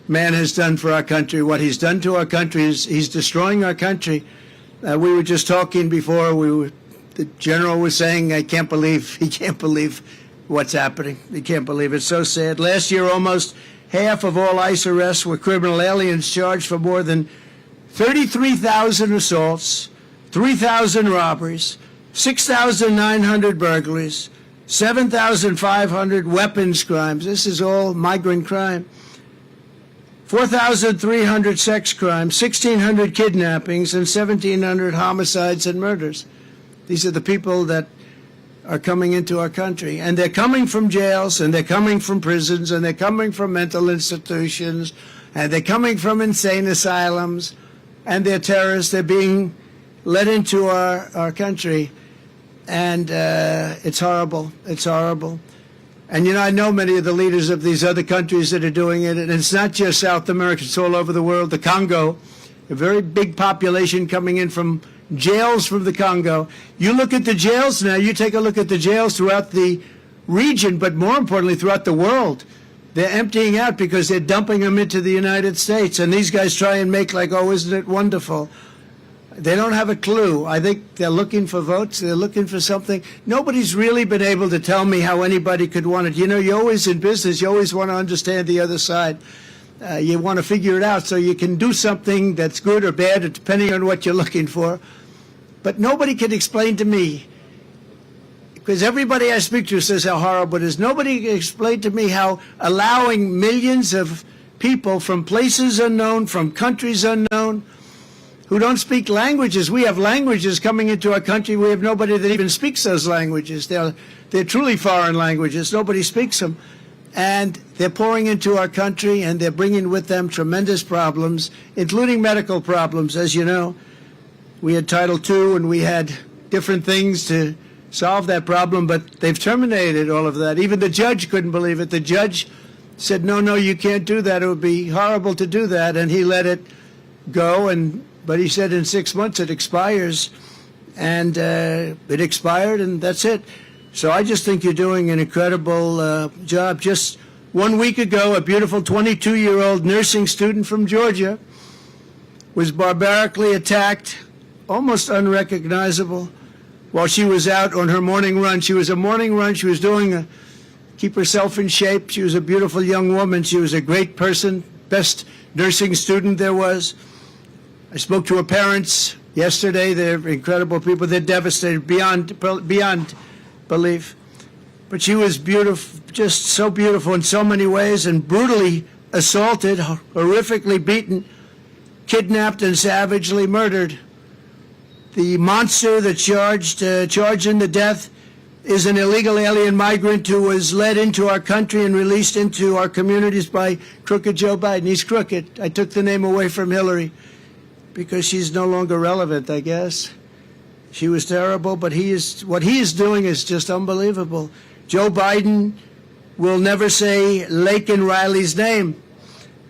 man has done for our country. What he's done to our country is he's destroying our country. We were just talking before. The general was saying, he can't believe what's happening. He can't believe it. It's so sad. Last year, almost half of all ICE arrests were criminal aliens charged for more than 33,000 assaults, 3,000 robberies, 6,900 burglaries, 7,500 weapons crimes. This is all migrant crime. 4,300 sex crimes, 1,600 kidnappings, and 1,700 homicides and murders. These are the people that are coming into our country. And they're coming from jails, and they're coming from prisons, and they're coming from mental institutions, and they're coming from insane asylums, and they're terrorists. They're being let into our country. And it's horrible. It's horrible. And, you know, I know many of the leaders of these other countries that are doing it, and it's not just South America, it's all over the world. The Congo, a very big population coming in from jails from the Congo. You look at the jails now, you take a look at the jails throughout the region, but more importantly, throughout the world. They're emptying out because they're dumping them into the United States. And these guys try and make like, oh, isn't it wonderful? They don't have a clue. I think they're looking for votes. They're looking for something. Nobody's really been able to tell me how anybody could want it. You know, you're always in business. You always want to understand the other side. You want to figure it out so you can do something that's good or bad, depending on what you're looking for. But nobody can explain to me, because everybody I speak to says how horrible it is. Nobody can explain to me how allowing millions of people from places unknown, from countries unknown, who don't speak languages. We have languages coming into our country. We have nobody that even speaks those languages. They're truly foreign languages. Nobody speaks them. And they're pouring into our country, and they're bringing with them tremendous problems, including medical problems. As you know, we had Title II, and we had different things to solve that problem, but they've terminated all of that. Even the judge couldn't believe it. The judge said, no, you can't do that. It would be horrible to do that. And he let it go, but he said in 6 months it expires, and it expired, and that's it. So I just think you're doing an incredible job. Just 1 week ago, a beautiful 22-year-old nursing student from Georgia was barbarically attacked, almost unrecognizable, while she was out on her morning run. She was a morning run. She was doing keep herself in shape. She was a beautiful young woman. She was a great person, best nursing student there was. I spoke to her parents yesterday. They're incredible people. They're devastated beyond belief. But she was beautiful, just so beautiful in so many ways, and brutally assaulted, horrifically beaten, kidnapped, and savagely murdered. The monster that charged in the death is an illegal alien migrant who was led into our country and released into our communities by crooked Joe Biden. He's crooked. I took the name away from Hillary because she's no longer relevant, I guess. She was terrible, but what he is doing is just unbelievable. Joe Biden will never say Laken Riley's name,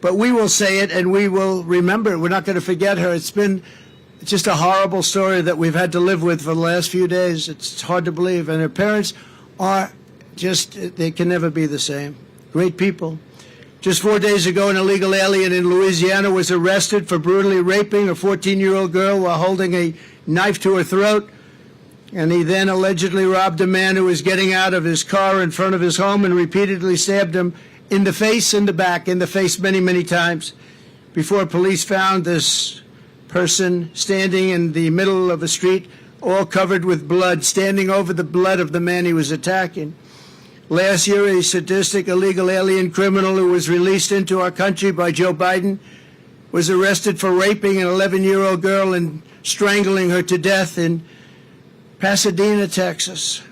but we will say it, and we will remember it. We're not going to forget her. It's just a horrible story that we've had to live with for the last few days. It's hard to believe. And her parents are they can never be the same. Great people. Just 4 days ago, an illegal alien in Louisiana was arrested for brutally raping a 14-year-old girl while holding a knife to her throat. And he then allegedly robbed a man who was getting out of his car in front of his home and repeatedly stabbed him in the face, in the back, in the face many, many times before police found this person standing in the middle of a street, all covered with blood, standing over the blood of the man he was attacking. Last year, a sadistic illegal alien criminal who was released into our country by Joe Biden was arrested for raping an 11-year-old girl and strangling her to death in Pasadena, Texas.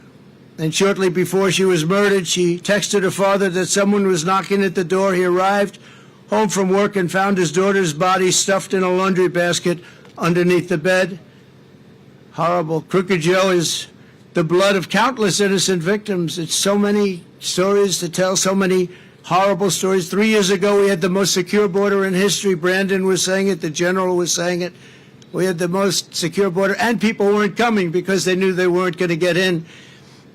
And shortly before she was murdered, she texted her father that someone was knocking at the door. He arrived home from work and found his daughter's body stuffed in a laundry basket underneath the bed. Horrible. Crooked Joe is the blood of countless innocent victims. It's so many stories to tell, so many horrible stories. 3 years ago, we had the most secure border in history. Brandon was saying it. The general was saying it. We had the most secure border, and people weren't coming because they knew they weren't going to get in.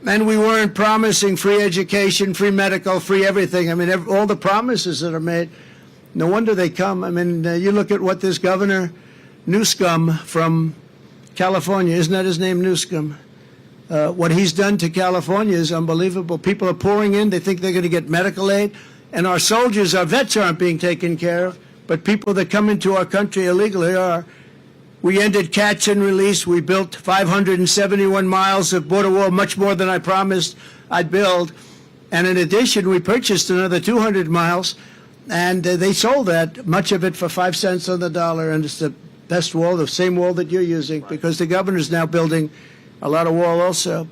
And we weren't promising free education, free medical, free everything. I mean, all the promises that are made. No wonder they come. I mean, you look at what this Governor Newsom from California, isn't that his name, Newsom? What he's done to California is unbelievable. People are pouring in. They think they're going to get medical aid. And our soldiers, our vets aren't being taken care of. but people that come into our country illegally are. We ended catch and release. We built 571 miles of border wall, much more than I promised I'd build. And in addition, we purchased another 200 miles, and they sold that, much of it for 5 cents on the dollar. And it's the best wall, the same wall that you're using, because the governor's now building a lot of wall also.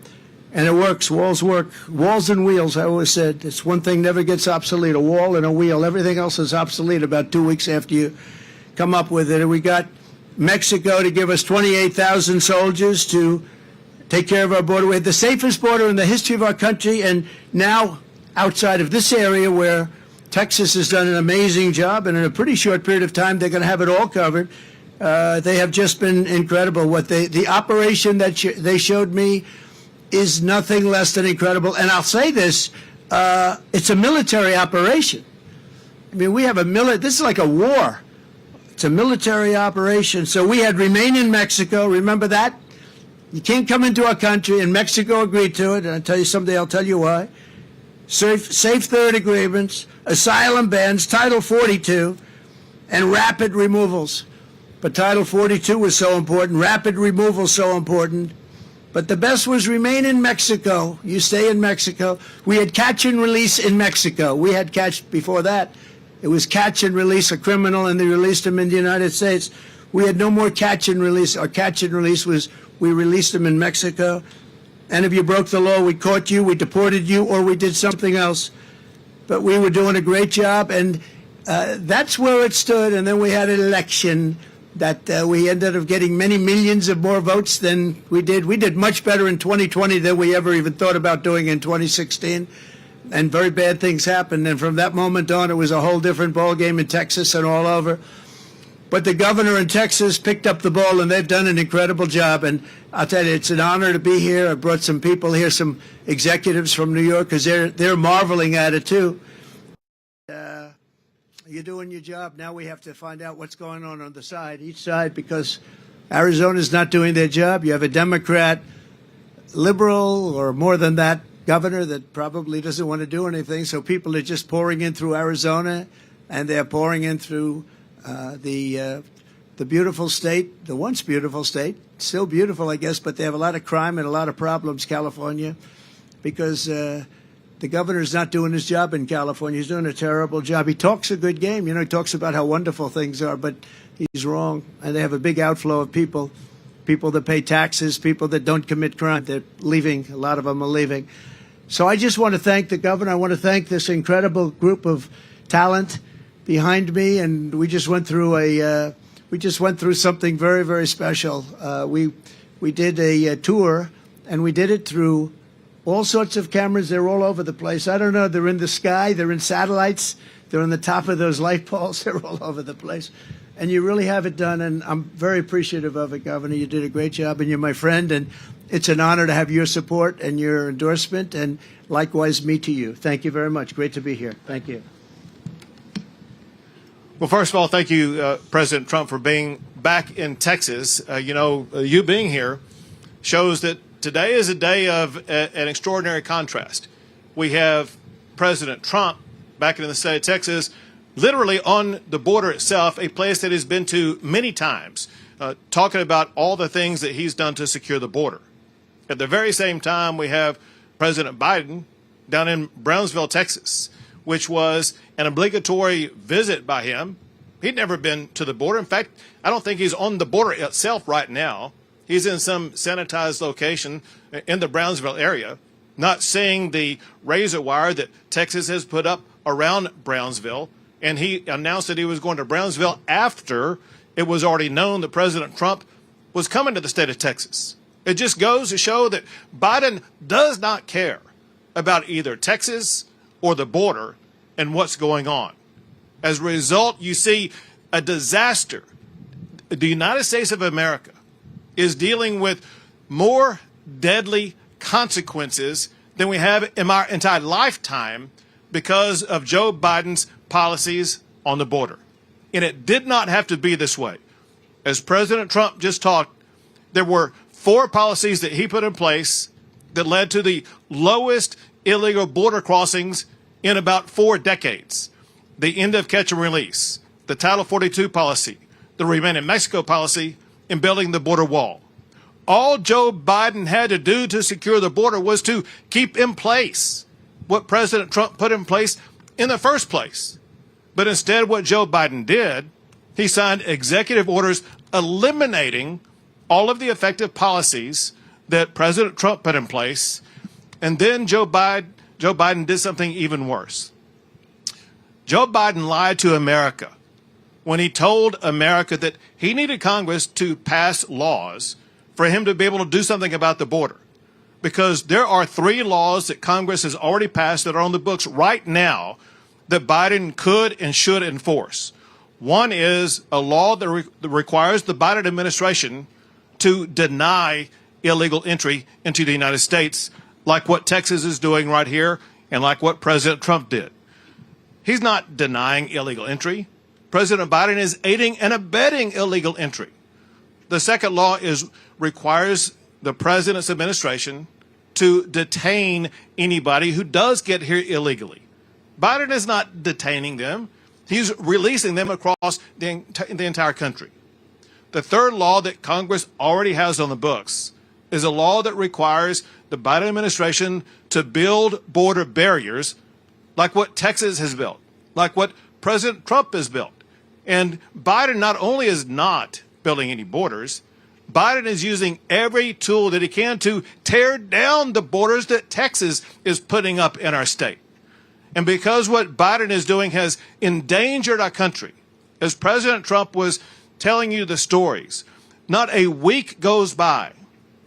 And it works. Walls work. Walls and wheels, I always said. It's one thing never gets obsolete, a wall and a wheel. Everything else is obsolete about 2 weeks after you come up with it. And we got Mexico to give us 28,000 soldiers to take care of our border. We had the safest border in the history of our country, and now outside of this area where Texas has done an amazing job, and in a pretty short period of time they're going to have it all covered. They have just been incredible. The operation that they showed me is nothing less than incredible. And I'll say this, it's a military operation. I mean, we have this is like a war. It's a military operation. So we had remain in Mexico. Remember that? You can't come into our country, and Mexico agreed to it. And I'll tell you someday, I'll tell you why. Safe third agreements, asylum bans, Title 42, and rapid removals. But Title 42 was so important, rapid removal so important. But the best was remain in Mexico. You stay in Mexico. We had catch and release in Mexico. We had catch before that. It was catch and release a criminal, and they released him in the United States. We had no more catch and release. Our catch and release was we released him in Mexico. And if you broke the law, we caught you, we deported you, or we did something else. But we were doing a great job, and that's where it stood. And then we had an election that we ended up getting many millions of more votes than we did. We did much better in 2020 than we ever even thought about doing in 2016. And very bad things happened. And from that moment on, it was a whole different ballgame in Texas and all over. But the governor in Texas picked up the ball, and they've done an incredible job. And I'll tell you, it's an honor to be here. I brought some people here, some executives from New York, because they're marveling at it, too. You're doing your job. Now we have to find out what's going on the side, each side, because Arizona's not doing their job. You have a Democrat, liberal, or more than that, governor that probably doesn't want to do anything. So people are just pouring in through Arizona, and they're pouring in through the beautiful state, the once beautiful state, still beautiful, I guess, but they have a lot of crime and a lot of problems, California, because the governor's not doing his job in California. He's doing a terrible job. He talks a good game. You know, he talks about how wonderful things are, but he's wrong. And they have a big outflow of people that pay taxes, people that don't commit crime. They're leaving. A lot of them are leaving. So I just want to thank the governor. I want to thank this incredible group of talent behind me. And we just went through something very, very special. We did a tour, and we did it through all sorts of cameras. They're all over the place. I don't know. They're in the sky. They're in satellites. They're on the top of those light poles. They're all over the place. And you really have it done. And I'm very appreciative of it, Governor. You did a great job, and you're my friend. And it's an honor to have your support and your endorsement. And likewise, me to you. Thank you very much. Great to be here. Thank you. Well, first of all, thank you, President Trump, for being back in Texas. You being here shows that today is a day of an extraordinary contrast. We have President Trump back in the state of Texas, literally on the border itself, a place that he's been to many times, talking about all the things that he's done to secure the border. At the very same time, we have President Biden down in Brownsville, Texas, which was an obligatory visit by him. He'd never been to the border. In fact, I don't think he's on the border itself right now. He's in some sanitized location in the Brownsville area, not seeing the razor wire that Texas has put up around Brownsville. And he announced that he was going to Brownsville after it was already known that President Trump was coming to the state of Texas. It just goes to show that Biden does not care about either Texas or the border and what's going on. As a result, you see a disaster. The United States of America is dealing with more deadly consequences than we have in our entire lifetime because of Joe Biden's policies on the border. And it did not have to be this way. As President Trump just talked, there were 4 policies that he put in place that led to the lowest illegal border crossings in about 4 decades. The end of catch and release, the Title 42 policy, the Remain in Mexico policy, and building the border wall. All Joe Biden had to do to secure the border was to keep in place what President Trump put in place in the first place. But instead, what Joe Biden did, he signed executive orders eliminating all of the effective policies that President Trump put in place. And then Joe Biden did something even worse. Joe Biden lied to America when he told America that he needed Congress to pass laws for him to be able to do something about the border. Because there are 3 laws that Congress has already passed that are on the books right now that Biden could and should enforce. One is a law that requires the Biden administration to deny illegal entry into the United States, like what Texas is doing right here and like what President Trump did. He's not denying illegal entry. President Biden is aiding and abetting illegal entry. The second law requires the president's administration to detain anybody who does get here illegally. Biden is not detaining them. He's releasing them across the entire country. The third law that Congress already has on the books is a law that requires the Biden administration to build border barriers like what Texas has built, like what President Trump has built. And Biden not only is not building any borders, Biden is using every tool that he can to tear down the borders that Texas is putting up in our state. And because what Biden is doing has endangered our country, as President Trump was telling you the stories, not a week goes by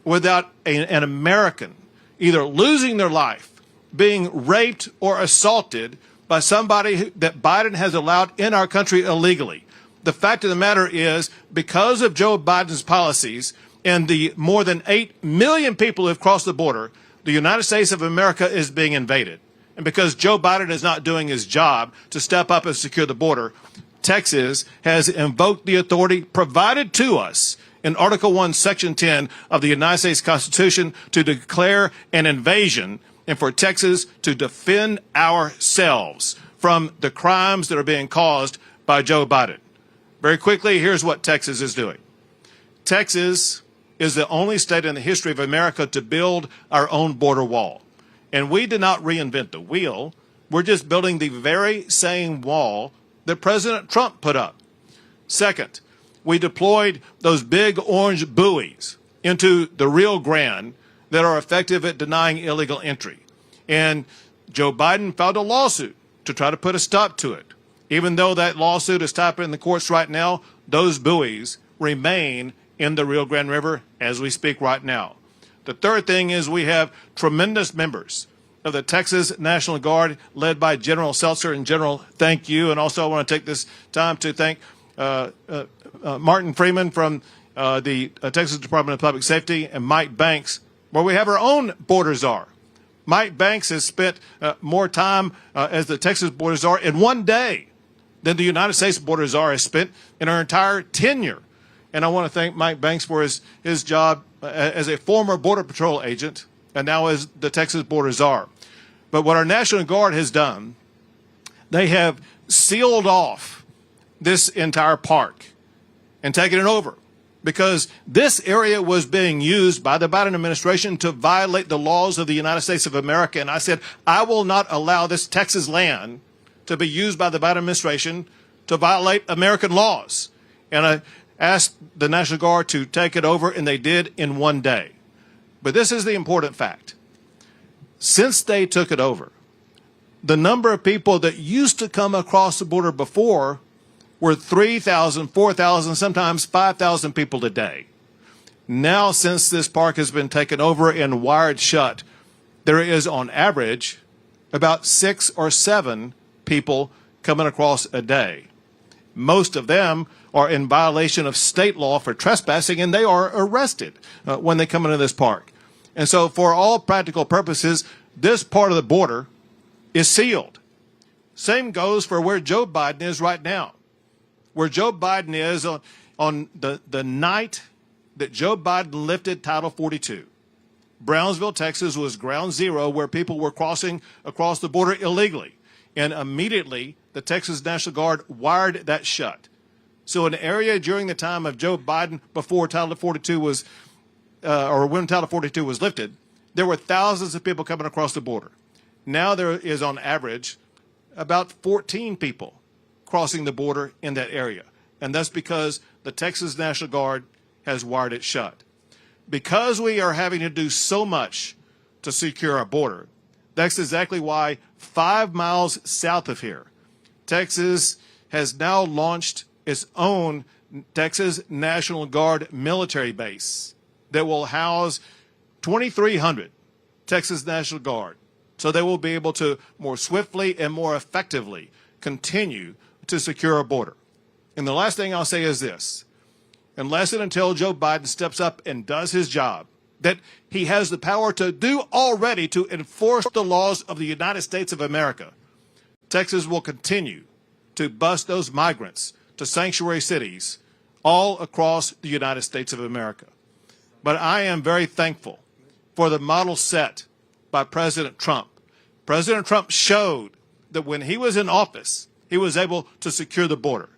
without an American either losing their life, being raped or assaulted by somebody that Biden has allowed in our country illegally. The fact of the matter is, because of Joe Biden's policies and the more than 8 million people who have crossed the border, the United States of America is being invaded. And because Joe Biden is not doing his job to step up and secure the border, Texas has invoked the authority provided to us in Article 1, Section 10 of the United States Constitution to declare an invasion and for Texas to defend ourselves from the crimes that are being caused by Joe Biden. Very quickly, here's what Texas is doing. Texas is the only state in the history of America to build our own border wall. And we did not reinvent the wheel. We're just building the very same wall that President Trump put up. Second, we deployed those big orange buoys into the Rio Grande that are effective at denying illegal entry. And Joe Biden filed a lawsuit to try to put a stop to it. Even though that lawsuit is tied in the courts right now, those buoys remain in the Rio Grande River as we speak right now. The third thing is we have tremendous members of the Texas National Guard led by General Seltzer. And General, thank you. And also I want to take this time to thank Martin Freeman from the Texas Department of Public Safety and Mike Banks, where we have our own border czar. Mike Banks has spent more time as the Texas border czar in one day than the United States border czar has spent in her entire tenure. And I want to thank Mike Banks for his job as a former Border Patrol agent and now as the Texas border czar. But what our National Guard has done, they have sealed off this entire park and taken it over because this area was being used by the Biden administration to violate the laws of the United States of America. And I said, I will not allow this Texas land to be used by the Biden administration to violate American laws. And I asked the National Guard to take it over, and they did in one day. But this is the important fact. Since they took it over, the number of people that used to come across the border before were 3,000, 4,000, sometimes 5,000 people a day. Now, since this park has been taken over and wired shut, there is on average about 6 or 7 people coming across a day. Most of them are in violation of state law for trespassing, and they are arrested when they come into this park. And so for all practical purposes, this part of the border is sealed. Same goes for where Joe Biden is right now. Where Joe Biden is on the night that Joe Biden lifted Title 42. Brownsville, Texas was ground zero where people were crossing across the border illegally. And immediately, the Texas National Guard wired that shut. So an area during the time of Joe Biden, before Title 42 was, or when Title 42 was lifted, there were thousands of people coming across the border. Now there is, on average, about 14 people crossing the border in that area. And that's because the Texas National Guard has wired it shut. Because we are having to do so much to secure our border, that's exactly why 5 miles south of here, Texas has now launched its own Texas National Guard military base that will house 2,300 Texas National Guard. So they will be able to more swiftly and more effectively continue to secure our border. And the last thing I'll say is this: unless and until Joe Biden steps up and does his job, that he has the power to do already to enforce the laws of the United States of America, Texas will continue to bus those migrants to sanctuary cities all across the United States of America. But I am very thankful for the model set by President Trump. President Trump showed that when he was in office, he was able to secure the border.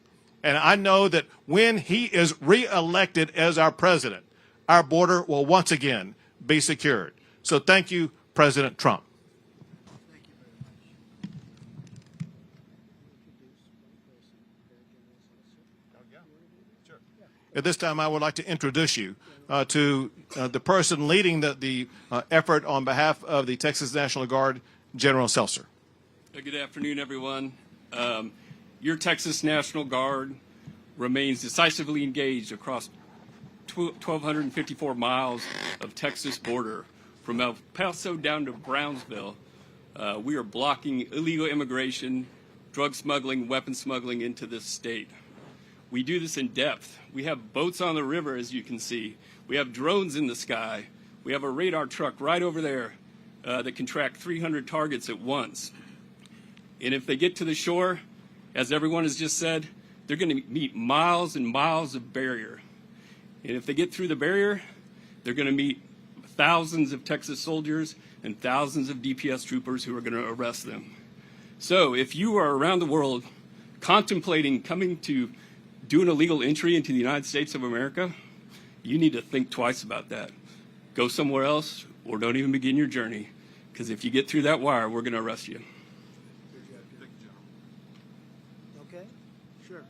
And I know that when he is reelected as our president, our border will once again be secured. So thank you, President Trump. At this time, I would like to introduce you to the person leading the effort on behalf of the Texas National Guard, General Seltzer. Good afternoon, everyone. Your Texas National Guard remains decisively engaged across 1,254 miles of Texas border. From El Paso down to Brownsville, we are blocking illegal immigration, drug smuggling, weapon smuggling into this state. We do this in depth. We have boats on the river, as you can see. We have drones in the sky. We have a radar truck right over there that can track 300 targets at once. And if they get to the shore, as everyone has just said, they're going to meet miles and miles of barrier. And if they get through the barrier, they're going to meet thousands of Texas soldiers and thousands of DPS troopers who are going to arrest them. So if you are around the world contemplating coming to do an illegal entry into the United States of America, you need to think twice about that. Go somewhere else or don't even begin your journey, because if you get through that wire, we're going to arrest you. Okay, sure.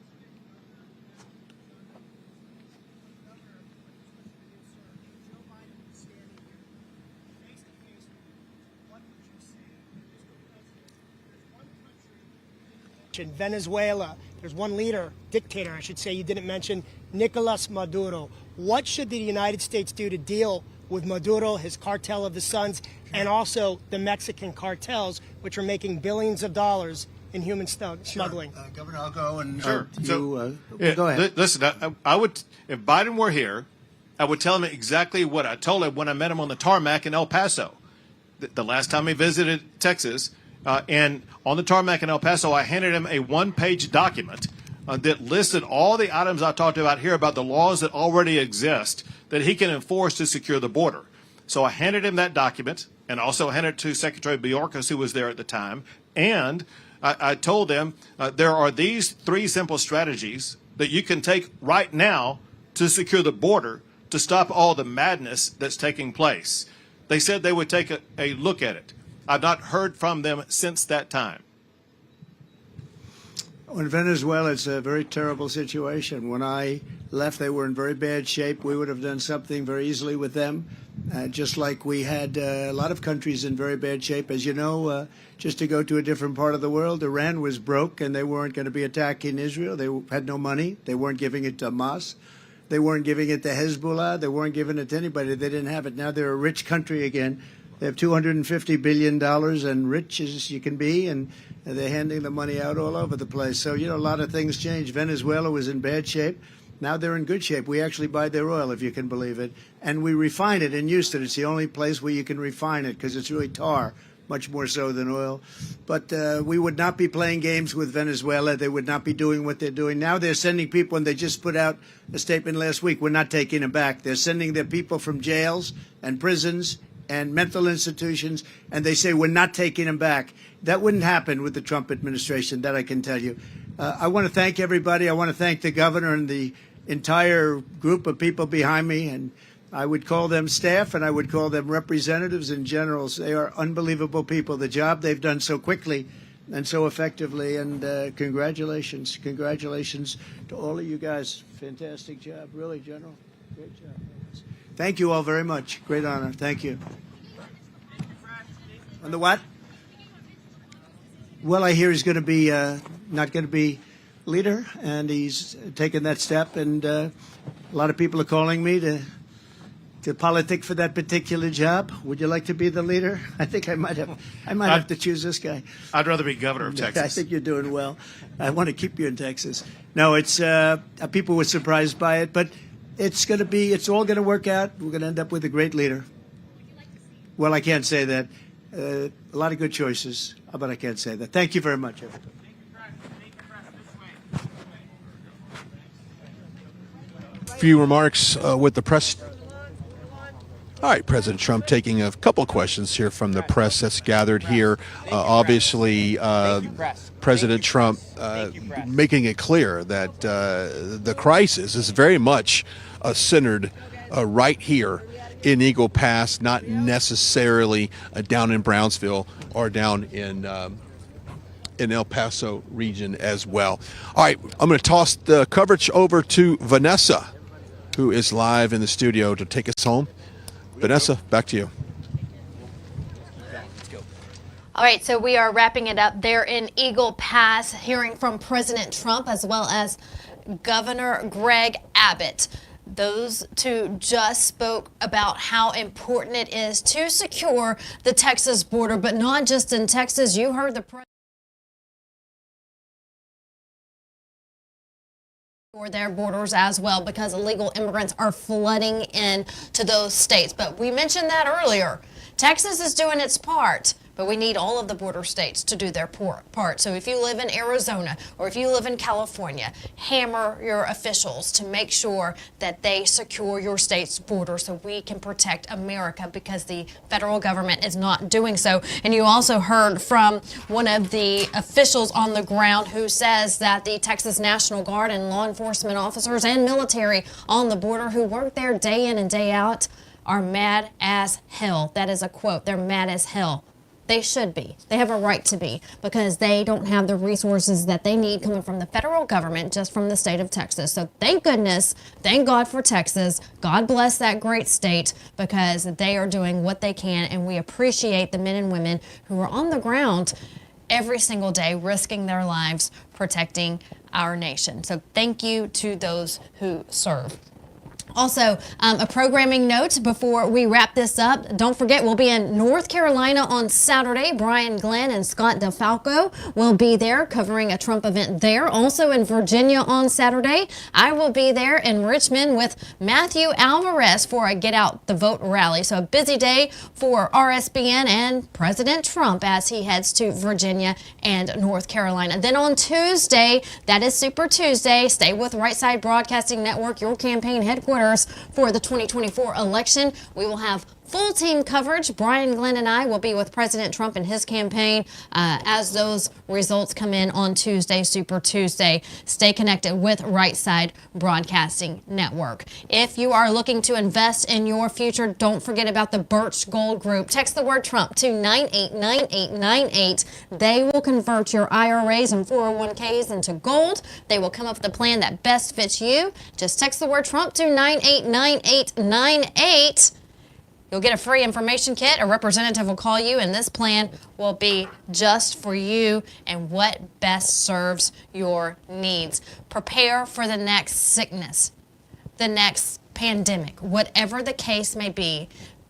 In Venezuela, there's one leader, dictator, I should say, you didn't mention, Nicolas Maduro. What should the United States do to deal with Maduro, his cartel of the Suns, and also the Mexican cartels, which are making billions of dollars in human smuggling? Sure. Governor, I'll go and Sure. go ahead. Listen, I would, if Biden were here, I would tell him exactly what I told him when I met him on the tarmac in El Paso. The last time he visited Texas, and on the tarmac in El Paso, I handed him a one-page document that listed all the items I talked about here about the laws that already exist that he can enforce to secure the border. So I handed him that document and also handed it to Secretary Bjorkas, who was there at the time. And I told them there are these 3 simple strategies that you can take right now to secure the border to stop all the madness that's taking place. They said they would take a look at it. I've not heard from them since that time. In Venezuela, it's a very terrible situation. When I left, they were in very bad shape. We would have done something very easily with them, just like we had a lot of countries in very bad shape. As you know, just to go to a different part of the world, Iran was broke, and they weren't going to be attacking Israel. They had no money. They weren't giving it to Hamas. They weren't giving it to Hezbollah. They weren't giving it to anybody. They didn't have it. Now they're a rich country again. They have $250 billion and rich as you can be, and they're handing the money out all over the place. So, you know, a lot of things changed. Venezuela was in bad shape. Now they're in good shape. We actually buy their oil, if you can believe it, and we refine it in Houston. It's the only place where you can refine it because it's really tar, much more so than oil. But we would not be playing games with Venezuela. They would not be doing what they're doing. Now they're sending people, and they just put out a statement last week. We're not taking them back. They're sending their people from jails and prisons and mental institutions, and they say we're not taking them back. That wouldn't happen with the Trump administration, that I can tell you. I want to thank everybody. I want to thank the governor and the entire group of people behind me, and I would call them staff, and I would call them representatives and generals. They are unbelievable people. The job they've done so quickly and so effectively, and congratulations. Congratulations to all of you guys. Fantastic job, really, General. Great job. Thank you all very much. Great honor. Thank you. On the what? Well, I hear he's going to be not going to be leader, and he's taken that step, and a lot of people are calling me to politic for that particular job. Would you like to be the leader? I think I might have to choose this guy. I'd rather be governor of Texas. I think you're doing well. I want to keep you in Texas. No, it's people were surprised by it, but it's all going to work out. We're going to end up with a great leader. Well, I can't say that. A lot of good choices, but I can't say that. Thank you very much, everybody. Few remarks with the press. All right, President Trump taking a couple of questions here from the press that's gathered here. Obviously, President Trump making it clear that the crisis is very much centered right here in Eagle Pass, not necessarily down in Brownsville or down in El Paso region as well. All right, I'm going to toss the coverage over to Vanessa, who is live in the studio to take us home. Vanessa, back to you. All right, so we are wrapping it up there in Eagle Pass, hearing from President Trump as well as Governor Greg Abbott. Those two just spoke about how important it is to secure the Texas border, but not just in Texas. You heard the president for their borders as well, because illegal immigrants are flooding into those states. But we mentioned that earlier. Texas is doing its part, but we need all of the border states to do their part. So if you live in Arizona or if you live in California, hammer your officials to make sure that they secure your state's border so we can protect America, because the federal government is not doing so. And you also heard from one of the officials on the ground who says that the Texas National Guard and law enforcement officers and military on the border who work there day in and day out are mad as hell. That is a quote. They're mad as hell. They should be. They have a right to be, because they don't have the resources that they need coming from the federal government, just from the state of Texas. So thank goodness, thank God for Texas. God bless that great state, because they are doing what they can, and we appreciate the men and women who are on the ground every single day, risking their lives, protecting our nation. So thank you to those who serve. Also, a programming note before we wrap this up. Don't forget, we'll be in North Carolina on Saturday. Brian Glenn and Scott DeFalco will be there covering a Trump event there. Also in Virginia on Saturday, I will be there in Richmond with Matthew Alvarez for a Get Out the Vote rally. So a busy day for RSBN and President Trump as he heads to Virginia and North Carolina. Then on Tuesday, that is Super Tuesday, stay with Right Side Broadcasting Network, your campaign headquarters for the 2024 election. We will have full team coverage. Brian Glenn and I will be with President Trump and his campaign as those results come in on Tuesday, Super Tuesday. Stay connected with Right Side Broadcasting Network. If you are looking to invest in your future, don't forget about the Birch Gold Group. Text the word Trump to 989898. They will convert your IRAs and 401ks into gold. They will come up with a plan that best fits you. Just text the word Trump to 989898. You'll get a free information kit. A representative will call you, and this plan will be just for you and what best serves your needs. Prepare for the next sickness, the next pandemic, whatever the case may be.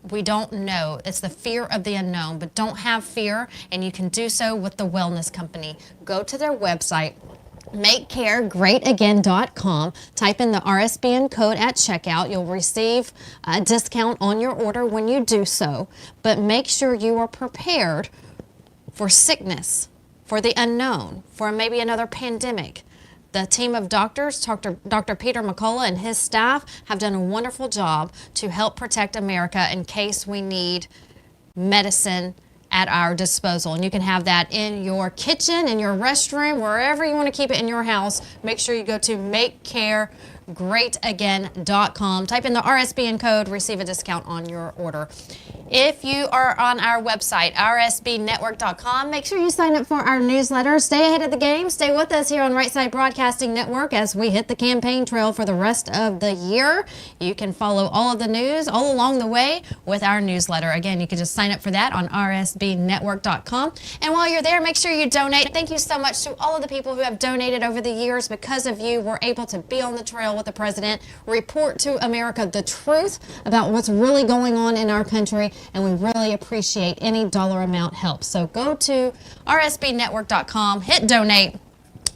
We don't know. It's the fear of the unknown, but don't have fear, and you can do so with the Wellness Company. Go to their website, MakeCareGreatAgain.com. Type in the RSBN code at checkout. You'll receive a discount on your order when you do so. But make sure you are prepared for sickness, for the unknown, for maybe another pandemic. The team of doctors, Dr. Peter McCullough and his staff, have done a wonderful job to help protect America in case we need medicine at our disposal. And you can have that in your kitchen, in your restroom, wherever you want to keep it in your house. Make sure you go to makecaregreatagain.com. Type in the RSBN code, receive a discount on your order. If you are on our website, rsbnetwork.com, make sure you sign up for our newsletter. Stay ahead of the game. Stay with us here on Right Side Broadcasting Network as we hit the campaign trail for the rest of the year. You can follow all of the news all along the way with our newsletter. Again, you can just sign up for that on rsbnetwork.com. And while you're there, make sure you donate. Thank you so much to all of the people who have donated over the years. Because of you, we're able to be on the trail with the president, report to America the truth about what's really going on in our country, and we really appreciate any dollar amount help. So go to rsbnetwork.com, hit donate,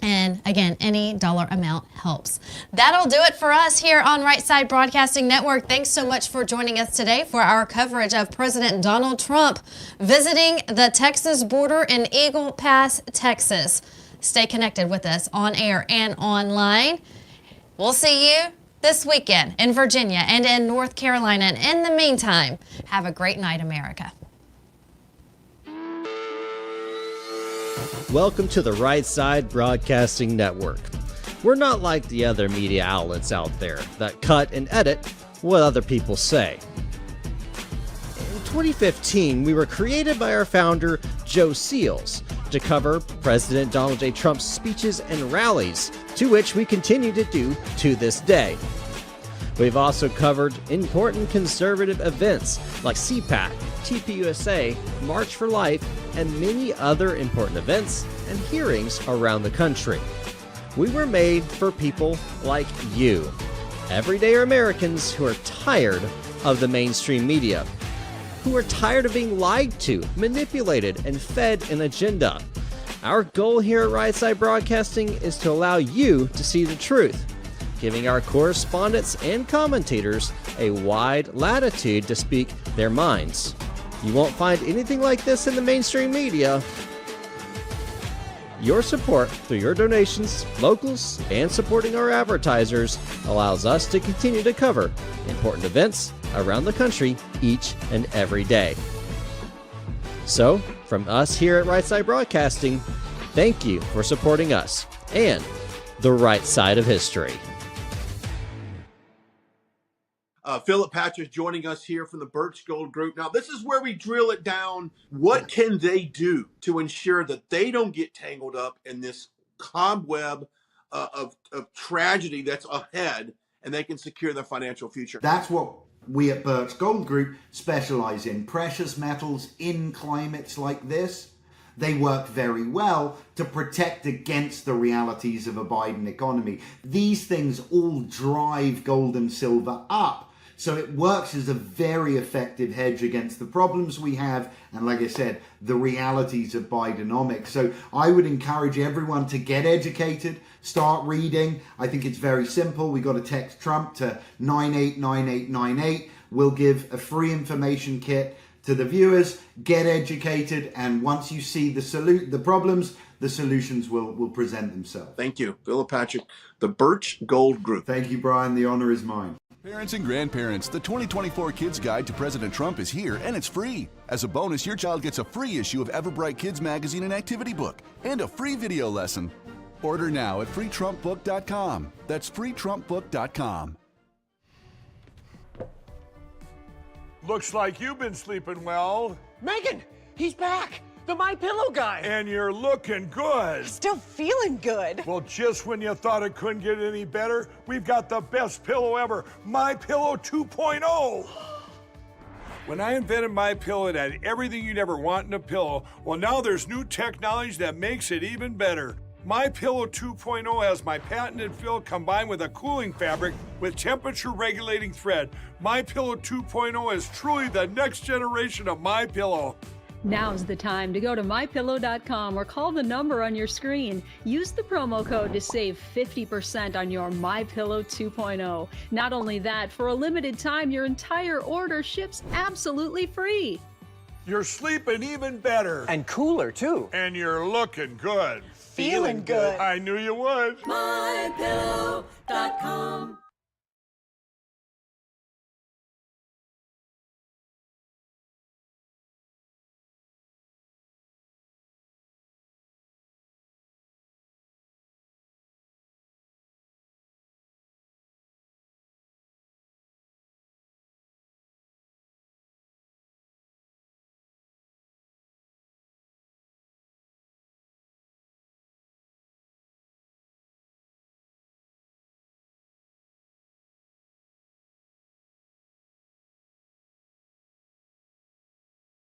and again, any dollar amount helps. That'll do it for us here on Right Side Broadcasting Network. Thanks so much for joining us today for our coverage of President Donald Trump visiting the Texas border in Eagle Pass, Texas. Stay connected with us on air and online. We'll see you this weekend in Virginia and in North Carolina. And in the meantime, have a great night, America. Welcome to the Right Side Broadcasting Network. We're not like the other media outlets out there that cut and edit what other people say. In 2015, we were created by our founder, Joe Seals, to cover President Donald J. Trump's speeches and rallies, to which we continue to do to this day. We've also covered important conservative events like CPAC, TPUSA, March for Life, and many other important events and hearings around the country. We were made for people like you, everyday Americans who are tired of the mainstream media, who are tired of being lied to, manipulated, and fed an agenda. Our goal here at Right Side Broadcasting is to allow you to see the truth, giving our correspondents and commentators a wide latitude to speak their minds. You won't find anything like this in the mainstream media. Your support through your donations, locals, and supporting our advertisers allows us to continue to cover important events around the country each and every day. So, from us here at Right Side Broadcasting, thank you for supporting us and the right side of history. Philip Patrick joining us here from the Birch Gold Group. Now, this is where we drill it down. What can they do to ensure that they don't get tangled up in this cobweb of tragedy that's ahead, and they can secure their financial future? That's what we at Birch Gold Group specialize in. Precious metals in climates like this. They work very well to protect against the realities of a Biden economy. These things all drive gold and silver up. So it works as a very effective hedge against the problems we have. And like I said, the realities of Bidenomics. So I would encourage everyone to get educated, start reading. I think it's very simple. We got to text Trump to 989898. We'll give a free information kit to the viewers. Get educated, and once you see the problems, the solutions will present themselves. Thank you, Philip Patrick, the Birch Gold Group. Thank you, Brian. The honor is mine. Parents and grandparents, the 2024 Kids Guide to President Trump is here, and it's free. As a bonus, your child gets a free issue of Everbright Kids magazine and activity book, and a free video lesson. Order now at freetrumpbook.com. That's freetrumpbook.com. Looks like you've been sleeping well. Megan, he's back. The My Pillow guy. And you're looking good. Still feeling good. Well, just when you thought it couldn't get any better, we've got the best pillow ever, My Pillow 2.0. When I invented My Pillow, it had everything you'd ever want in a pillow. Well, now there's new technology that makes it even better. My Pillow 2.0 has my patented fill combined with a cooling fabric with temperature regulating thread. My Pillow 2.0 is truly the next generation of My Pillow. Now's the time to go to mypillow.com or call the number on your screen. Use the promo code to save 50% on your My Pillow 2.0. Not only that, for a limited time, your entire order ships absolutely free. You're sleeping even better. And cooler, too. And you're looking good. Feeling good. I knew you would. mypillow.com